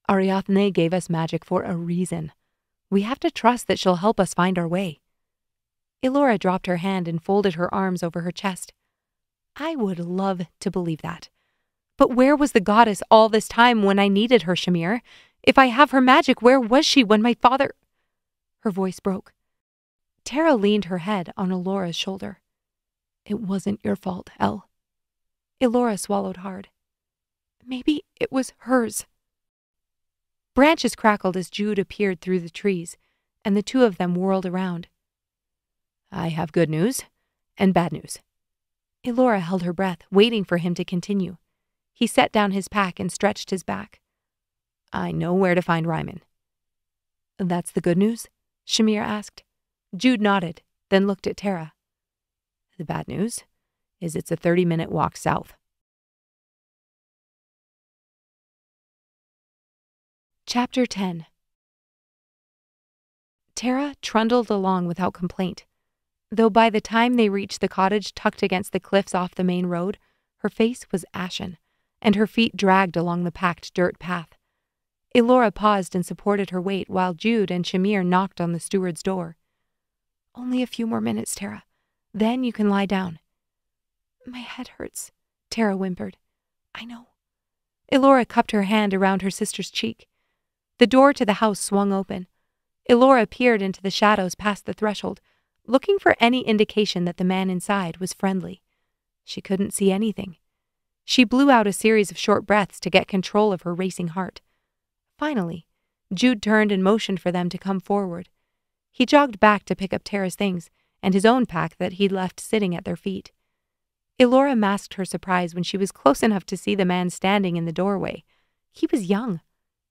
Ariadne gave us magic for a reason. We have to trust that she'll help us find our way. Elora dropped her hand and folded her arms over her chest. I would love to believe that. But where was the goddess all this time when I needed her, Shamir? If I have her magic, where was she when my father... Her voice broke. Tera leaned her head on Elora's shoulder. It wasn't your fault, El. Elora swallowed hard. Maybe it was hers. Branches crackled as Jude appeared through the trees, and the two of them whirled around. I have good news and bad news. Elora held her breath, waiting for him to continue. He set down his pack and stretched his back. I know where to find Ryman. That's the good news? Shamir asked. Jude nodded, then looked at Tera. The bad news is it's a 30-minute walk south. Chapter 10. Tera trundled along without complaint. Though by the time they reached the cottage tucked against the cliffs off the main road, her face was ashen, and her feet dragged along the packed dirt path. Elora paused and supported her weight while Jude and Shamir knocked on the steward's door. Only a few more minutes, Tera. Then you can lie down. My head hurts, Tera whimpered. I know. Elora cupped her hand around her sister's cheek. The door to the house swung open. Elora peered into the shadows past the threshold, looking for any indication that the man inside was friendly. She couldn't see anything. She blew out a series of short breaths to get control of her racing heart. Finally, Jude turned and motioned for them to come forward. He jogged back to pick up Tera's things and his own pack that he'd left sitting at their feet. Elora masked her surprise when she was close enough to see the man standing in the doorway. He was young,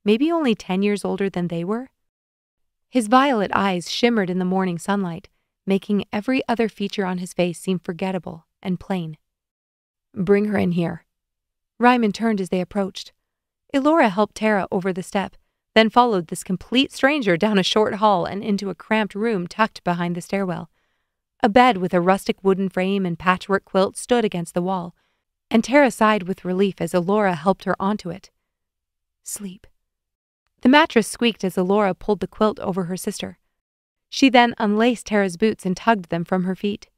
maybe only 10 years older than they were. His violet eyes shimmered in the morning sunlight, making every other feature on his face seem forgettable and plain. Bring her in here. Ryman turned as they approached. Elora helped Tera over the step, then followed this complete stranger down a short hall and into a cramped room tucked behind the stairwell. A bed with a rustic wooden frame and patchwork quilt stood against the wall, and Tera sighed with relief as Elora helped her onto it. Sleep. The mattress squeaked as Elora pulled the quilt over her sister. She then unlaced Tera's boots and tugged them from her feet.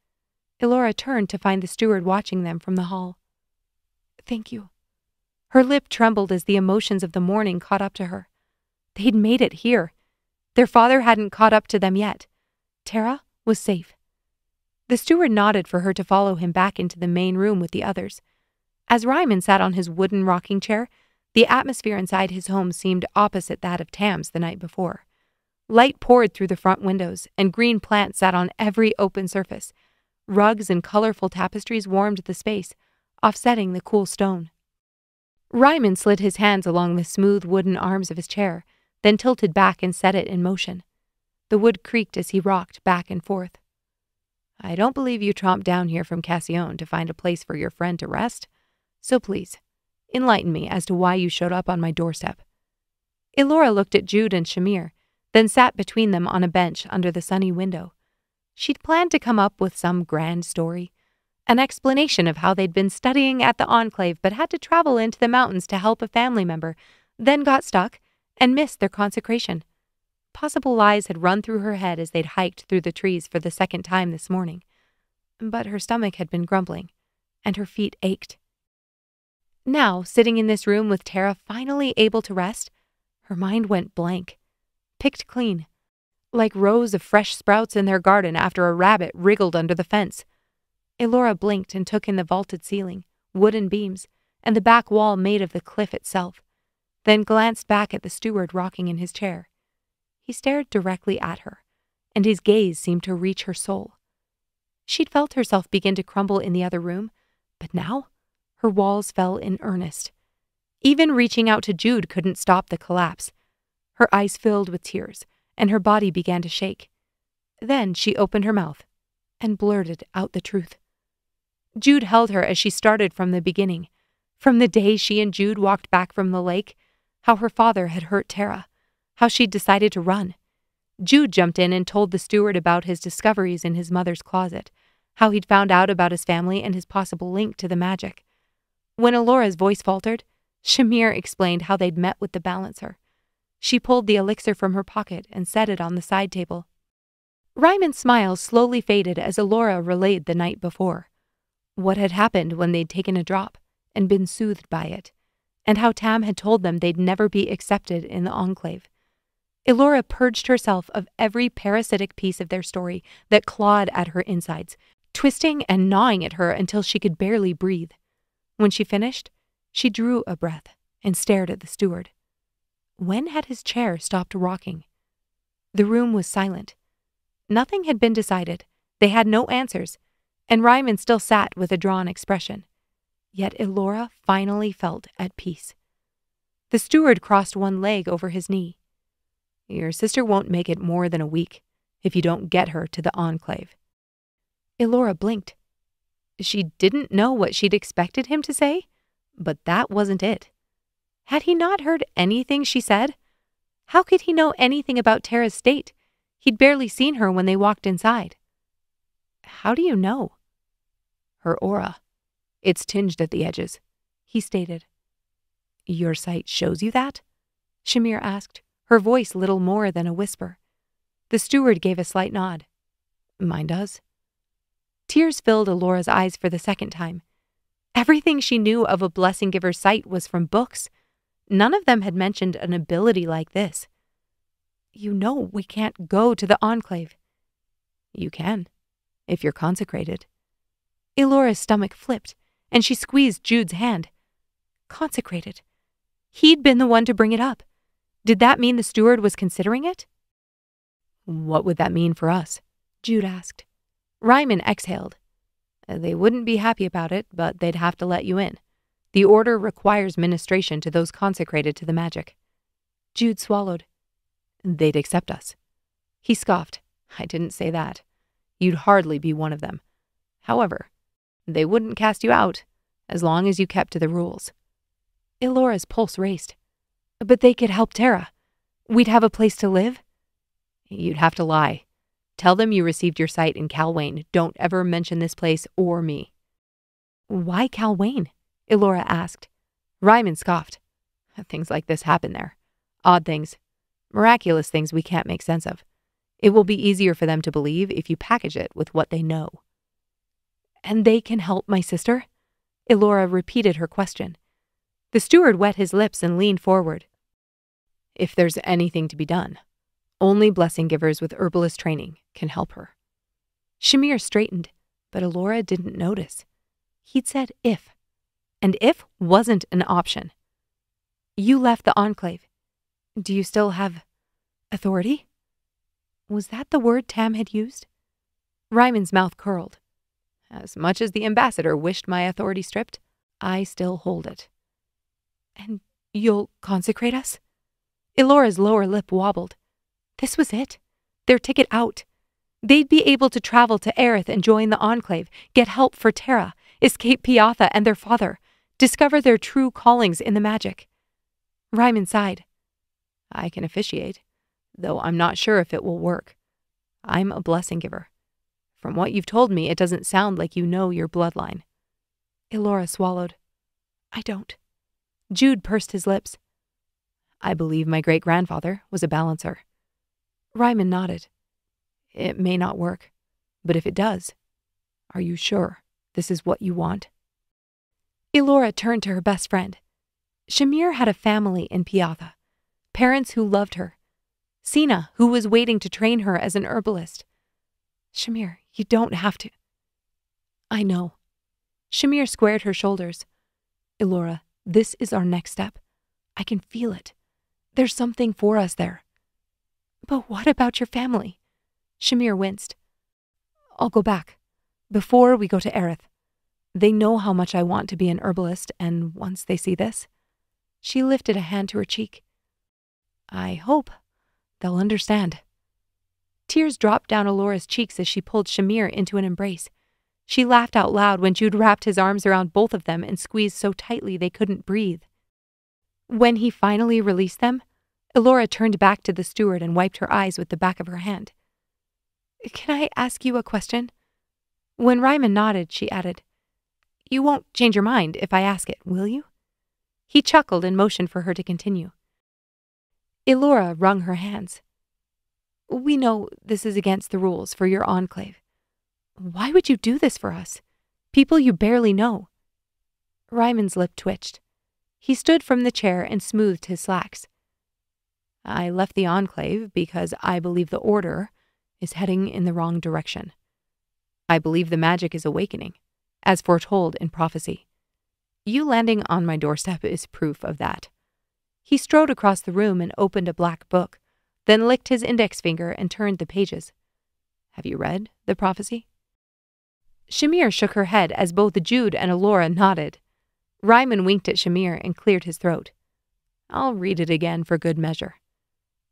Elora turned to find the steward watching them from the hall. Thank you. Her lip trembled as the emotions of the morning caught up to her. They'd made it here. Their father hadn't caught up to them yet. Tera was safe. The steward nodded for her to follow him back into the main room with the others. As Ryman sat on his wooden rocking chair, the atmosphere inside his home seemed opposite that of Tam's the night before. Light poured through the front windows, and green plants sat on every open surface. Rugs and colorful tapestries warmed the space, offsetting the cool stone. Ryman slid his hands along the smooth wooden arms of his chair, then tilted back and set it in motion. The wood creaked as he rocked back and forth. I don't believe you tromped down here from Cassillon to find a place for your friend to rest, so please, enlighten me as to why you showed up on my doorstep. Elora looked at Jude and Shamir, then sat between them on a bench under the sunny window. She'd planned to come up with some grand story, an explanation of how they'd been studying at the Enclave but had to travel into the mountains to help a family member, then got stuck and missed their consecration. Possible lies had run through her head as they'd hiked through the trees for the second time this morning. But her stomach had been grumbling, and her feet ached. Now, sitting in this room with Tera finally able to rest, her mind went blank, picked clean, like rows of fresh sprouts in their garden after a rabbit wriggled under the fence. Elora blinked and took in the vaulted ceiling, wooden beams, and the back wall made of the cliff itself, then glanced back at the steward rocking in his chair. He stared directly at her, and his gaze seemed to reach her soul. She'd felt herself begin to crumble in the other room, but now her walls fell in earnest. Even reaching out to Jude couldn't stop the collapse. Her eyes filled with tears, and her body began to shake. Then she opened her mouth and blurted out the truth. Jude held her as she started from the beginning, from the day she and Jude walked back from the lake, how her father had hurt Tera, how she'd decided to run. Jude jumped in and told the steward about his discoveries in his mother's closet, how he'd found out about his family and his possible link to the magic. When Elora's voice faltered, Shamir explained how they'd met with the balancer. She pulled the elixir from her pocket and set it on the side table. Ryman's smile slowly faded as Elora relayed the night before, what had happened when they'd taken a drop and been soothed by it, and how Tam had told them they'd never be accepted in the Enclave. Elora purged herself of every parasitic piece of their story that clawed at her insides, twisting and gnawing at her until she could barely breathe. When she finished, she drew a breath and stared at the steward. When had his chair stopped rocking? The room was silent. Nothing had been decided. They had no answers, and Ryman still sat with a drawn expression. Yet Elora finally felt at peace. The steward crossed one leg over his knee. Your sister won't make it more than a week if you don't get her to the Enclave. Elora blinked. She didn't know what she'd expected him to say, but that wasn't it. Had he not heard anything she said? How could he know anything about Tera's state? He'd barely seen her when they walked inside. How do you know? Her aura. It's tinged at the edges, he stated. Your sight shows you that? Shamir asked, her voice little more than a whisper. The steward gave a slight nod. Mine does. Tears filled Elora's eyes for the second time. Everything she knew of a blessing giver's sight was from books. None of them had mentioned an ability like this. You know we can't go to the Enclave. You can, if you're consecrated. Elora's stomach flipped, and she squeezed Jude's hand. Consecrated. He'd been the one to bring it up. Did that mean the steward was considering it? What would that mean for us? Jude asked. Ryman exhaled. They wouldn't be happy about it, but they'd have to let you in. The order requires ministration to those consecrated to the magic. Jude swallowed. They'd accept us. He scoffed. I didn't say that. You'd hardly be one of them. However, they wouldn't cast you out, as long as you kept to the rules. Elora's pulse raced. But they could help Tera. We'd have a place to live? You'd have to lie. Tell them you received your sight in Calwain. Don't ever mention this place or me. Why Calwain? Elora asked. Ryman scoffed. Things like this happen there. Odd things. Miraculous things we can't make sense of. It will be easier for them to believe if you package it with what they know. And they can help my sister? Elora repeated her question. The steward wet his lips and leaned forward. If there's anything to be done, only blessing givers with herbalist training can help her. Shamir straightened, but Elora didn't notice. He'd said if, and if wasn't an option. You left the Enclave. Do you still have authority? Was that the word Tam had used? Ryman's mouth curled. As much as the ambassador wished my authority stripped, I still hold it. And you'll consecrate us? Elora's lower lip wobbled. This was it. Their ticket out. They'd be able to travel to Aerith and join the Enclave, get help for Tera, escape Piatha and their father, discover their true callings in the magic. Ryman sighed. I can officiate, though I'm not sure if it will work. I'm a blessing giver. From what you've told me, it doesn't sound like you know your bloodline." Elora swallowed. "I don't." Jude pursed his lips. "I believe my great-grandfather was a balancer." Ryman nodded. "It may not work, but if it does, are you sure this is what you want?" Elora turned to her best friend. Shamir had a family in Piatha, parents who loved her. Sina, who was waiting to train her as an herbalist. "Shamir, you don't have to." "I know." Shamir squared her shoulders. "Elora, this is our next step. I can feel it. There's something for us there." "But what about your family?" Shamir winced. "I'll go back. Before we go to Aerith. They know how much I want to be an herbalist, and once they see this..." She lifted a hand to her cheek. "I hope they'll understand." Tears dropped down Elora's cheeks as she pulled Shamir into an embrace. She laughed out loud when Jude wrapped his arms around both of them and squeezed so tightly they couldn't breathe. When he finally released them, Elora turned back to the steward and wiped her eyes with the back of her hand. "Can I ask you a question?" When Ryman nodded, she added, "You won't change your mind if I ask it, will you?" He chuckled and motioned for her to continue. Elora wrung her hands. "We know this is against the rules for your enclave. Why would you do this for us? People you barely know." Ryman's lip twitched. He stood from the chair and smoothed his slacks. "I left the enclave because I believe the Order is heading in the wrong direction. I believe the magic is awakening, as foretold in prophecy. You landing on my doorstep is proof of that." He strode across the room and opened a black book, then licked his index finger and turned the pages. "Have you read the prophecy?" Shamir shook her head as both Jude and Elora nodded. Ryman winked at Shamir and cleared his throat. "I'll read it again for good measure.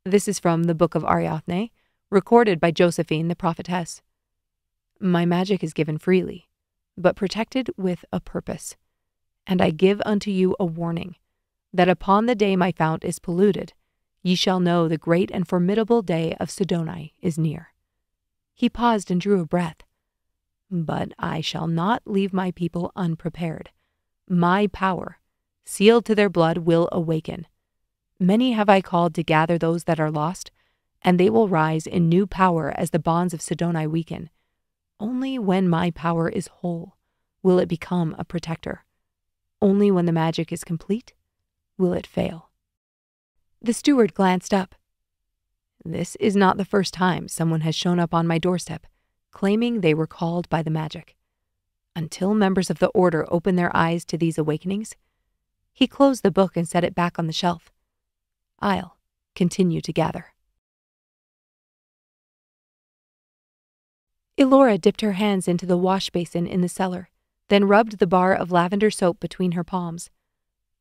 This is from the Book of Ariadne, recorded by Josephine the prophetess. My magic is given freely, but protected with a purpose. And I give unto you a warning, that upon the day my fount is polluted, ye shall know the great and formidable day of Sidoni is near." He paused and drew a breath. "But I shall not leave my people unprepared. My power, sealed to their blood, will awaken. Many have I called to gather those that are lost, and they will rise in new power as the bonds of Sidoni weaken. Only when my power is whole will it become a protector. Only when the magic is complete will it fail." The steward glanced up. "This is not the first time someone has shown up on my doorstep, claiming they were called by the magic. Until members of the Order open their eyes to these awakenings," he closed the book and set it back on the shelf, "I'll continue to gather." Elora dipped her hands into the wash basin in the cellar, then rubbed the bar of lavender soap between her palms.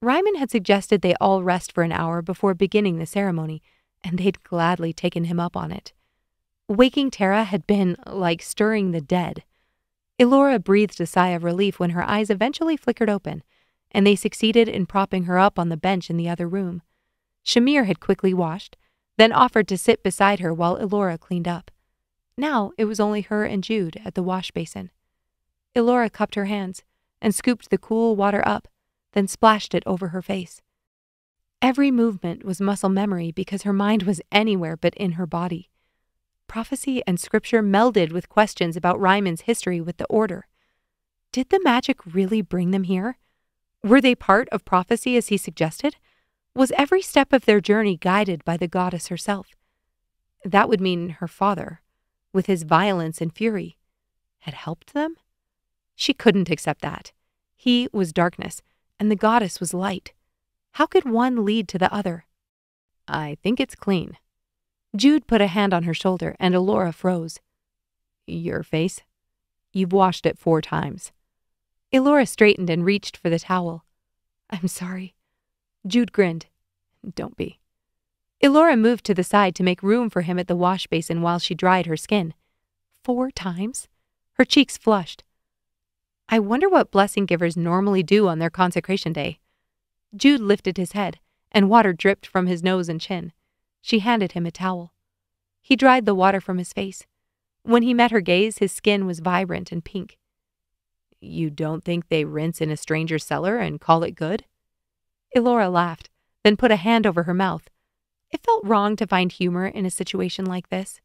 Ryman had suggested they all rest for an hour before beginning the ceremony, and they'd gladly taken him up on it. Waking Tera had been like stirring the dead. Elora breathed a sigh of relief when her eyes eventually flickered open, and they succeeded in propping her up on the bench in the other room. Shamir had quickly washed, then offered to sit beside her while Elora cleaned up. Now it was only her and Jude at the wash basin. Elora cupped her hands and scooped the cool water up, then splashed it over her face. Every movement was muscle memory because her mind was anywhere but in her body. Prophecy and scripture melded with questions about Ryman's history with the Order. Did the magic really bring them here? Were they part of prophecy as he suggested? Was every step of their journey guided by the goddess herself? That would mean her father, with his violence and fury, had helped them? She couldn't accept that. He was darkness, and the goddess was light. How could one lead to the other? "I think it's clean." Jude put a hand on her shoulder, and Elora froze. "Your face? You've washed it 4 times. Elora straightened and reached for the towel. "I'm sorry." Jude grinned. "Don't be." Elora moved to the side to make room for him at the wash basin while she dried her skin. 4 times? Her cheeks flushed. "I wonder what blessing givers normally do on their consecration day." Jude lifted his head, and water dripped from his nose and chin. She handed him a towel. He dried the water from his face. When he met her gaze, his skin was vibrant and pink. You don't think they rinse in a stranger's cellar and call it good? Elora laughed, then put a hand over her mouth. It felt wrong to find humor in a situation like this.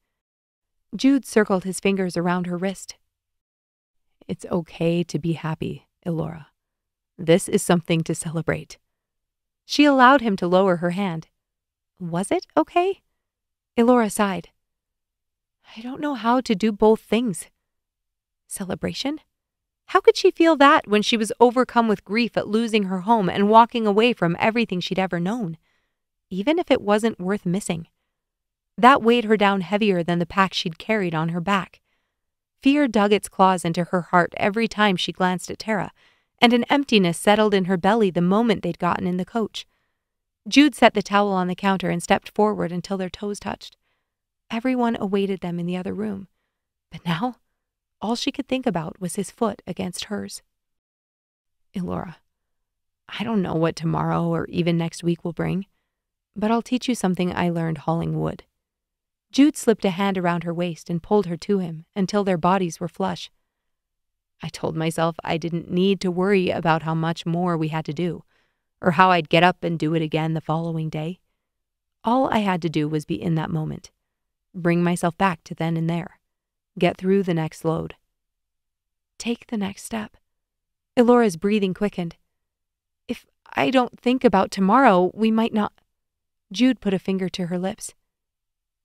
Jude circled his fingers around her wrist. It's okay to be happy, Elora. This is something to celebrate. She allowed him to lower her hand. Was it okay? Elora sighed. I don't know how to do both things. Celebration? How could she feel that when she was overcome with grief at losing her home and walking away from everything she'd ever known, even if it wasn't worth missing? That weighed her down heavier than the pack she'd carried on her back. Fear dug its claws into her heart every time she glanced at Tera, and an emptiness settled in her belly the moment they'd gotten in the coach. Jude set the towel on the counter and stepped forward until their toes touched. Everyone awaited them in the other room, but now all she could think about was his foot against hers. Elora, I don't know what tomorrow or even next week will bring, but I'll teach you something I learned hauling wood. Jude slipped a hand around her waist and pulled her to him until their bodies were flush. I told myself I didn't need to worry about how much more we had to do, or how I'd get up and do it again the following day. All I had to do was be in that moment, bring myself back to then and there, get through the next load. Take the next step. Elora's breathing quickened. If I don't think about tomorrow, we might not. Jude put a finger to her lips.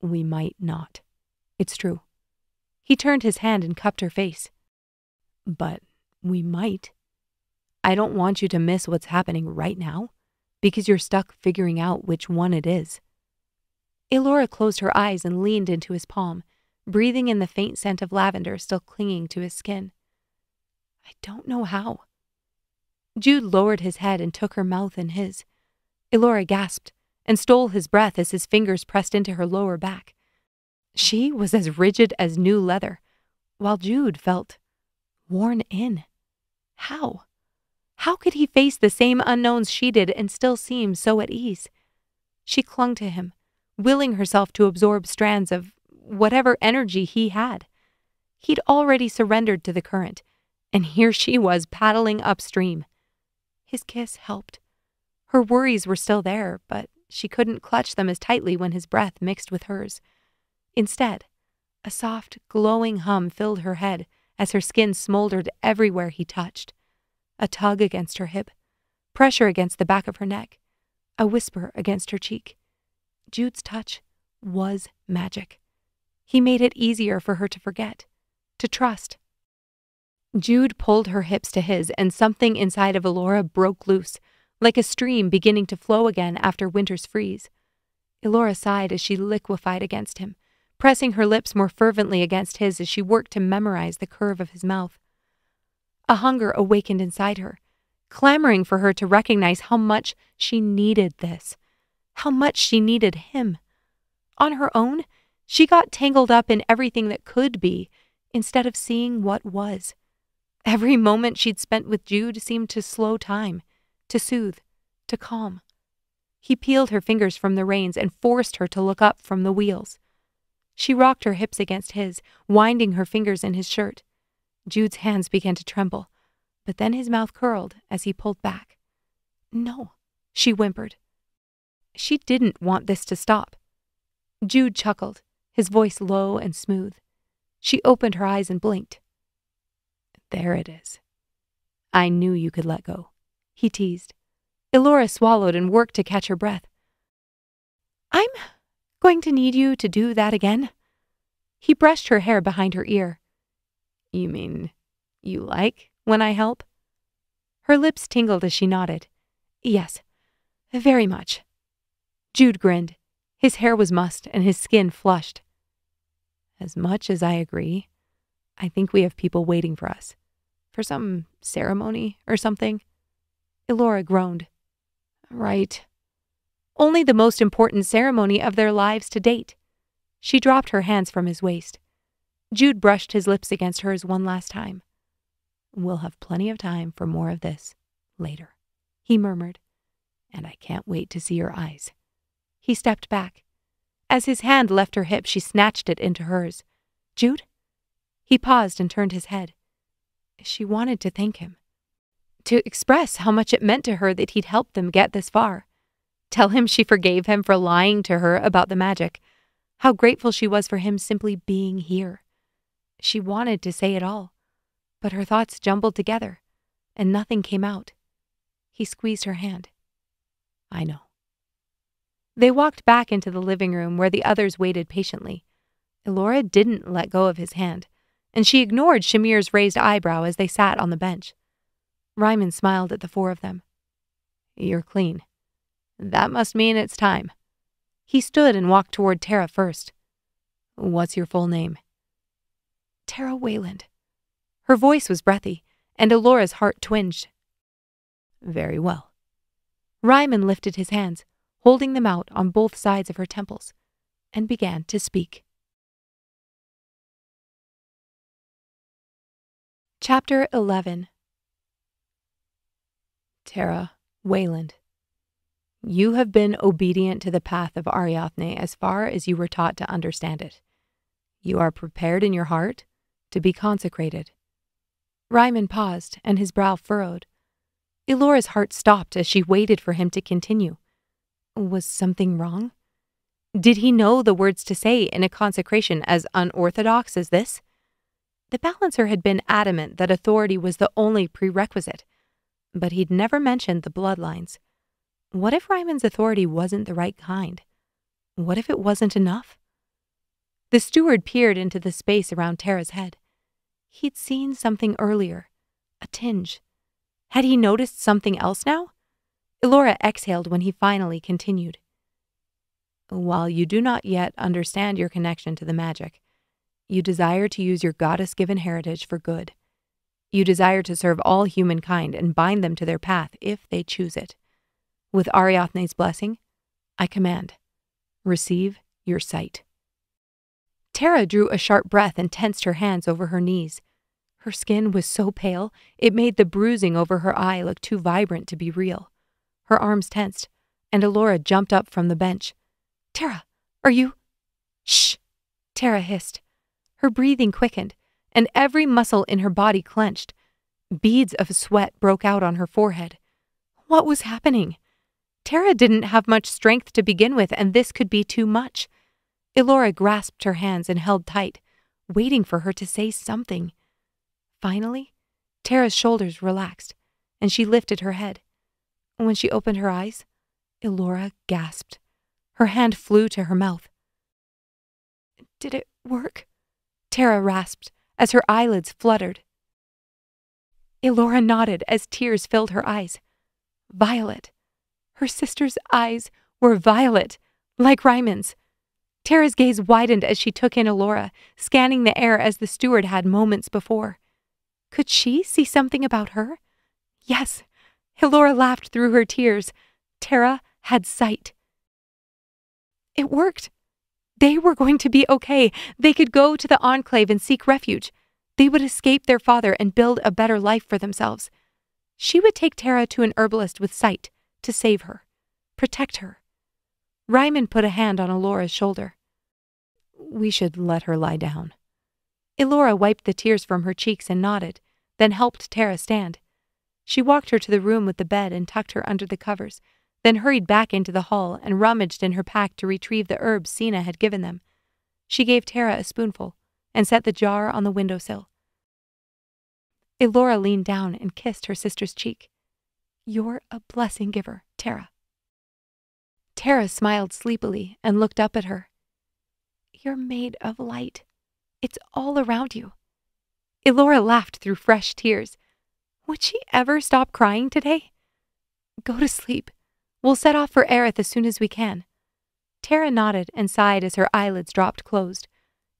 We might not. It's true. He turned his hand and cupped her face. But we might. I don't want you to miss what's happening right now, because you're stuck figuring out which one it is. Elora closed her eyes and leaned into his palm, breathing in the faint scent of lavender still clinging to his skin. I don't know how. Jude lowered his head and took her mouth in his. Elora gasped and stole his breath as his fingers pressed into her lower back. She was as rigid as new leather, while Jude felt worn in. How? How could he face the same unknowns she did and still seem so at ease? She clung to him, willing herself to absorb strands of whatever energy he had. He'd already surrendered to the current, and here she was paddling upstream. His kiss helped. Her worries were still there, but she couldn't clutch them as tightly when his breath mixed with hers. Instead, a soft, glowing hum filled her head as her skin smoldered everywhere he touched. A tug against her hip, pressure against the back of her neck, a whisper against her cheek. Jude's touch was magic. He made it easier for her to forget, to trust. Jude pulled her hips to his, and something inside of Elora broke loose, like a stream beginning to flow again after winter's freeze. Elora sighed as she liquefied against him, pressing her lips more fervently against his as she worked to memorize the curve of his mouth. A hunger awakened inside her, clamoring for her to recognize how much she needed this, how much she needed him. On her own, she got tangled up in everything that could be, instead of seeing what was. Every moment she'd spent with Jude seemed to slow time, to soothe, to calm. He peeled her fingers from the reins and forced her to look up from the wheels. She rocked her hips against his, winding her fingers in his shirt. Jude's hands began to tremble, but then his mouth curled as he pulled back. No, she whimpered. She didn't want this to stop. Jude chuckled, his voice low and smooth. She opened her eyes and blinked. There it is. I knew you could let go, he teased. Elora swallowed and worked to catch her breath. I'm going to need you to do that again. He brushed her hair behind her ear. You mean you like when I help? Her lips tingled as she nodded. Yes, very much. Jude grinned. His hair was mussed and his skin flushed. As much as I agree, I think we have people waiting for us. For some ceremony or something. Elora groaned. Right. Only the most important ceremony of their lives to date. She dropped her hands from his waist. Jude brushed his lips against hers one last time. We'll have plenty of time for more of this later, he murmured. And I can't wait to see your eyes. He stepped back. As his hand left her hip, she snatched it into hers. "Jude?" He paused and turned his head. She wanted to thank him, to express how much it meant to her that he'd helped them get this far. Tell him she forgave him for lying to her about the magic, how grateful she was for him simply being here. She wanted to say it all, but her thoughts jumbled together, and nothing came out. He squeezed her hand. "I know." They walked back into the living room where the others waited patiently. Elora didn't let go of his hand, and she ignored Shamir's raised eyebrow as they sat on the bench. Ryman smiled at the four of them. "You're clean. That must mean it's time." He stood and walked toward Tera first. "What's your full name?" "Tera Wayland." Her voice was breathy, and Elora's heart twinged. "Very well." Ryman lifted his hands, holding them out on both sides of her temples, and began to speak. Chapter 11. Tera Wayland, you have been obedient to the path of Ariadne as far as you were taught to understand it. You are prepared in your heart to be consecrated. Ryman paused, and his brow furrowed. Elora's heart stopped as she waited for him to continue. Was something wrong? Did he know the words to say in a consecration as unorthodox as this? The balancer had been adamant that authority was the only prerequisite, but he'd never mentioned the bloodlines. What if Ryman's authority wasn't the right kind? What if it wasn't enough? The steward peered into the space around Tera's head. He'd seen something earlier, a tinge. Had he noticed something else now? Elora exhaled when he finally continued. While you do not yet understand your connection to the magic, you desire to use your goddess-given heritage for good. You desire to serve all humankind and bind them to their path if they choose it. With Ariadne's blessing, I command, receive your sight. Tera drew a sharp breath and tensed her hands over her knees. Her skin was so pale, it made the bruising over her eye look too vibrant to be real. Her arms tensed, and Elora jumped up from the bench. "Tera, are you—" "Shh," Tera hissed. Her breathing quickened, and every muscle in her body clenched. Beads of sweat broke out on her forehead. What was happening? Tera didn't have much strength to begin with, and this could be too much. Elora grasped her hands and held tight, waiting for her to say something. Finally, Tera's shoulders relaxed, and she lifted her head. When she opened her eyes, Elora gasped. Her hand flew to her mouth. "Did it work?" Tera rasped as her eyelids fluttered. Elora nodded as tears filled her eyes. Violet. Her sister's eyes were violet, like Ryman's. Tera's gaze widened as she took in Elora, scanning the air as the steward had moments before. Could she see something about her? Yes. Elora laughed through her tears. Tera had sight. It worked. They were going to be okay. They could go to the Enclave and seek refuge. They would escape their father and build a better life for themselves. She would take Tera to an herbalist with sight to save her, protect her. Ryman put a hand on Elora's shoulder. We should let her lie down. Elora wiped the tears from her cheeks and nodded, then helped Tera stand. She walked her to the room with the bed and tucked her under the covers, then hurried back into the hall and rummaged in her pack to retrieve the herbs Sina had given them. She gave Tera a spoonful and set the jar on the windowsill. Elora leaned down and kissed her sister's cheek. You're a blessing giver, Tera. Tera smiled sleepily and looked up at her. You're made of light. It's all around you. Elora laughed through fresh tears. Would she ever stop crying today? Go to sleep. We'll set off for Aerith as soon as we can. Tera nodded and sighed as her eyelids dropped closed.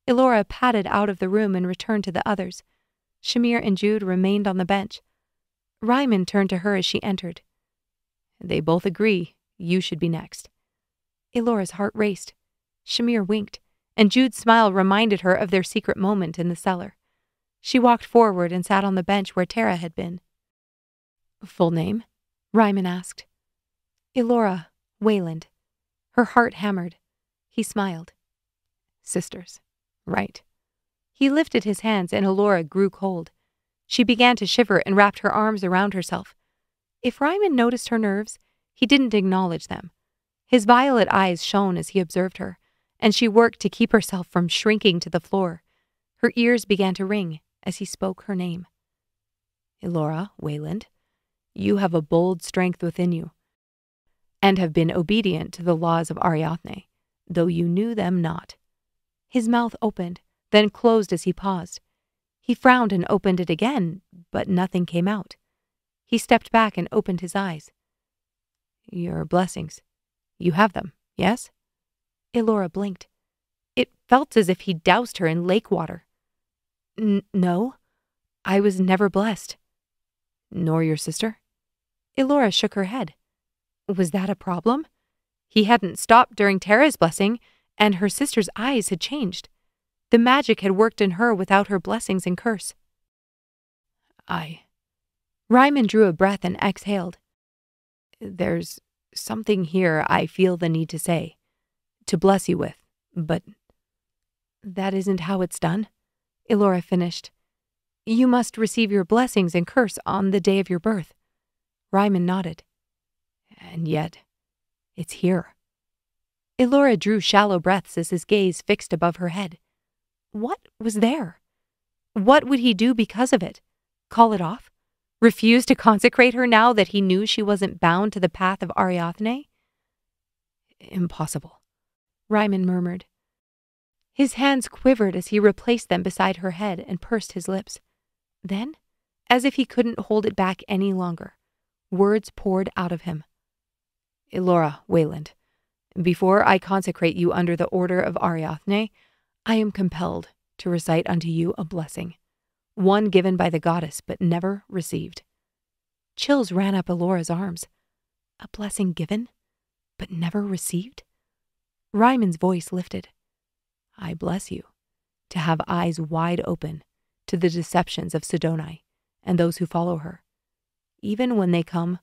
Elora padded out of the room and returned to the others. Shamir and Jude remained on the bench. Ryman turned to her as she entered. They both agree you should be next. Elora's heart raced. Shamir winked, and Jude's smile reminded her of their secret moment in the cellar. She walked forward and sat on the bench where Tera had been. Full name? Ryman asked. Elora Wayland. Her heart hammered. He smiled. Sisters, right. He lifted his hands and Elora grew cold. She began to shiver and wrapped her arms around herself. If Ryman noticed her nerves, he didn't acknowledge them. His violet eyes shone as he observed her, and she worked to keep herself from shrinking to the floor. Her ears began to ring as he spoke her name. Elora, Wayland, you have a bold strength within you, and have been obedient to the laws of Ariadne, though you knew them not. His mouth opened, then closed as he paused. He frowned and opened it again, but nothing came out. He stepped back and opened his eyes. Your blessings. You have them, yes? Elora blinked. It felt as if he doused her in lake water. No, I was never blessed. Nor your sister? Elora shook her head. Was that a problem? He hadn't stopped during Tera's blessing, and her sister's eyes had changed. The magic had worked in her without her blessings and curse. Ryman drew a breath and exhaled. There's something here I feel the need to say, to bless you with, but that isn't how it's done, Elora finished. You must receive your blessings and curse on the day of your birth. Ryman nodded. And yet, it's here. Elora drew shallow breaths as his gaze fixed above her head. What was there? What would he do because of it? Call it off? Refuse to consecrate her now that he knew she wasn't bound to the path of Ariadne? Impossible, Ryman murmured. His hands quivered as he replaced them beside her head and pursed his lips. Then, as if he couldn't hold it back any longer, words poured out of him. Elora, Wayland, before I consecrate you under the order of Ariadne, I am compelled to recite unto you a blessing, one given by the goddess but never received. Chills ran up Elora's arms. A blessing given, but never received? Ryman's voice lifted. I bless you to have eyes wide open to the deceptions of Sidoni and those who follow her, even when they come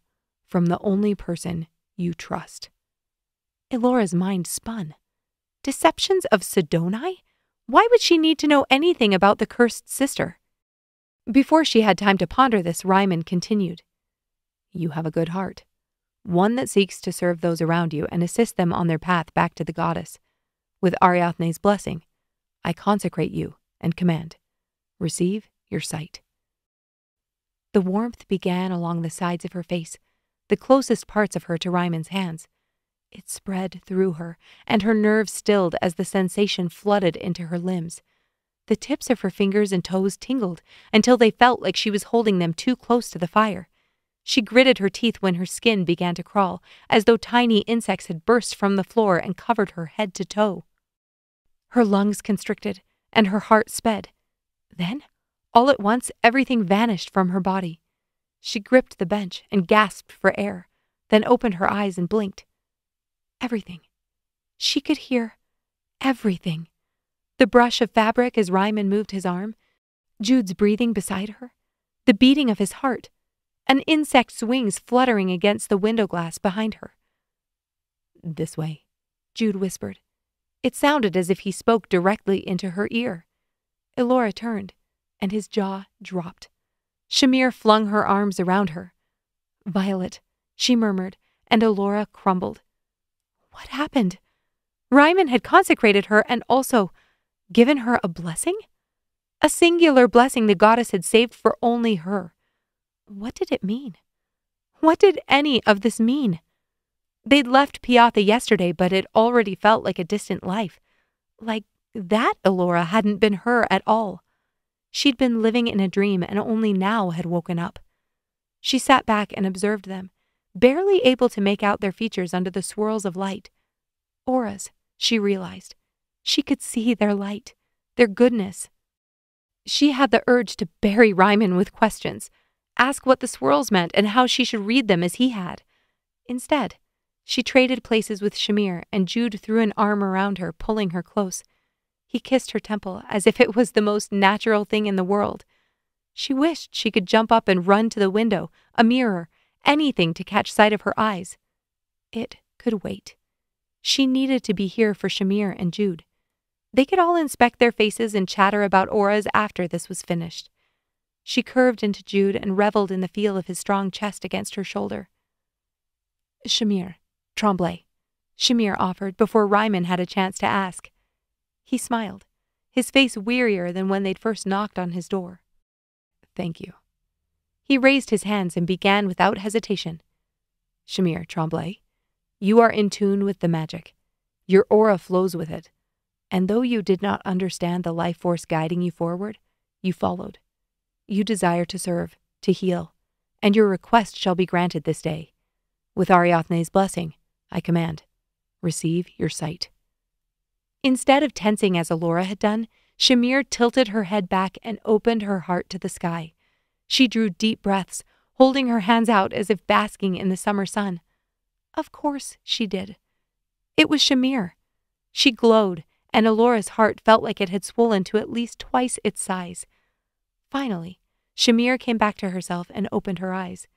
from the only person you trust. Elora's mind spun. Deceptions of Sidoni? Why would she need to know anything about the cursed sister? Before she had time to ponder this, Ryman continued. You have a good heart, one that seeks to serve those around you and assist them on their path back to the goddess. With Ariadne's blessing, I consecrate you and command. Receive your sight. The warmth began along the sides of her face, the closest parts of her to Ryman's hands. It spread through her, and her nerves stilled as the sensation flooded into her limbs. The tips of her fingers and toes tingled until they felt like she was holding them too close to the fire. She gritted her teeth when her skin began to crawl, as though tiny insects had burst from the floor and covered her head to toe. Her lungs constricted, and her heart sped. Then, all at once, everything vanished from her body. She gripped the bench and gasped for air, then opened her eyes and blinked. Everything. She could hear everything. The brush of fabric as Ryman moved his arm, Jude's breathing beside her, the beating of his heart, an insect's wings fluttering against the window glass behind her. This way, Jude whispered. It sounded as if he spoke directly into her ear. Elora turned, and his jaw dropped. Shamir flung her arms around her. Violet, she murmured, and Elora crumbled. What happened? Ryman had consecrated her and also given her a blessing? A singular blessing the goddess had saved for only her. What did it mean? What did any of this mean? They'd left Piatha yesterday, but it already felt like a distant life. Like that Elora hadn't been her at all. She'd been living in a dream and only now had woken up. She sat back and observed them, barely able to make out their features under the swirls of light. Auras, she realized. She could see their light, their goodness. She had the urge to bury Ryman with questions, ask what the swirls meant and how she should read them as he had. Instead, she traded places with Shamir, and Jude threw an arm around her, pulling her close. He kissed her temple as if it was the most natural thing in the world. She wished she could jump up and run to the window, a mirror, anything to catch sight of her eyes. It could wait. She needed to be here for Shamir and Jude. They could all inspect their faces and chatter about auras after this was finished. She curved into Jude and reveled in the feel of his strong chest against her shoulder. Shamir, tremblay, Shamir offered before Ryman had a chance to ask. He smiled, his face wearier than when they'd first knocked on his door. Thank you. He raised his hands and began without hesitation. Shamir, tremblay, you are in tune with the magic. Your aura flows with it. And though you did not understand the life force guiding you forward, you followed. You desire to serve, to heal, and your request shall be granted this day. With Ariadne's blessing, I command, receive your sight. Instead of tensing as Elora had done, Shamir tilted her head back and opened her heart to the sky. She drew deep breaths, holding her hands out as if basking in the summer sun. Of course she did. It was Shamir. She glowed, and Elora's heart felt like it had swollen to at least twice its size. Finally, Shamir came back to herself and opened her eyes.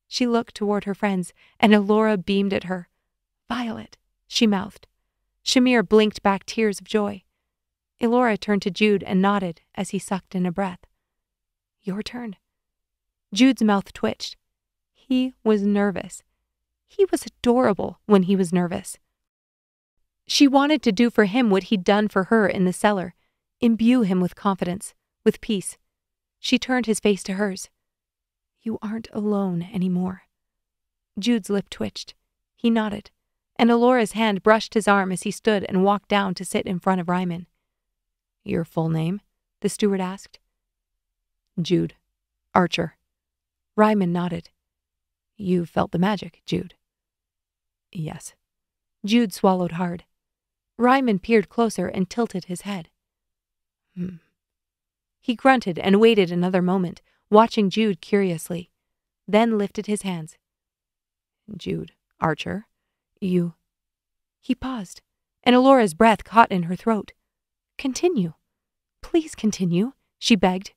She looked toward her friends, and Elora beamed at her. Violet, she mouthed. Shamir blinked back tears of joy. Elora turned to Jude and nodded as he sucked in a breath. Your turn. Jude's mouth twitched. He was nervous. He was adorable when he was nervous. She wanted to do for him what he'd done for her in the cellar, imbue him with confidence, with peace. She turned his face to hers. You aren't alone anymore. Jude's lip twitched. He nodded, and Elora's hand brushed his arm as he stood and walked down to sit in front of Ryman. Your full name? The steward asked. Jude. Archer. Ryman nodded. You felt the magic, Jude. Yes. Jude swallowed hard. Ryman peered closer and tilted his head. He grunted and waited another moment, watching Jude curiously, then lifted his hands. Jude, Archer, you... He paused, and Elora's breath caught in her throat. Continue. Please continue, she begged.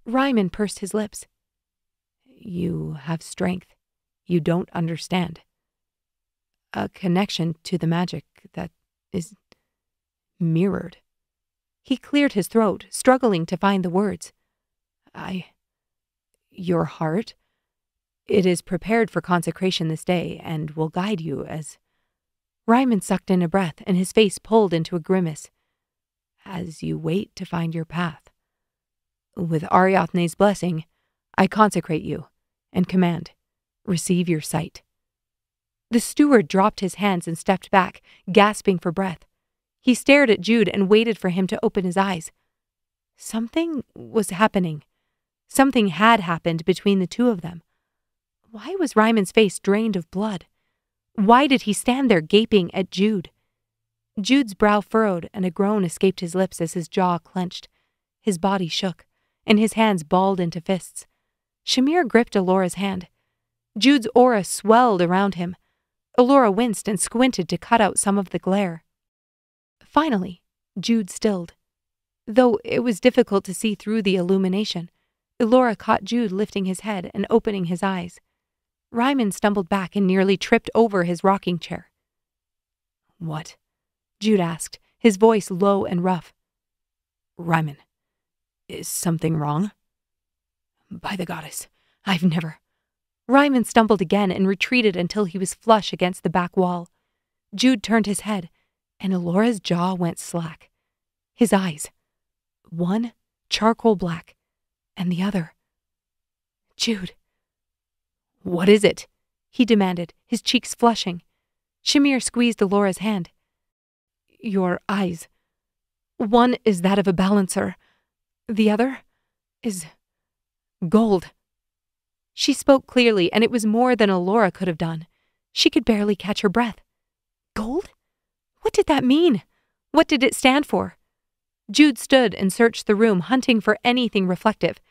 Ryman pursed his lips. You have strength. You don't understand. A connection to the magic that is mirrored. He cleared his throat, struggling to find the words. Your heart? It is prepared for consecration this day and will guide you as... Ryman sucked in a breath and his face pulled into a grimace. As you wait to find your path. With Ariadne's blessing, I consecrate you and command, receive your sight. The steward dropped his hands and stepped back, gasping for breath. He stared at Jude and waited for him to open his eyes. Something was happening. Something had happened between the two of them. Why was Ryman's face drained of blood? Why did he stand there gaping at Jude? Jude's brow furrowed and a groan escaped his lips as his jaw clenched. His body shook, and his hands balled into fists. Shamir gripped Elora's hand. Jude's aura swelled around him. Elora winced and squinted to cut out some of the glare. Finally, Jude stilled. Though it was difficult to see through the illumination, Elora caught Jude lifting his head and opening his eyes. Ryman stumbled back and nearly tripped over his rocking chair. What? Jude asked, his voice low and rough. Ryman, is something wrong? By the goddess, I've never... Ryman stumbled again and retreated until he was flush against the back wall. Jude turned his head, and Elora's jaw went slack. His eyes, one charcoal black, and the other... Jude. What is it? He demanded, his cheeks flushing. Shamir squeezed Elora's hand. Your eyes. One is that of a balancer. The other is gold. She spoke clearly, and it was more than Elora could have done. She could barely catch her breath. Gold? What did that mean? What did it stand for? Jude stood and searched the room, hunting for anything reflective.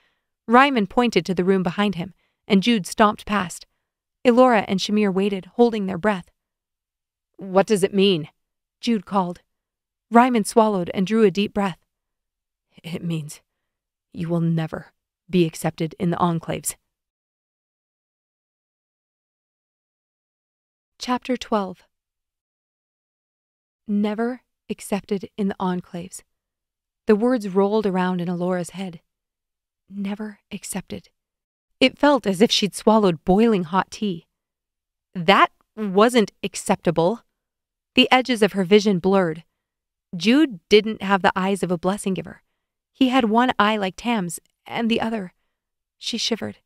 Ryman pointed to the room behind him, and Jude stomped past. Elora and Shamir waited, holding their breath. What does it mean? Jude called. Ryman swallowed and drew a deep breath. It means you will never be accepted in the enclaves. Chapter 12. Never accepted in the enclaves. The words rolled around in Elora's head. Never accepted. It felt as if she'd swallowed boiling hot tea. That wasn't acceptable. The edges of her vision blurred. Jude didn't have the eyes of a blessing giver. He had one eye like Tam's, and the other. She shivered.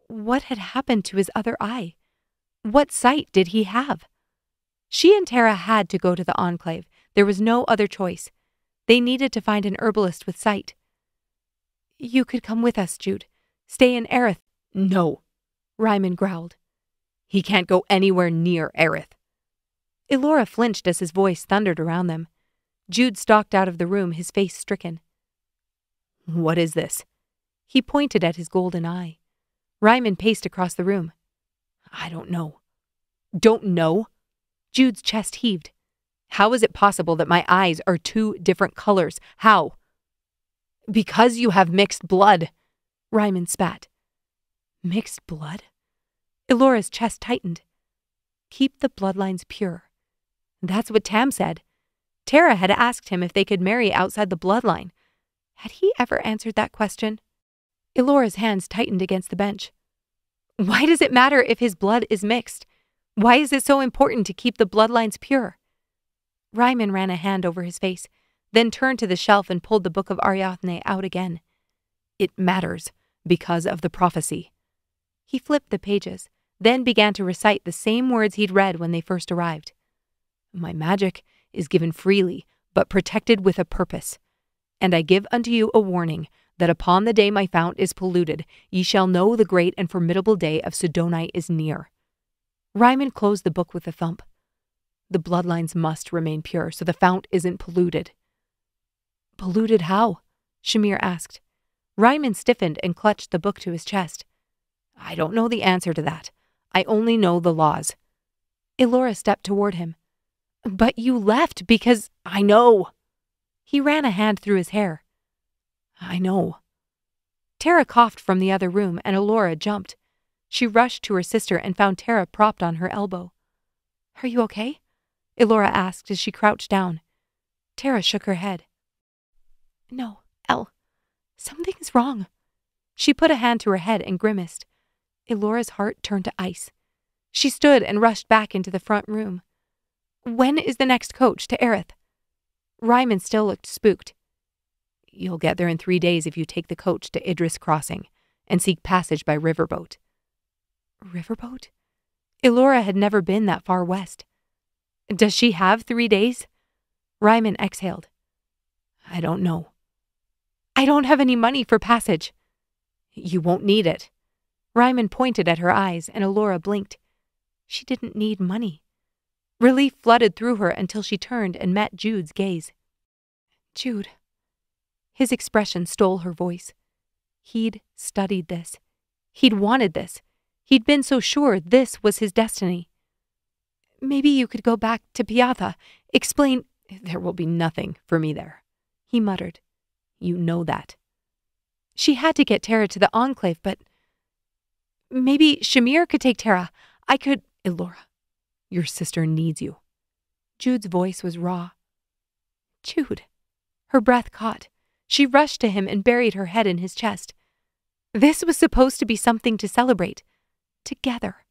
What had happened to his other eye? What sight did he have? She and Tera had to go to the enclave. There was no other choice. They needed to find an herbalist with sight. You could come with us, Jude. Stay in Aerith. No, Ryman growled. He can't go anywhere near Aerith. Elora flinched as his voice thundered around them. Jude stalked out of the room, his face stricken. What is this? He pointed at his golden eye. Ryman paced across the room. I don't know. Don't know? Jude's chest heaved. How is it possible that my eyes are two different colors? How? Because you have mixed blood, Ryman spat. Mixed blood? Elora's chest tightened. Keep the bloodlines pure. That's what Tam said. Tera had asked him if they could marry outside the bloodline. Had he ever answered that question? Elora's hands tightened against the bench. Why does it matter if his blood is mixed? Why is it so important to keep the bloodlines pure? Ryman ran a hand over his face, then turned to the shelf and pulled the Book of Ariadne out again. It matters because of the prophecy. He flipped the pages, then began to recite the same words he'd read when they first arrived. My magic is given freely, but protected with a purpose. And I give unto you a warning, that upon the day my fount is polluted, ye shall know the great and formidable day of Sidoni is near. Ryman closed the book with a thump. The bloodlines must remain pure, so the fount isn't polluted. Polluted how? Shamir asked. Ryman stiffened and clutched the book to his chest. I don't know the answer to that. I only know the laws. Elora stepped toward him. But you left because... I know. He ran a hand through his hair. I know. Tera coughed from the other room and Elora jumped. She rushed to her sister and found Tera propped on her elbow. Are you okay? Elora asked as she crouched down. Tera shook her head. No, El. Something's wrong. She put a hand to her head and grimaced. Elora's heart turned to ice. She stood and rushed back into the front room. When is the next coach to Aerith? Ryman still looked spooked. You'll get there in 3 days if you take the coach to Idris Crossing and seek passage by riverboat. Riverboat? Elora had never been that far west. Does she have 3 days? Ryman exhaled. I don't know. I don't have any money for passage. You won't need it. Ryman pointed at her eyes and Elora blinked. She didn't need money. Relief flooded through her until she turned and met Jude's gaze. Jude. His expression stole her voice. He'd studied this. He'd wanted this. He'd been so sure this was his destiny. Maybe you could go back to Piatha. Explain... There will be nothing for me there, he muttered. You know that. She had to get Tera to the Enclave, but... Maybe Shamir could take Tera. I could... Elora, your sister needs you. Jude's voice was raw. Jude. Her breath caught. She rushed to him and buried her head in his chest. This was supposed to be something to celebrate. Together.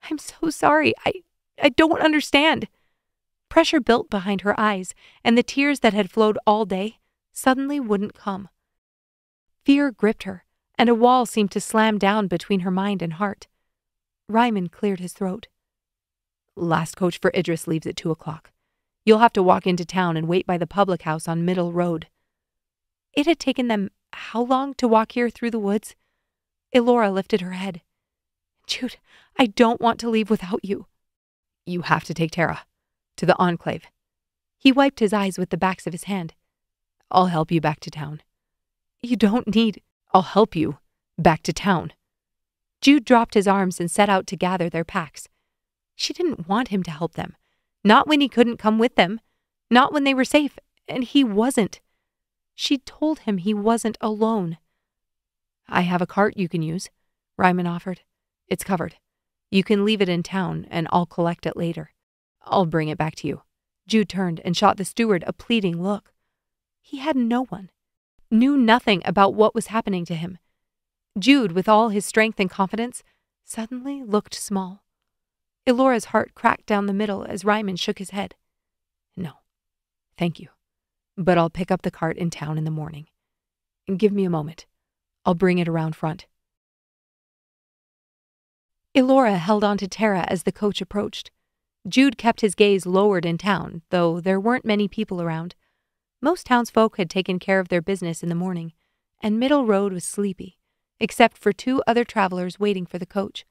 I'm so sorry. I don't understand. Pressure built behind her eyes, and the tears that had flowed all day suddenly wouldn't come. Fear gripped her, and a wall seemed to slam down between her mind and heart. Ryman cleared his throat. Last coach for Idris leaves at 2 o'clock. You'll have to walk into town and wait by the public house on Middle Road. It had taken them how long to walk here through the woods? Elora lifted her head. Jude, I don't want to leave without you. You have to take Tera to the Enclave. He wiped his eyes with the backs of his hand. I'll help you back to town. You don't need... I'll help you back to town. Jude dropped his arms and set out to gather their packs. She didn't want him to help them. Not when he couldn't come with them. Not when they were safe, and he wasn't. She'd told him he wasn't alone. I have a cart you can use, Ryman offered. It's covered. You can leave it in town, and I'll collect it later. I'll bring it back to you. Jude turned and shot the steward a pleading look. He had no one, knew nothing about what was happening to him. Jude, with all his strength and confidence, suddenly looked small. Elora's heart cracked down the middle as Ryman shook his head. No, thank you, but I'll pick up the cart in town in the morning. Give me a moment. I'll bring it around front. Elora held on to Tera as the coach approached. Jude kept his gaze lowered in town, though there weren't many people around. Most townsfolk had taken care of their business in the morning, and Middle Road was sleepy, except for 2 other travelers waiting for the coach.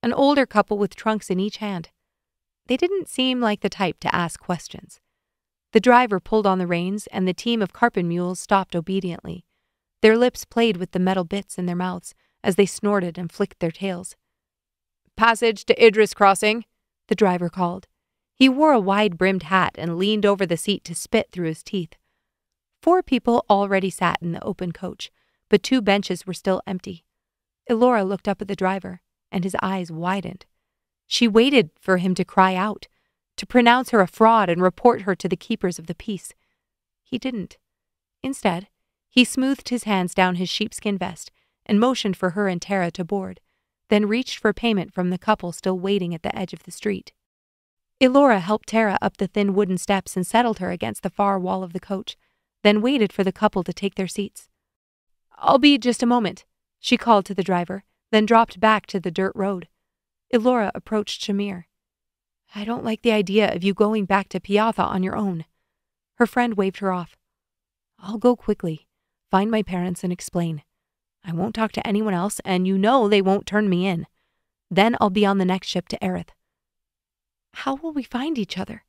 An older couple with trunks in each hand. They didn't seem like the type to ask questions. The driver pulled on the reins, and the team of carpet mules stopped obediently. Their lips played with the metal bits in their mouths as they snorted and flicked their tails. "Passage to Idris Crossing," the driver called. He wore a wide-brimmed hat and leaned over the seat to spit through his teeth. 4 people already sat in the open coach, but 2 benches were still empty. Elora looked up at the driver, and his eyes widened. She waited for him to cry out, to pronounce her a fraud and report her to the keepers of the peace. He didn't. Instead, he smoothed his hands down his sheepskin vest and motioned for her and Tera to board, then reached for payment from the couple still waiting at the edge of the street. Elora helped Tera up the thin wooden steps and settled her against the far wall of the coach, then waited for the couple to take their seats. "I'll be just a moment," she called to the driver, then dropped back to the dirt road. Elora approached Shamir. "I don't like the idea of you going back to Piatha on your own." Her friend waved her off. "I'll go quickly, find my parents and explain. I won't talk to anyone else, and you know they won't turn me in. Then I'll be on the next ship to Aerith." "How will we find each other?"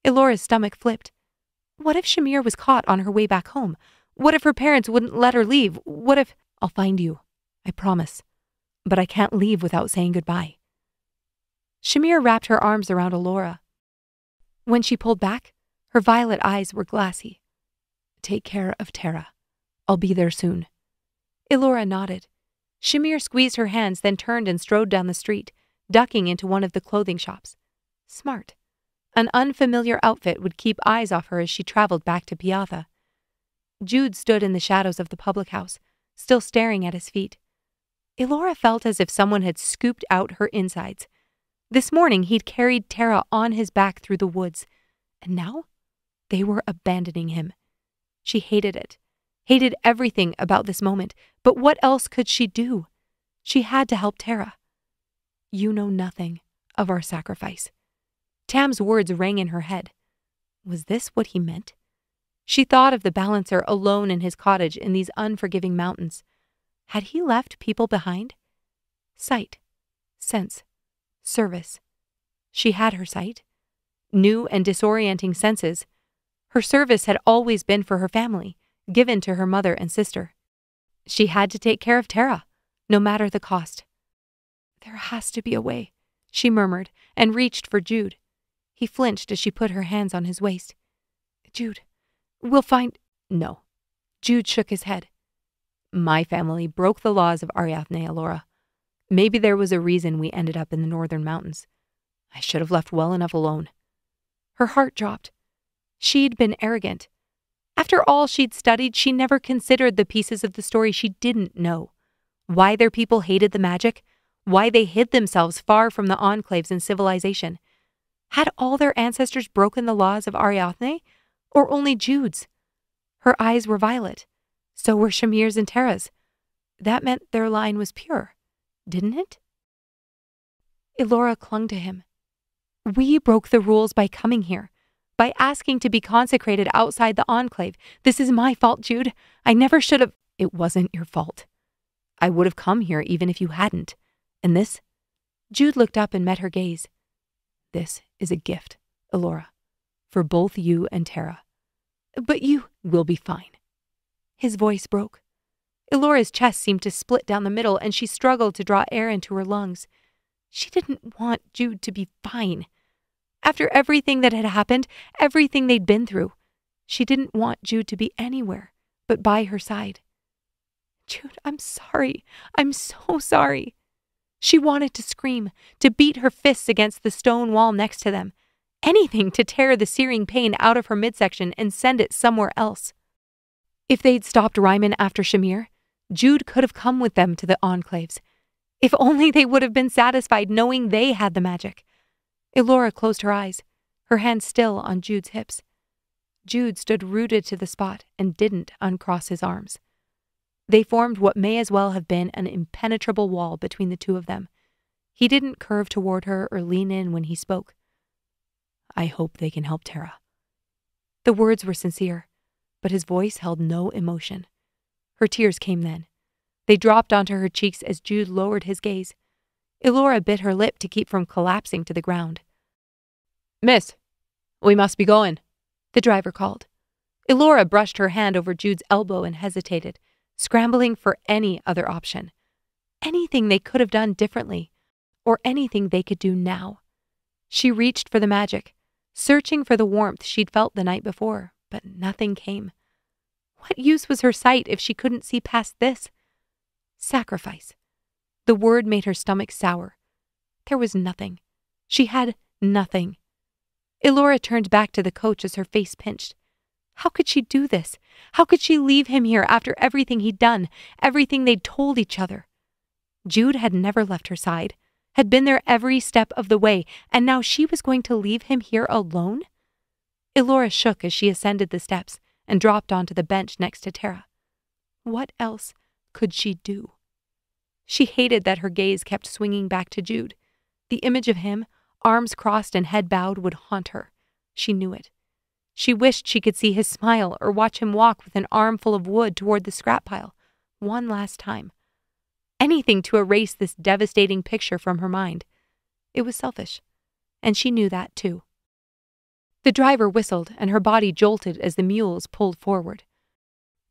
Elora's stomach flipped. What if Shamir was caught on her way back home? What if her parents wouldn't let her leave? What if— "I'll find you, I promise. But I can't leave without saying goodbye." Shamir wrapped her arms around Elora. When she pulled back, her violet eyes were glassy. "Take care of Tera. I'll be there soon." Elora nodded. Shamir squeezed her hands, then turned and strode down the street, ducking into one of the clothing shops. Smart. An unfamiliar outfit would keep eyes off her as she traveled back to Piatha. Jude stood in the shadows of the public house, still staring at his feet. Elora felt as if someone had scooped out her insides. This morning he'd carried Tera on his back through the woods, and now they were abandoning him. She hated it, hated everything about this moment, but what else could she do? She had to help Tera. "You know nothing of our sacrifice." Tam's words rang in her head. Was this what he meant? She thought of the balancer alone in his cottage in these unforgiving mountains. Had he left people behind? Sight, sense, service. She had her sight. New and disorienting senses. Her service had always been for her family, given to her mother and sister. She had to take care of Tera, no matter the cost. "There has to be a way," she murmured, and reached for Jude. He flinched as she put her hands on his waist. "Jude, we'll find—" "No." Jude shook his head. "My family broke the laws of Ariadne, Elora. Maybe there was a reason we ended up in the northern mountains. I should have left well enough alone." Her heart dropped. She'd been arrogant. After all she'd studied, she never considered the pieces of the story she didn't know. Why their people hated the magic, why they hid themselves far from the enclaves and civilization. Had all their ancestors broken the laws of Ariadne, or only Jude's? Her eyes were violet. So were Shamir's and Tera's. That meant their line was pure, didn't it? Elora clung to him. "We broke the rules by coming here, by asking to be consecrated outside the enclave. This is my fault, Jude. I never should have—" "It wasn't your fault. I would have come here even if you hadn't. And this—" Jude looked up and met her gaze. "This is a gift, Elora, for both you and Tera. But you will be fine." His voice broke. Elora's chest seemed to split down the middle, and she struggled to draw air into her lungs. She didn't want Jude to be fine. After everything that had happened, everything they'd been through, she didn't want Jude to be anywhere but by her side. "Jude, I'm sorry. I'm so sorry." She wanted to scream, to beat her fists against the stone wall next to them. anything to tear the searing pain out of her midsection and send it somewhere else. If they'd stopped Ryman after Shamir, Jude could have come with them to the enclaves. If only they would have been satisfied knowing they had the magic. Elora closed her eyes, her hand still on Jude's hips. Jude stood rooted to the spot and didn't uncross his arms. They formed what may as well have been an impenetrable wall between the two of them. He didn't curve toward her or lean in when he spoke. "I hope they can help Tera." The words were sincere, but his voice held no emotion. Her tears came then. They dropped onto her cheeks as Jude lowered his gaze. Elora bit her lip to keep from collapsing to the ground. "Miss, we must be going," the driver called. Elora brushed her hand over Jude's elbow and hesitated, scrambling for any other option. Anything they could have done differently, or anything they could do now. She reached for the magic, searching for the warmth she'd felt the night before, but nothing came. What use was her sight if she couldn't see past this? Sacrifice. The word made her stomach sour. There was nothing. She had nothing. Elora turned back to the coach as her face pinched. How could she do this? How could she leave him here after everything he'd done, everything they'd told each other? Jude had never left her side, had been there every step of the way, and now she was going to leave him here alone? Elora shook as she ascended the steps and dropped onto the bench next to Tera. What else could she do? She hated that her gaze kept swinging back to Jude. The image of him, arms crossed and head bowed, would haunt her. She knew it. She wished she could see his smile or watch him walk with an armful of wood toward the scrap pile, one last time. Anything to erase this devastating picture from her mind. It was selfish, and she knew that too. The driver whistled, and her body jolted as the mules pulled forward.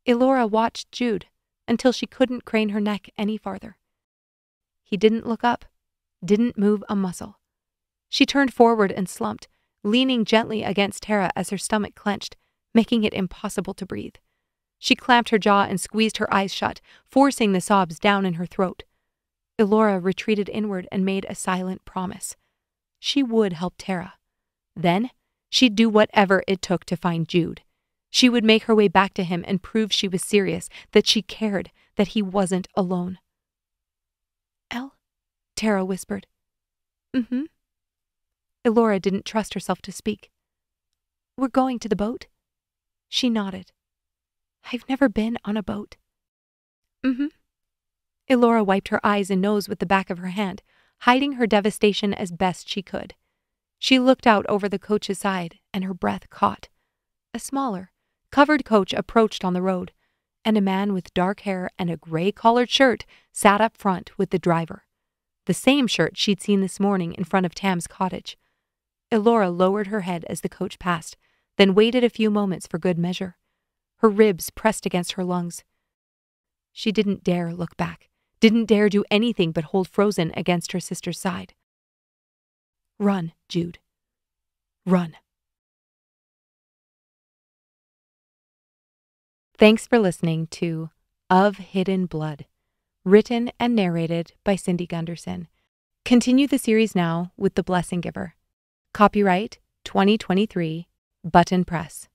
Elora watched Jude until she couldn't crane her neck any farther. He didn't look up, didn't move a muscle. She turned forward and slumped, leaning gently against Tera as her stomach clenched, making it impossible to breathe. She clamped her jaw and squeezed her eyes shut, forcing the sobs down in her throat. Elora retreated inward and made a silent promise. She would help Tera. Then, she'd do whatever it took to find Jude. She would make her way back to him and prove she was serious, that she cared, that he wasn't alone. "El?" Tera whispered. "Mm-hmm." Elora didn't trust herself to speak. "We're going to the boat?" She nodded. "I've never been on a boat." "Mm-hmm." Elora wiped her eyes and nose with the back of her hand, hiding her devastation as best she could. She looked out over the coach's side, and her breath caught. A smaller, covered coach approached on the road, and a man with dark hair and a gray-collared shirt sat up front with the driver. The same shirt she'd seen this morning in front of Tam's cottage. Elora lowered her head as the coach passed, then waited a few moments for good measure. Her ribs pressed against her lungs. She didn't dare look back, didn't dare do anything but hold frozen against her sister's side. "Run, Jude. Run." Thanks for listening to Of Hidden Blood, written and narrated by Cindy Gunderson. Continue the series now with The Blessing Giver. Copyright 2023, Button Press.